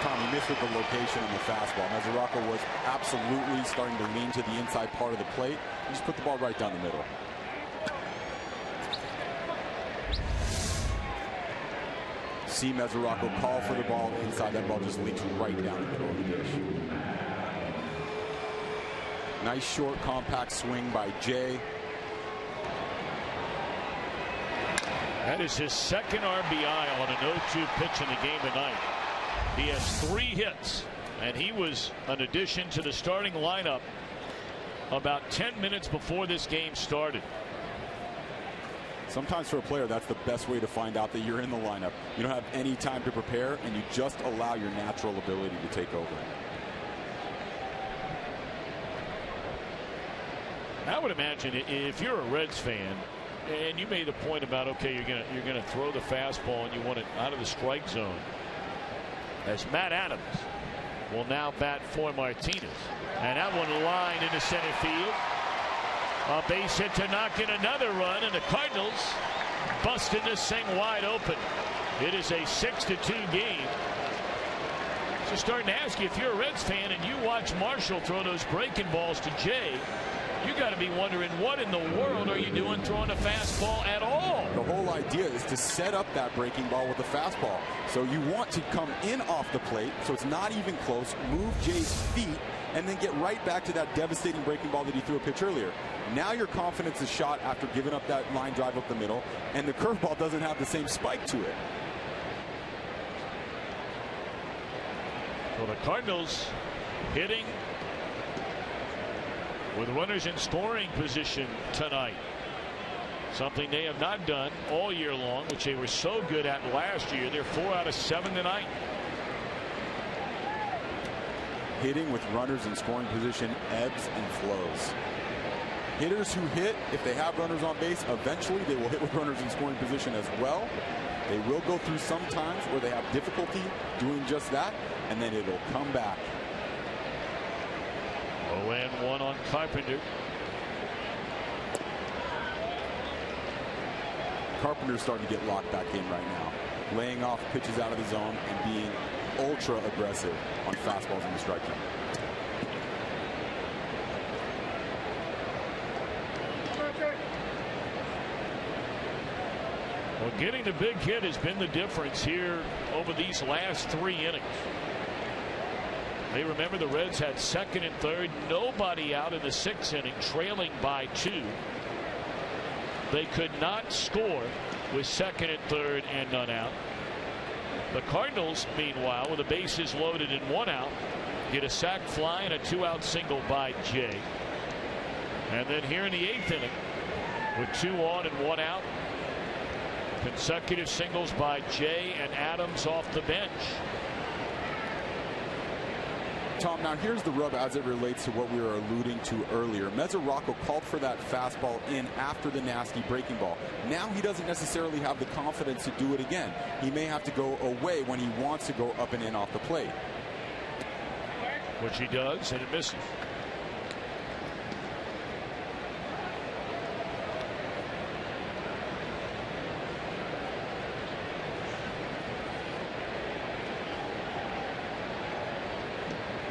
Tom, he missed with the location of the fastball. Mesoraco was absolutely starting to lean to the inside part of the plate. He just put the ball right down the middle. See Mesoraco call for the ball inside. That ball just leaks right down the middle of the dish. Nice short compact swing by Jay. That is his second RBI on an 0-2 pitch in the game tonight. He has 3 hits, and he was an addition to the starting lineup about 10 minutes before this game started. Sometimes for a player, that's the best way to find out that you're in the lineup. You don't have any time to prepare, and you just allow your natural ability to take over. I would imagine if you're a Reds fan and you made a point about, okay, you're gonna throw the fastball and you want it out of the strike zone, as Matt Adams will now bat for Martinez, and that one lined into center field. A base hit to knock in another run, and the Cardinals busting this thing wide open. It is a 6-2 game. So starting to ask you, if you're a Reds fan and you watch Marshall throw those breaking balls to Jay, you got to be wondering, what in the world are you doing throwing a fastball at all? The whole idea is to set up that breaking ball with the fastball. So you want to come in off the plate so it's not even close, move Jay's feet, and then get right back to that devastating breaking ball that he threw a pitch earlier. Now your confidence is shot after giving up that line drive up the middle, and the curveball doesn't have the same spike to it. Well, the Cardinals hitting with runners in scoring position tonight. Something they have not done all year long, which they were so good at last year. They're 4 out of 7 tonight. Hitting with runners in scoring position ebbs and flows. Hitters who hit, if they have runners on base, eventually they will hit with runners in scoring position as well. They will go through some times where they have difficulty doing just that, and then it'll come back. 0-1 on Carpenter. Carpenter's starting to get locked back in right now, laying off pitches out of the zone and being ultra aggressive on fastballs in the strike zone. Well, getting the big hit has been the difference here over these last 3 innings. They remember the Reds had second and third, nobody out in the 6th inning, trailing by 2. They could not score with second and third and none out. The Cardinals, meanwhile, with the bases loaded and 1 out, get a sac fly and a 2-out single by Jay. And then here in the 8th inning, with 2 on and 1 out, consecutive singles by Jay and Adams off the bench. Tom, now here's the rub as it relates to what we were alluding to earlier. Mesoraco called for that fastball in after the nasty breaking ball. Now he doesn't necessarily have the confidence to do it again. He may have to go away when he wants to go up and in off the plate. Which he does, and it misses.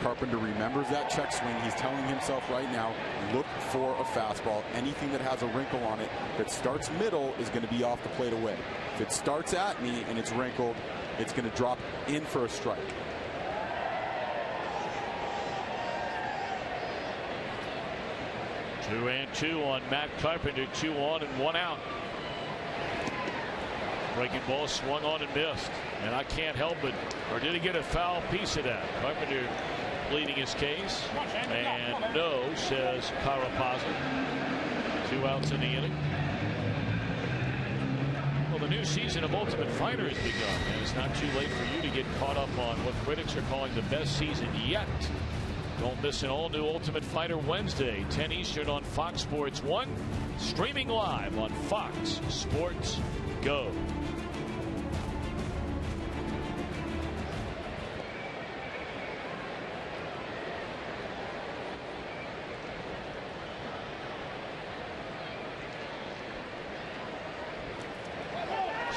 Carpenter remembers that check swing. He's telling himself right now, look for a fastball. Anything that has a wrinkle on it that starts middle is going to be off the plate away. If it starts at me and it's wrinkled, it's going to drop in for a strike. Two and 2 on Matt Carpenter. 2 on and 1 out. Breaking ball swung on and missed. And I can't help it. Or did he get a foul piece of that? Carpenter pleading his case. And no, says Carapazza. 2 outs in the inning. Well, the new season of Ultimate Fighter has begun. And it's not too late for you to get caught up on what critics are calling the best season yet. Don't miss an all-new Ultimate Fighter Wednesday, 10 Eastern on Fox Sports 1. Streaming live on Fox Sports Go.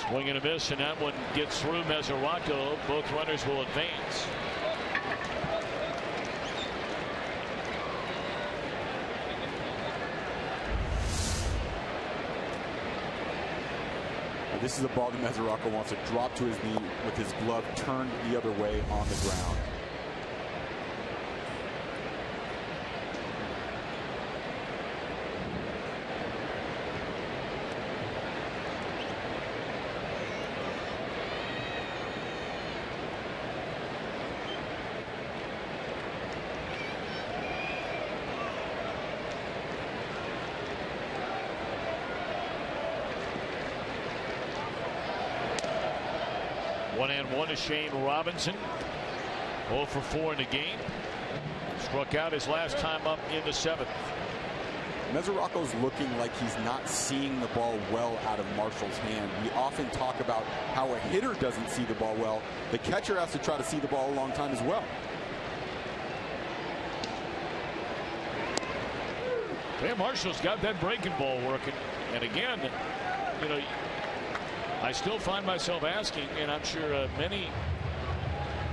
Swing and a miss, and that one gets through Mesoraco. Both runners will advance. This is a ball that Mesoraco wants to drop to his knee with his glove turned the other way on the ground. One and one to Shane Robinson. 0 for 4 in the game. Struck out his last time up in the 7th. Mesoraco's looking like he's not seeing the ball well out of Marshall's hand. We often talk about how a hitter doesn't see the ball well. The catcher has to try to see the ball a long time as well. Yeah, Marshall's got that breaking ball working. And again, you know, I still find myself asking, and I'm sure many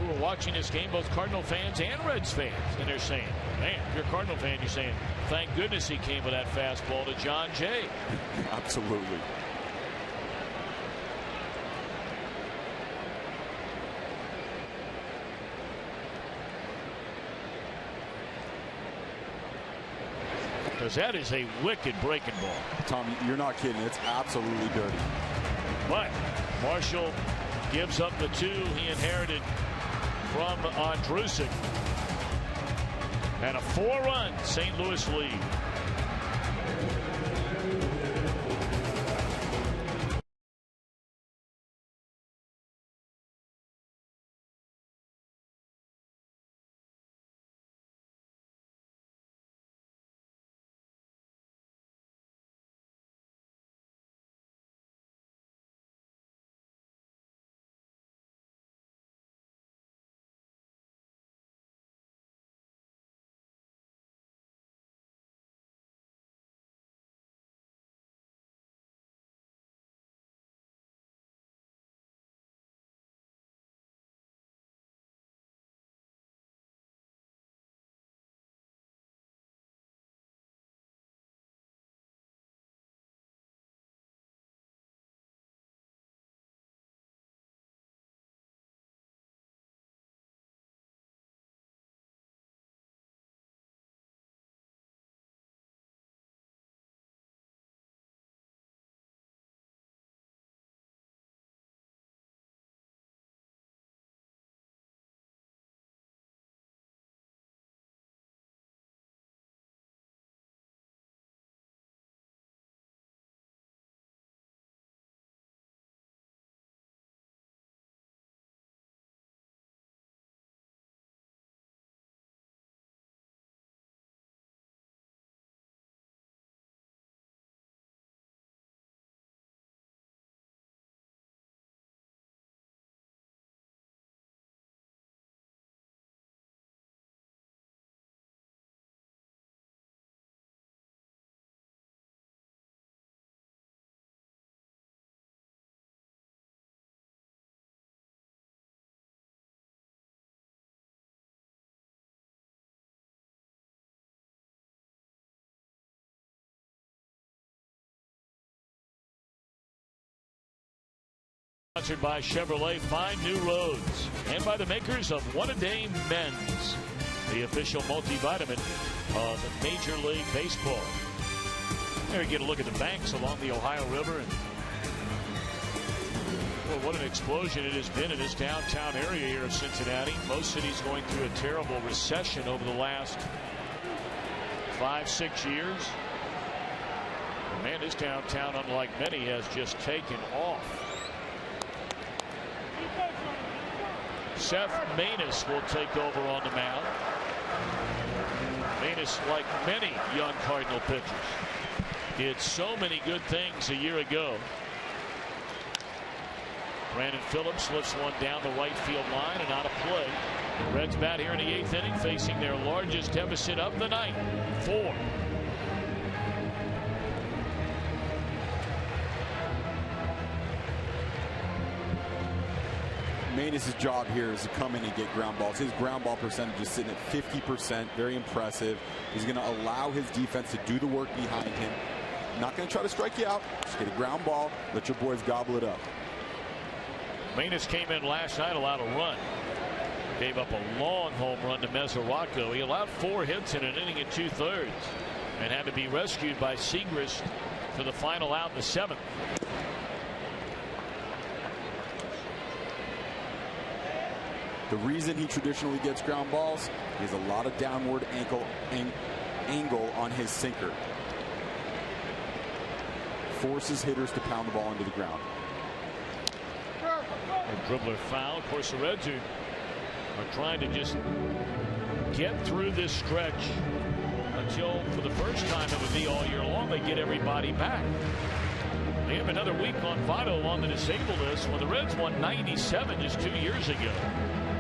who are watching this game, both Cardinal fans and Reds fans, and they're saying, man, if you're a Cardinal fan, you're saying, thank goodness he came with that fastball to John Jay. Absolutely. Because that is a wicked breaking ball. Tom, you're not kidding. It's absolutely dirty. But Marshall gives up the 2 he inherited from Andrusic. And a 4-run St. Louis lead. Sponsored by Chevrolet, find new roads. And by the makers of One A Day Men's, the official multivitamin of Major League Baseball. There you get a look at the banks along the Ohio River. And well, what an explosion it has been in this downtown area here of Cincinnati. Most cities going through a terrible recession over the last 5-6 years. And man, this downtown, unlike many, has just taken off. Seth Maness will take over on the mound. Maness, like many young Cardinal pitchers, did so many good things a year ago. Brandon Phillips lifts one down the right field line and out of play. Reds bat here in the 8th inning, facing their largest deficit of the night, 4. Maness' job here is to come in and get ground balls. His ground ball percentage is sitting at 50%. Very impressive. He's going to allow his defense to do the work behind him. Not going to try to strike you out. Just get a ground ball. Let your boys gobble it up. Maness came in last night, allowed a run. Gave up a long home run to Mesoraco. He allowed 4 hits in an inning and 2/3 and had to be rescued by Segrist for the final out in the 7th. The reason he traditionally gets ground balls is a lot of downward angle on his sinker. Forces hitters to pound the ball into the ground. A dribbler foul. Of course, the Reds are trying to just get through this stretch until, for the first time it would be all year long, they get everybody back. They have another week on Votto on the disabled list when the Reds won 97 just 2 years ago.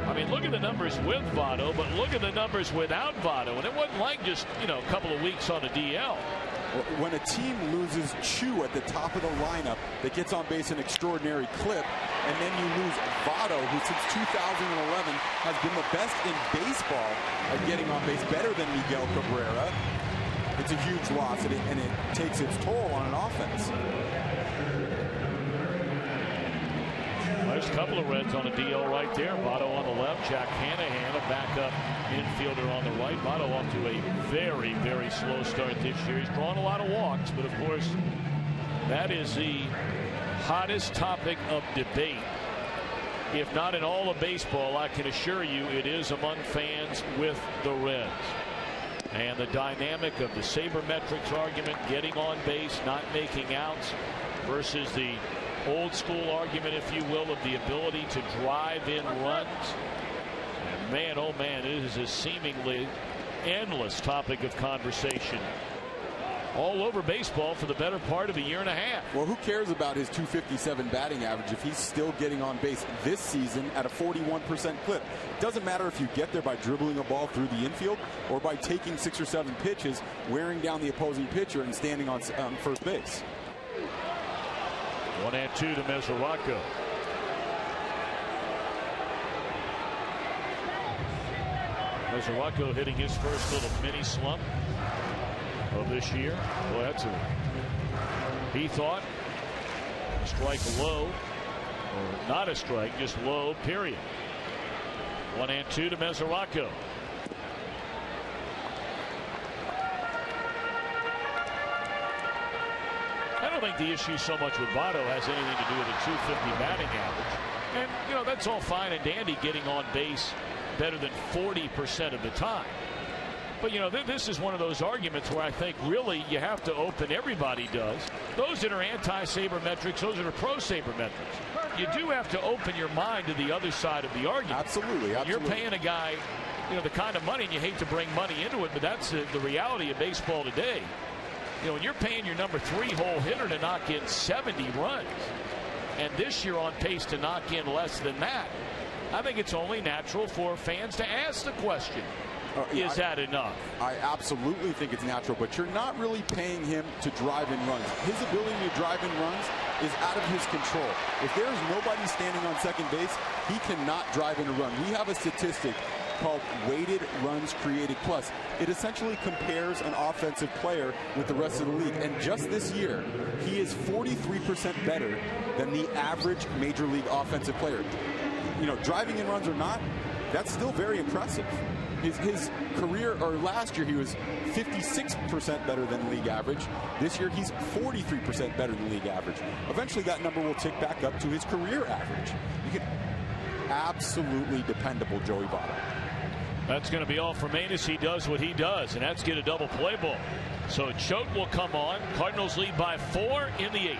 I mean, look at the numbers with Votto, but look at the numbers without Votto. And it wasn't like just, a couple of weeks on a DL. When a team loses Chu at the top of the lineup that gets on base an extraordinary clip, and then you lose Votto, who since 2011 has been the best in baseball at getting on base, better than Miguel Cabrera, it's a huge loss, and it takes its toll on an offense. There's a couple of Reds on a DL right there. Votto on the left, Jack Hanahan, a backup infielder on the right. Votto off to a very, very slow start this year. He's drawn a lot of walks, but of course, that is the hottest topic of debate. If not in all of baseball, I can assure you it is among fans with the Reds. And the dynamic of the sabermetrics argument, getting on base, not making outs, versus the old school argument, if you will, of the ability to drive in runs. And man, oh man, it is a seemingly endless topic of conversation all over baseball for the better part of a year and a half. Well, who cares about his .257 batting average if he's still getting on base this season at a 41% clip? It doesn't matter if you get there by dribbling a ball through the infield or by taking 6 or 7 pitches, wearing down the opposing pitcher and standing on first base. 1-2 to Mesoraco. Mesoraco hitting his first little mini slump of this year. Well, that's he thought a strike low, or not a strike, just low, period. 1-2 to Mesoraco. I don't think the issue so much with Votto has anything to do with a .250 batting average. And, that's all fine and dandy, getting on base better than 40% of the time. But, this is one of those arguments where I think really you have to open, everybody does. Those that are anti-sabermetrics, those that are pro-sabermetrics. You do have to open your mind to the other side of the argument. Absolutely. You're paying a guy, the kind of money, and you hate to bring money into it, but that's the reality of baseball today. When you're paying your number 3 hole hitter to knock in 70 runs, and this year on pace to knock in less than that, I think it's only natural for fans to ask the question, is that enough? I absolutely think it's natural, but you're not really paying him to drive in runs. His ability to drive in runs is out of his control. If there's nobody standing on second base, he cannot drive in a run. We have a statistic called weighted runs created plus. It essentially compares an offensive player with the rest of the league. And just this year, he is 43% better than the average major league offensive player. You know, driving in runs or not, that's still very impressive. His career, or last year, he was 56% better than league average. This year, he's 43% better than league average. Eventually, that number will tick back up to his career average. You can absolutely dependable Joey Votto. That's going to be all for Manus. He does what he does, and that's get a double play ball. So Choate will come on. Cardinals lead by 4 in the 8th.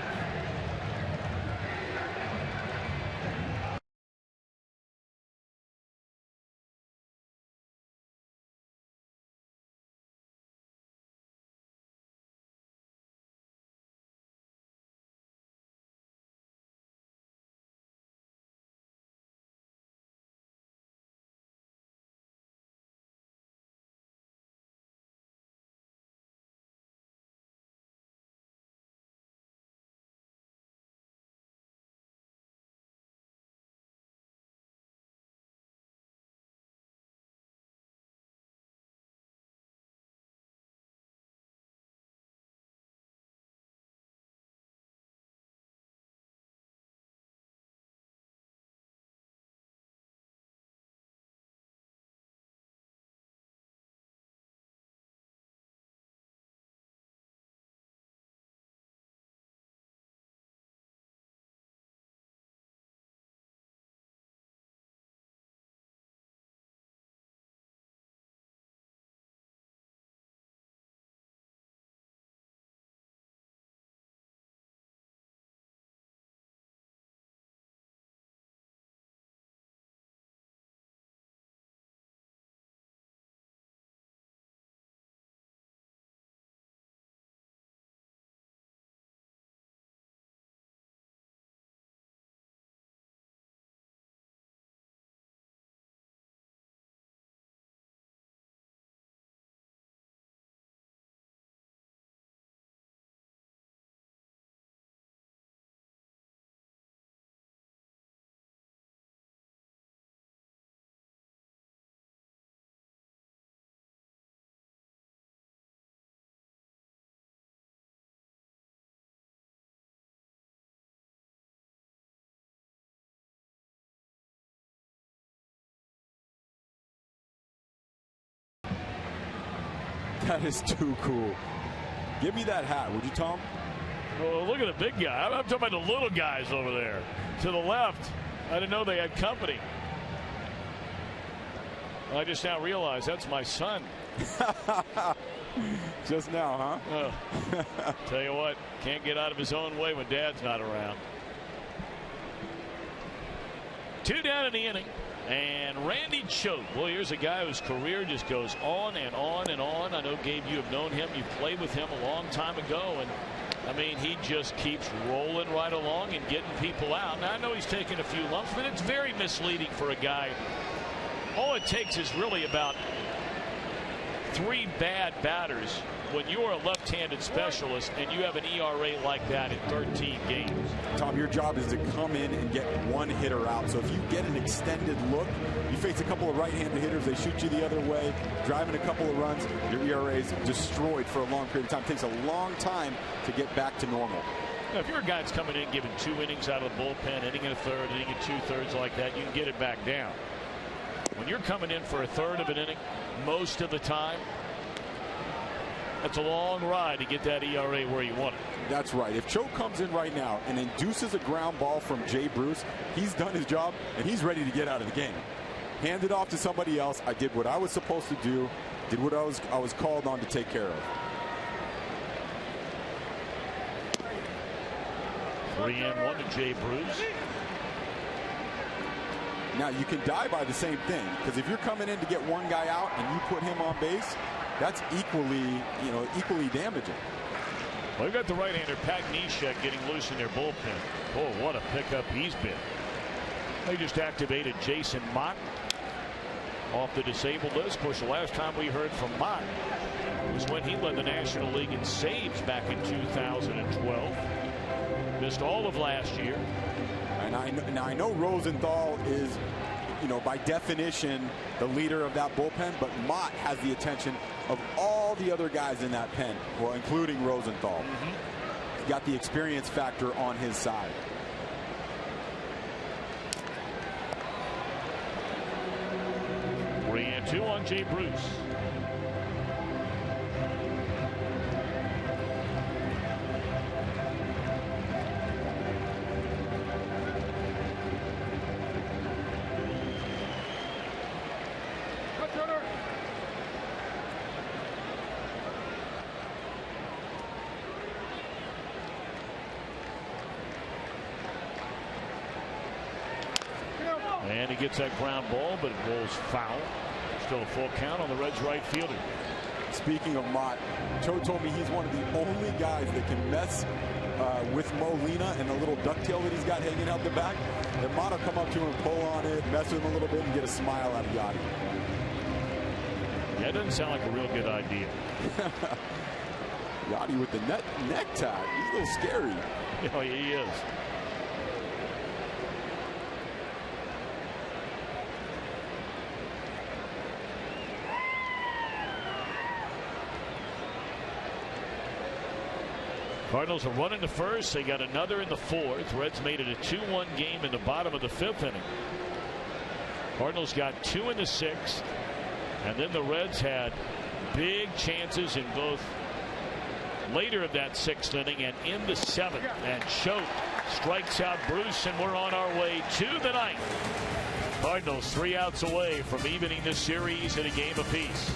That is too cool. Give me that hat, would you, Tom? Oh, look at the big guy. I'm talking about the little guys over there. To the left. I didn't know they had company. I just now realized that's my son. Just now, huh? Tell you what, can't get out of his own way when Dad's not around. 2 down in the inning. And Randy Choate. Boy, here's a guy whose career just goes on and on and on. I know, Gabe, you have known him. You played with him a long time ago. And, I mean, he just keeps rolling right along and getting people out. Now, I know he's taken a few lumps, but it's very misleading for a guy. All it takes is really about 3 bad batters when you're a left-handed specialist and you have an ERA like that in 13 games. Tom, your job is to come in and get one hitter out. So if you get an extended look, you face a couple of right-handed hitters, they shoot you the other way, driving a couple of runs, your ERA is destroyed for a long period of time. It takes a long time to get back to normal. Now, if you're a guy that's coming in giving 2 innings out of the bullpen, inning and a third, inning and 2/3 like that, you can get it back down. When you're coming in for a third of an inning most of the time, that's a long ride to get that ERA where you want it. That's right. If Choate comes in right now and induces a ground ball from Jay Bruce, he's done his job and he's ready to get out of the game. Hand it off to somebody else. I did what I was supposed to do, did what I was called on to take care of. 3-1 to Jay Bruce. Now you can die by the same thing, because if you're coming in to get one guy out and you put him on base, that's equally damaging. Well, we've got the right-hander Pat Neshek getting loose in their bullpen. Oh, what a pickup he's been. They just activated Jason Mott off the disabled list. Of course, the last time we heard from Mott was when he led the National League in saves back in 2012. Missed all of last year. And I know Rosenthal is you know, by definition, the leader of that bullpen, but Mott has the attention of all the other guys in that pen, well, including Rosenthal. He's got the experience factor on his side. Three and two on Jay Bruce. And he gets that ground ball, but it rolls foul. Still a full count on the Reds' right fielder. Speaking of Mott, Joe told me he's one of the only guys that can mess with Molina and the little ducktail that he's got hanging out the back. And Mott will come up to him, pull on it, mess with him a little bit, and get a smile out of Yadier. Yeah, it doesn't sound like a real good idea. Yadier with the neck tie. He's a little scary. Oh, yeah, he is. Cardinals are running to first. They got another in the fourth. Reds made it a 2-1 game in the bottom of the fifth inning. Cardinals got two in the sixth. And then the Reds had big chances in both later of that sixth inning and in the seventh. And Choate strikes out Bruce, and we're on our way to the ninth. Cardinals 3 outs away from evening this series at a game apiece.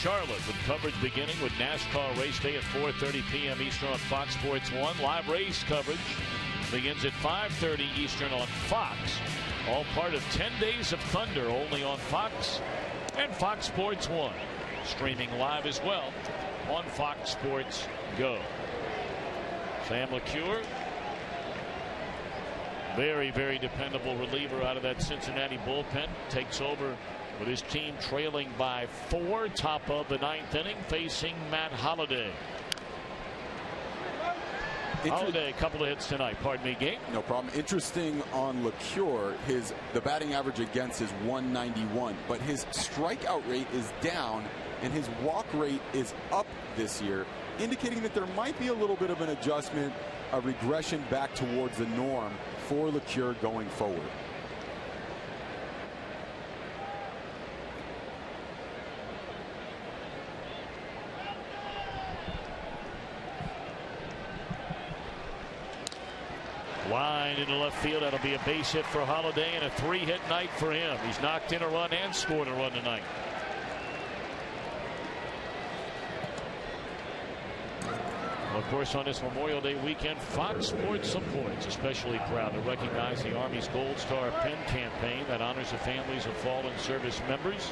Charlotte with coverage beginning with NASCAR race day at 4:30 p.m. Eastern on Fox Sports 1. Live race coverage begins at 5:30 Eastern on Fox. All part of 10 Days of Thunder only on Fox and Fox Sports 1. Streaming live as well on Fox Sports Go. Sam LeCure, very, very dependable reliever out of that Cincinnati bullpen, takes over with his team trailing by 4, top of the ninth inning, facing Matt Holliday. Holliday, a couple of hits tonight. Pardon me, Gabe. No problem. Interesting on LeCure, the batting average against is 191, but his strikeout rate is down and his walk rate is up this year. indicating that there might be a little bit of an adjustment, a regression back towards the norm for LeCure going forward. Line into left field. That'll be a base hit for Holiday and a 3-hit night for him. He's knocked in a run and scored a run tonight. Of course, on this Memorial Day weekend, Fox Sports Supports especially proud to recognize the Army's Gold Star Pen campaign that honors the families of fallen service members.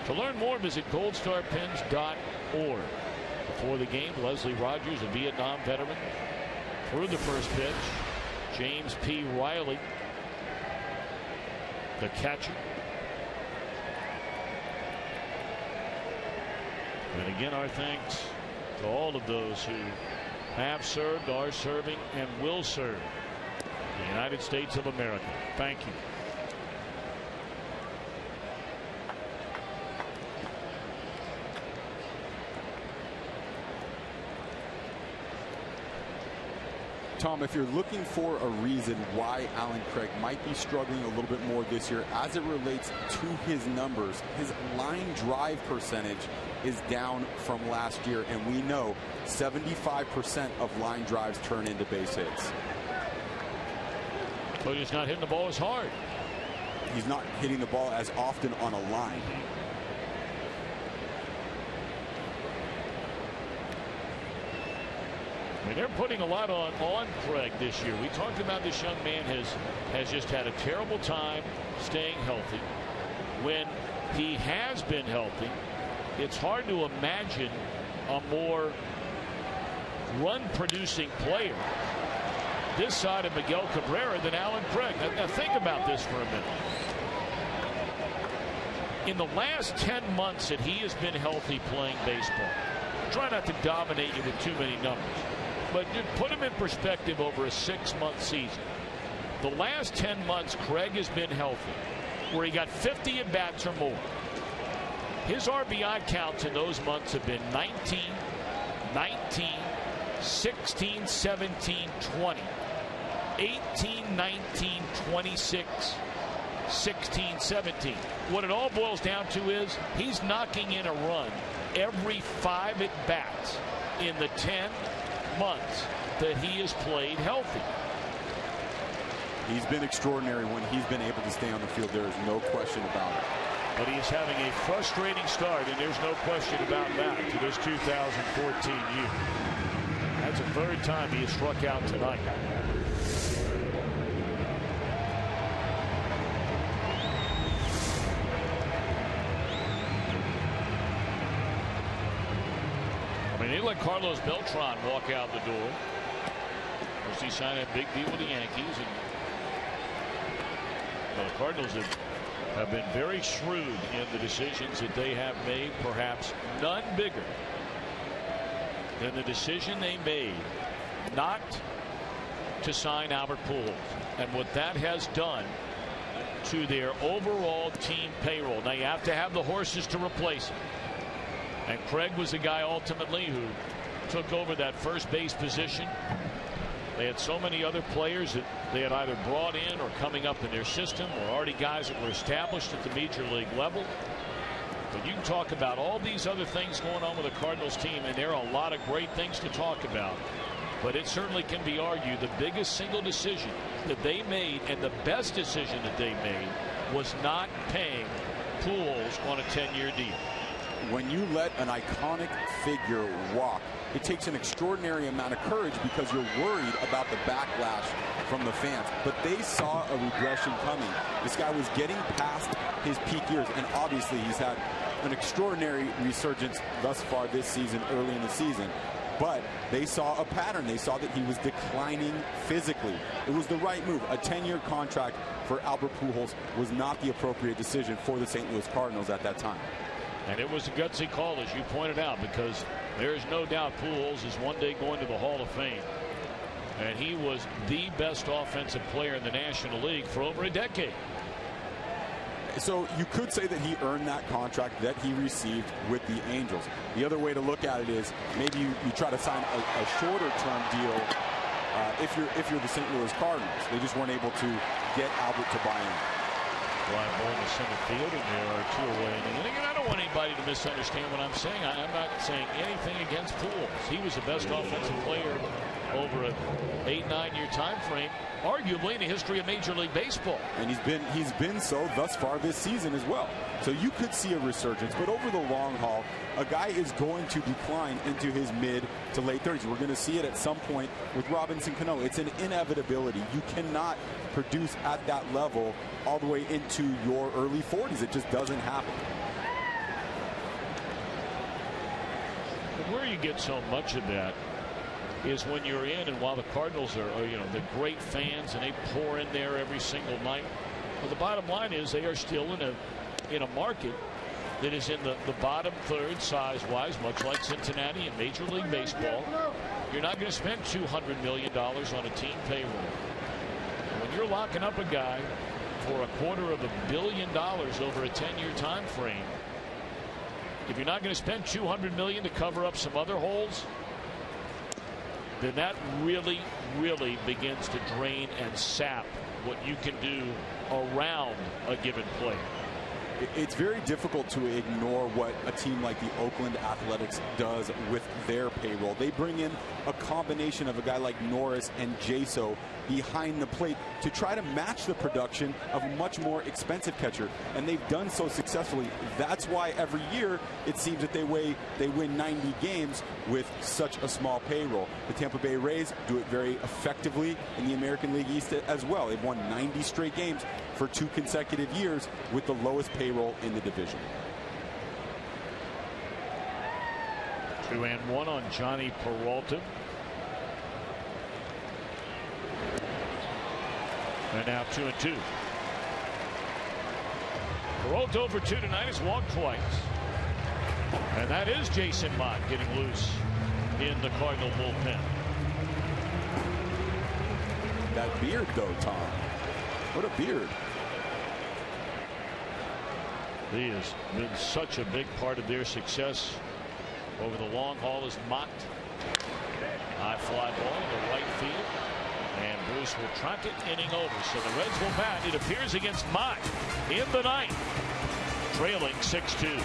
To learn more, visit goldstarpens.org. Before the game, Leslie Rogers, a Vietnam veteran, threw the first pitch. James P. Riley, the catcher. And again, our thanks to all of those who have served, are serving, and will serve the United States of America. Thank you. Tom, if you're looking for a reason why Alan Craig might be struggling a little bit more this year as it relates to his numbers, his line drive percentage is down from last year, and we know 75% of line drives turn into base hits. But he's not hitting the ball as hard. He's not hitting the ball as often on a line. I mean, they're putting a lot on Craig this year. We talked about this young man has just had a terrible time staying healthy. When he has been healthy, it's hard to imagine a more run-producing player this side of Miguel Cabrera than Alan Craig. Now think about this for a minute. In the last 10 months that he has been healthy playing baseball, try not to dominate you with too many numbers, but just put him in perspective over a 6-month season. The last 10 months Craig has been healthy, where he got 50 at-bats or more. His RBI counts in those months have been 19, 19, 16, 17, 20, 18, 19, 26, 16, 17. What it all boils down to is he's knocking in a run every 5 at-bats in the 10 months that he has played healthy. He's been extraordinary when he's been able to stay on the field. There is no question about it. But he's having a frustrating start, and there's no question about that, to this 2014 year. That's the third time he has struck out tonight. I mean, they let Carlos Beltran walk out the door. Of course, he signed a big deal with the Yankees, and the Cardinals have been very shrewd in the decisions that they have made, perhaps none bigger than the decision they made not to sign Albert Pujols and what that has done to their overall team payroll. Now you have to have the horses to replace it, and Craig was the guy ultimately who took over that first base position. They had so many other players that they had either brought in or coming up in their system, or already guys that were established at the major league level. But you can talk about all these other things going on with the Cardinals team, and there are a lot of great things to talk about. But it certainly can be argued the biggest single decision that they made, and the best decision that they made, was not paying Pujols on a 10-year deal. When you let an iconic figure walk, it takes an extraordinary amount of courage because you're worried about the backlash from the fans. But they saw a regression coming. This guy was getting past his peak years, and obviously he's had an extraordinary resurgence thus far this season, early in the season. But they saw a pattern. They saw that he was declining physically. It was the right move. A 10-year contract for Albert Pujols was not the appropriate decision for the St. Louis Cardinals at that time. And it was a gutsy call, as you pointed out, because there is no doubt Pujols is one day going to the Hall of Fame. And he was the best offensive player in the National League for over a decade. So you could say that he earned that contract that he received with the Angels. The other way to look at it is maybe you try to sign a shorter term deal if you're the St. Louis Cardinals. They just weren't able to get Albert to buy in. Fly ball to center field, and there are 2 away in the inning. And I don't want anybody to misunderstand what I'm saying. I'm not saying anything against Pujols. He was the best offensive player over an 8-9 year time frame, arguably in the history of Major League Baseball. And he's been so thus far this season as well. So you could see a resurgence, but over the long haul, a guy is going to decline into his mid to late 30s. We're going to see it at some point with Robinson Cano. It's an inevitability. You cannot produce at that level all the way into your early 40s. It just doesn't happen. But where you get so much of that is when you're in, and while the Cardinals are the great fans and they pour in there every single night, well, the bottom line is they are still in a market that is in the bottom third size-wise, much like Cincinnati in Major League Baseball. You're not going to spend $200 million on a team payroll. When you're locking up a guy for $250 million over a 10-year time frame, if you're not going to spend $200 million to cover up some other holes, then that really, really begins to drain and sap what you can do around a given player. It's very difficult to ignore what a team like the Oakland Athletics does with their payroll. They bring in a combination of a guy like Norris and Jaso behind the plate to try to match the production of a much more expensive catcher, and they've done so successfully. That's why every year it seems that they win 90 games with such a small payroll. The Tampa Bay Rays do it very effectively in the American League East as well. They've won 90 straight games for 2 consecutive years with the lowest payroll in the division. 2-1 on Johnny Peralta. And now 2-2. Peralta over 2 tonight, has walked twice. And that is Jason Mott getting loose in the Cardinal bullpen. That beard though, Tom. What a beard. He has been such a big part of their success over the long haul as Mott. High fly ball to right field. And Bruce will track it, inning over. So the Reds will bat, it appears, against Mott in the ninth, trailing 6-2.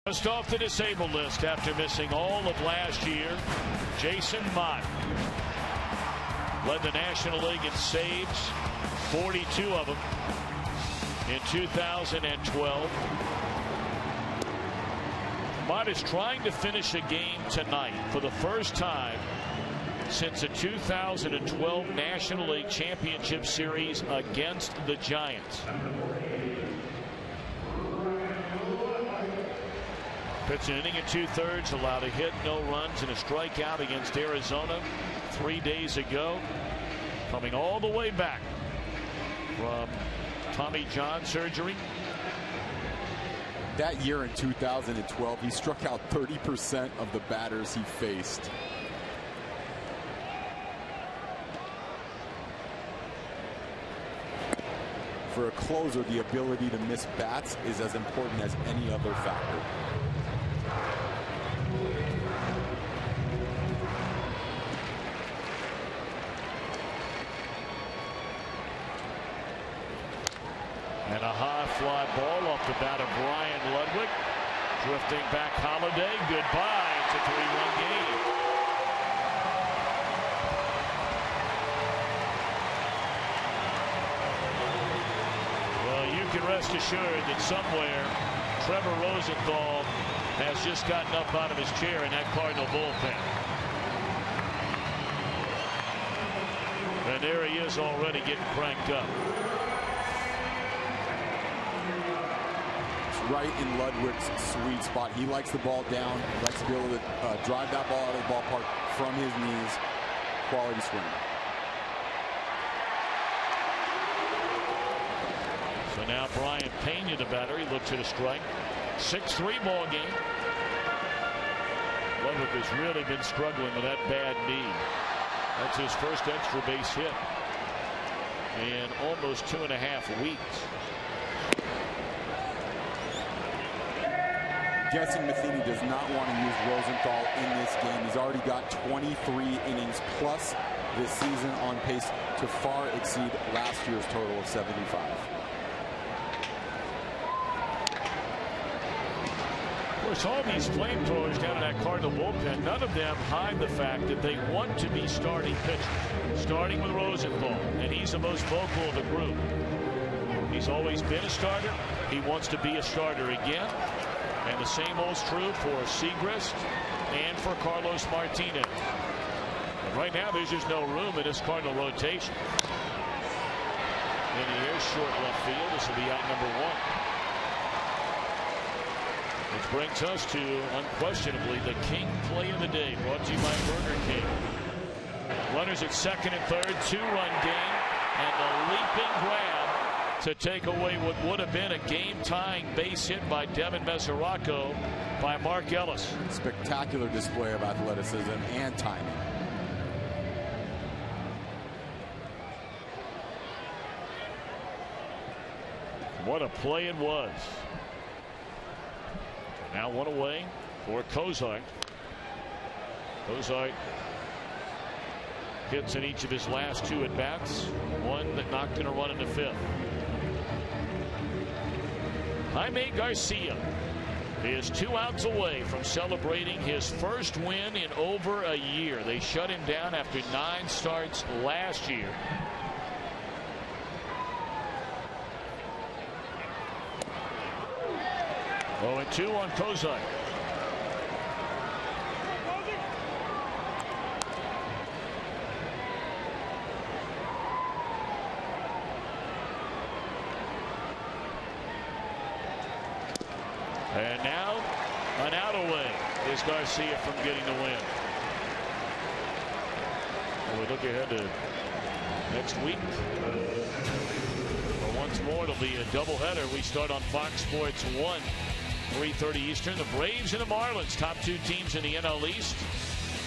Just off the disabled list after missing all of last year, Jason Mott. led the National League in saves, 42 of them in 2012. Mott is trying to finish a game tonight for the first time since the 2012 National League Championship Series against the Giants. Pitched an inning and 2/3, allowed a hit, no runs, and a strikeout against Arizona 3 days ago. Coming all the way back from Tommy John surgery. That year in 2012, he struck out 30% of the batters he faced. For a closer, the ability to miss bats is as important as any other factor. And a high fly ball off the bat of Brian Ludwig. Drifting back Holiday. Goodbye. It's a 3-run game. Well, you can rest assured that somewhere Trevor Rosenthal has just gotten up out of his chair in that Cardinal bullpen. And there he is already getting cranked up. Right in Ludwig's sweet spot. He likes the ball down. He likes to be able to drive that ball out of the ballpark from his knees. Quality swing. So now Brian Pena, the batter, he looks at a strike. 6-3 ball game. Ludwig has really been struggling with that bad knee. That's his first extra base hit in almost 2.5 weeks. Guessing Matheny does not want to use Rosenthal in this game. He's already got 23 innings plus this season, on pace to far exceed last year's total of 75. Of course, all these flamethrowers down in that Cardinal bullpen, none of them hide the fact that they want to be starting pitchers. Starting with Rosenthal, and he's the most vocal of the group. He's always been a starter. He wants to be a starter again. And the same holds true for Segrist and for Carlos Martinez. But right now, there's just no room in this Cardinal rotation. In the air, short left field. This will be out number 1. Which brings us to, unquestionably, the king play of the day, brought to you by Burger King. Runners at second and third, 2-run game, and the leaping grab to take away what would have been a game-tying base hit by Devin Mesoraco by Mark Ellis. Spectacular display of athleticism and timing. What a play it was. Now one away for Cozart. Cozart hits in each of his last 2 at-bats. One that knocked in a run in the 5th. Jaime Garcia is 2 outs away from celebrating his first win in over a year. They shut him down after 9 starts last year. Oh, and 2 on Cozart. And now an out away is Garcia from getting the win. And we look ahead to next week. Well, once more, it'll be a doubleheader. We start on Fox Sports 1, 3:30 Eastern. The Braves and the Marlins, top 2 teams in the NL East.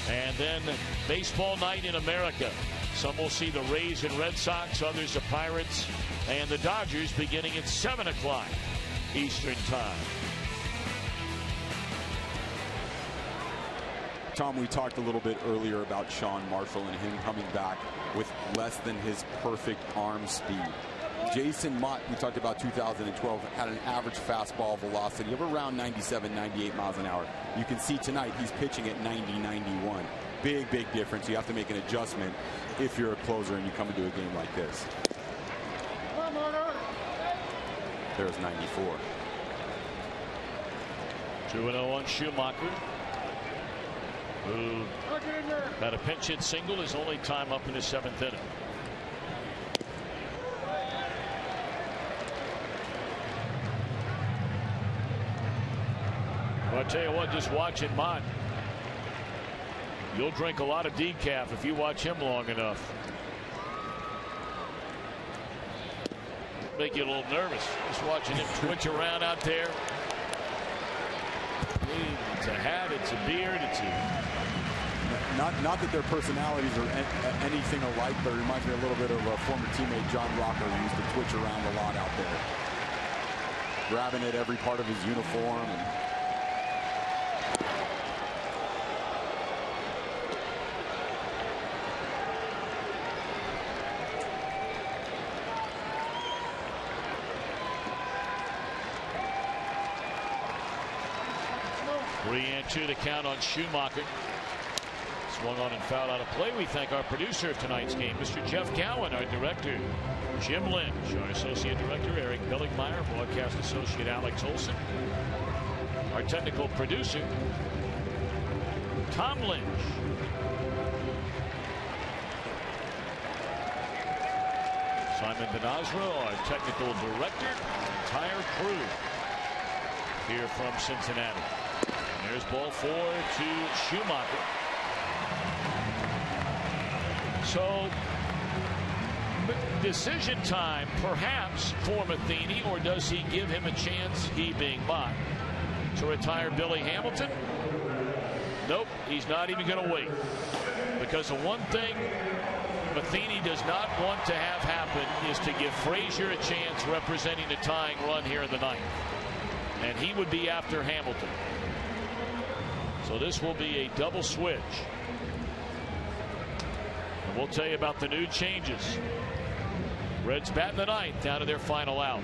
And then baseball night in America. Some will see the Rays and Red Sox, others the Pirates and the Dodgers beginning at 7 o'clock Eastern time. Tom, we talked a little bit earlier about Sean Marshall and him coming back with less than his perfect arm speed. Jason Mott, we talked about 2012, had an average fastball velocity of around 97, 98 miles an hour. You can see tonight he's pitching at 90, 91. big difference. You have to make an adjustment if you're a closer and you come into a game like this. There's 94. 2-0 on Schumacher, who had a pinch hit single his only time up in the 7th inning. Well, I'll tell you what, just watching Mott, you'll drink a lot of decaf if you watch him long enough. Make you a little nervous just watching him twitch around out there. It's a hat, it's a beard, it's a... Not that their personalities are anything alike, but it reminds me a little bit of a former teammate, John Rocker, who used to twitch around a lot out there, grabbing at every part of his uniform. And 3-2 the count on Schumacher. Swung on and fouled out of play. We thank our producer of tonight's game, Mr. Jeff Gowen, our director, Jim Lynch, our associate director, Eric Billigmeyer, broadcast associate, Alex Olson, our technical producer, Tom Lynch. Simon Benazra, our technical director, entire crew here from Cincinnati. And there's ball 4 to Schumacher. So decision time perhaps for Matheny, or does he give him a chance, he being Mott, to retire Billy Hamilton? Nope, he's not even going to wait, because the one thing Matheny does not want to have happen is to give Frazier a chance representing the tying run here in the ninth, and he would be after Hamilton. So this will be a double switch. And we'll tell you about the new changes. Reds bat in the ninth, down to their final out.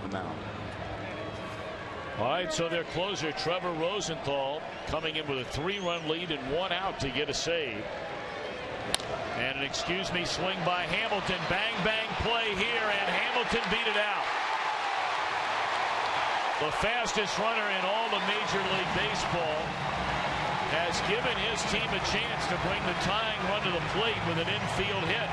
The mound. All right, so their closer, Trevor Rosenthal, coming in with a 3-run lead and 1 out to get a save. And an excuse me swing by Hamilton. Bang, bang play here, and Hamilton beat it out. The fastest runner in all of Major League Baseball has given his team a chance to bring the tying run to the plate with an infield hit.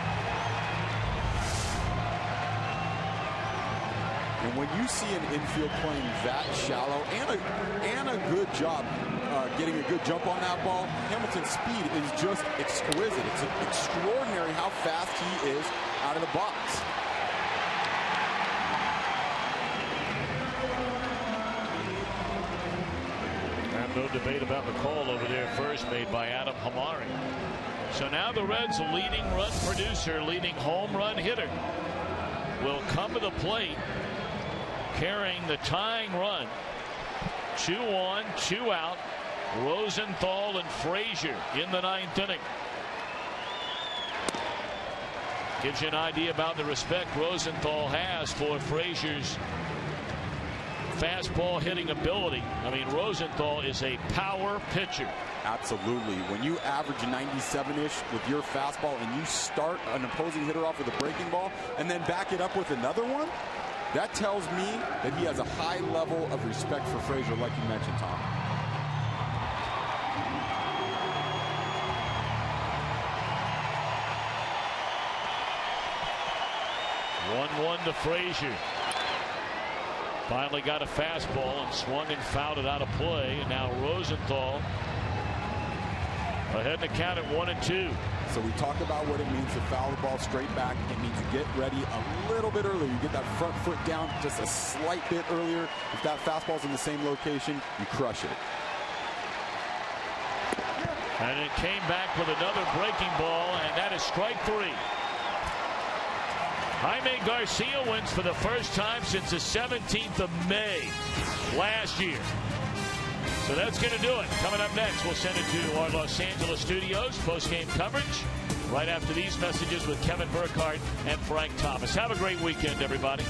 And when you see an infield playing that shallow and a good job getting a good jump on that ball, Hamilton's speed is just exquisite. It's extraordinary how fast he is out of the box. No debate about the call over there first, made by Adam Hamari. So now the Reds' leading run producer, leading home run hitter, will come to the plate carrying the tying run. 2 on, 2 out. Rosenthal and Frazier in the 9th inning. Gives you an idea about the respect Rosenthal has for Frazier's fastball hitting ability. I mean, Rosenthal is a power pitcher. Absolutely. When you average 97-ish with your fastball and you start an opposing hitter off with a breaking ball and then back it up with another one, that tells me that he has a high level of respect for Frazier, like you mentioned, Tom. One to Frazier. Finally got a fastball and swung and fouled it out of play. And now Rosenthal ahead in the count at 1-2. So we talk about what it means to foul the ball straight back. It means you get ready a little bit earlier. You get that front foot down just a slight bit earlier. If that fastball's in the same location, you crush it. And it came back with another breaking ball, and that is strike 3. Jaime Garcia wins for the first time since the 17th of May last year. So that's going to do it. Coming up next, we'll send it to our Los Angeles studios. Post-game coverage right after these messages with Kevin Burkhardt and Frank Thomas. Have a great weekend, everybody.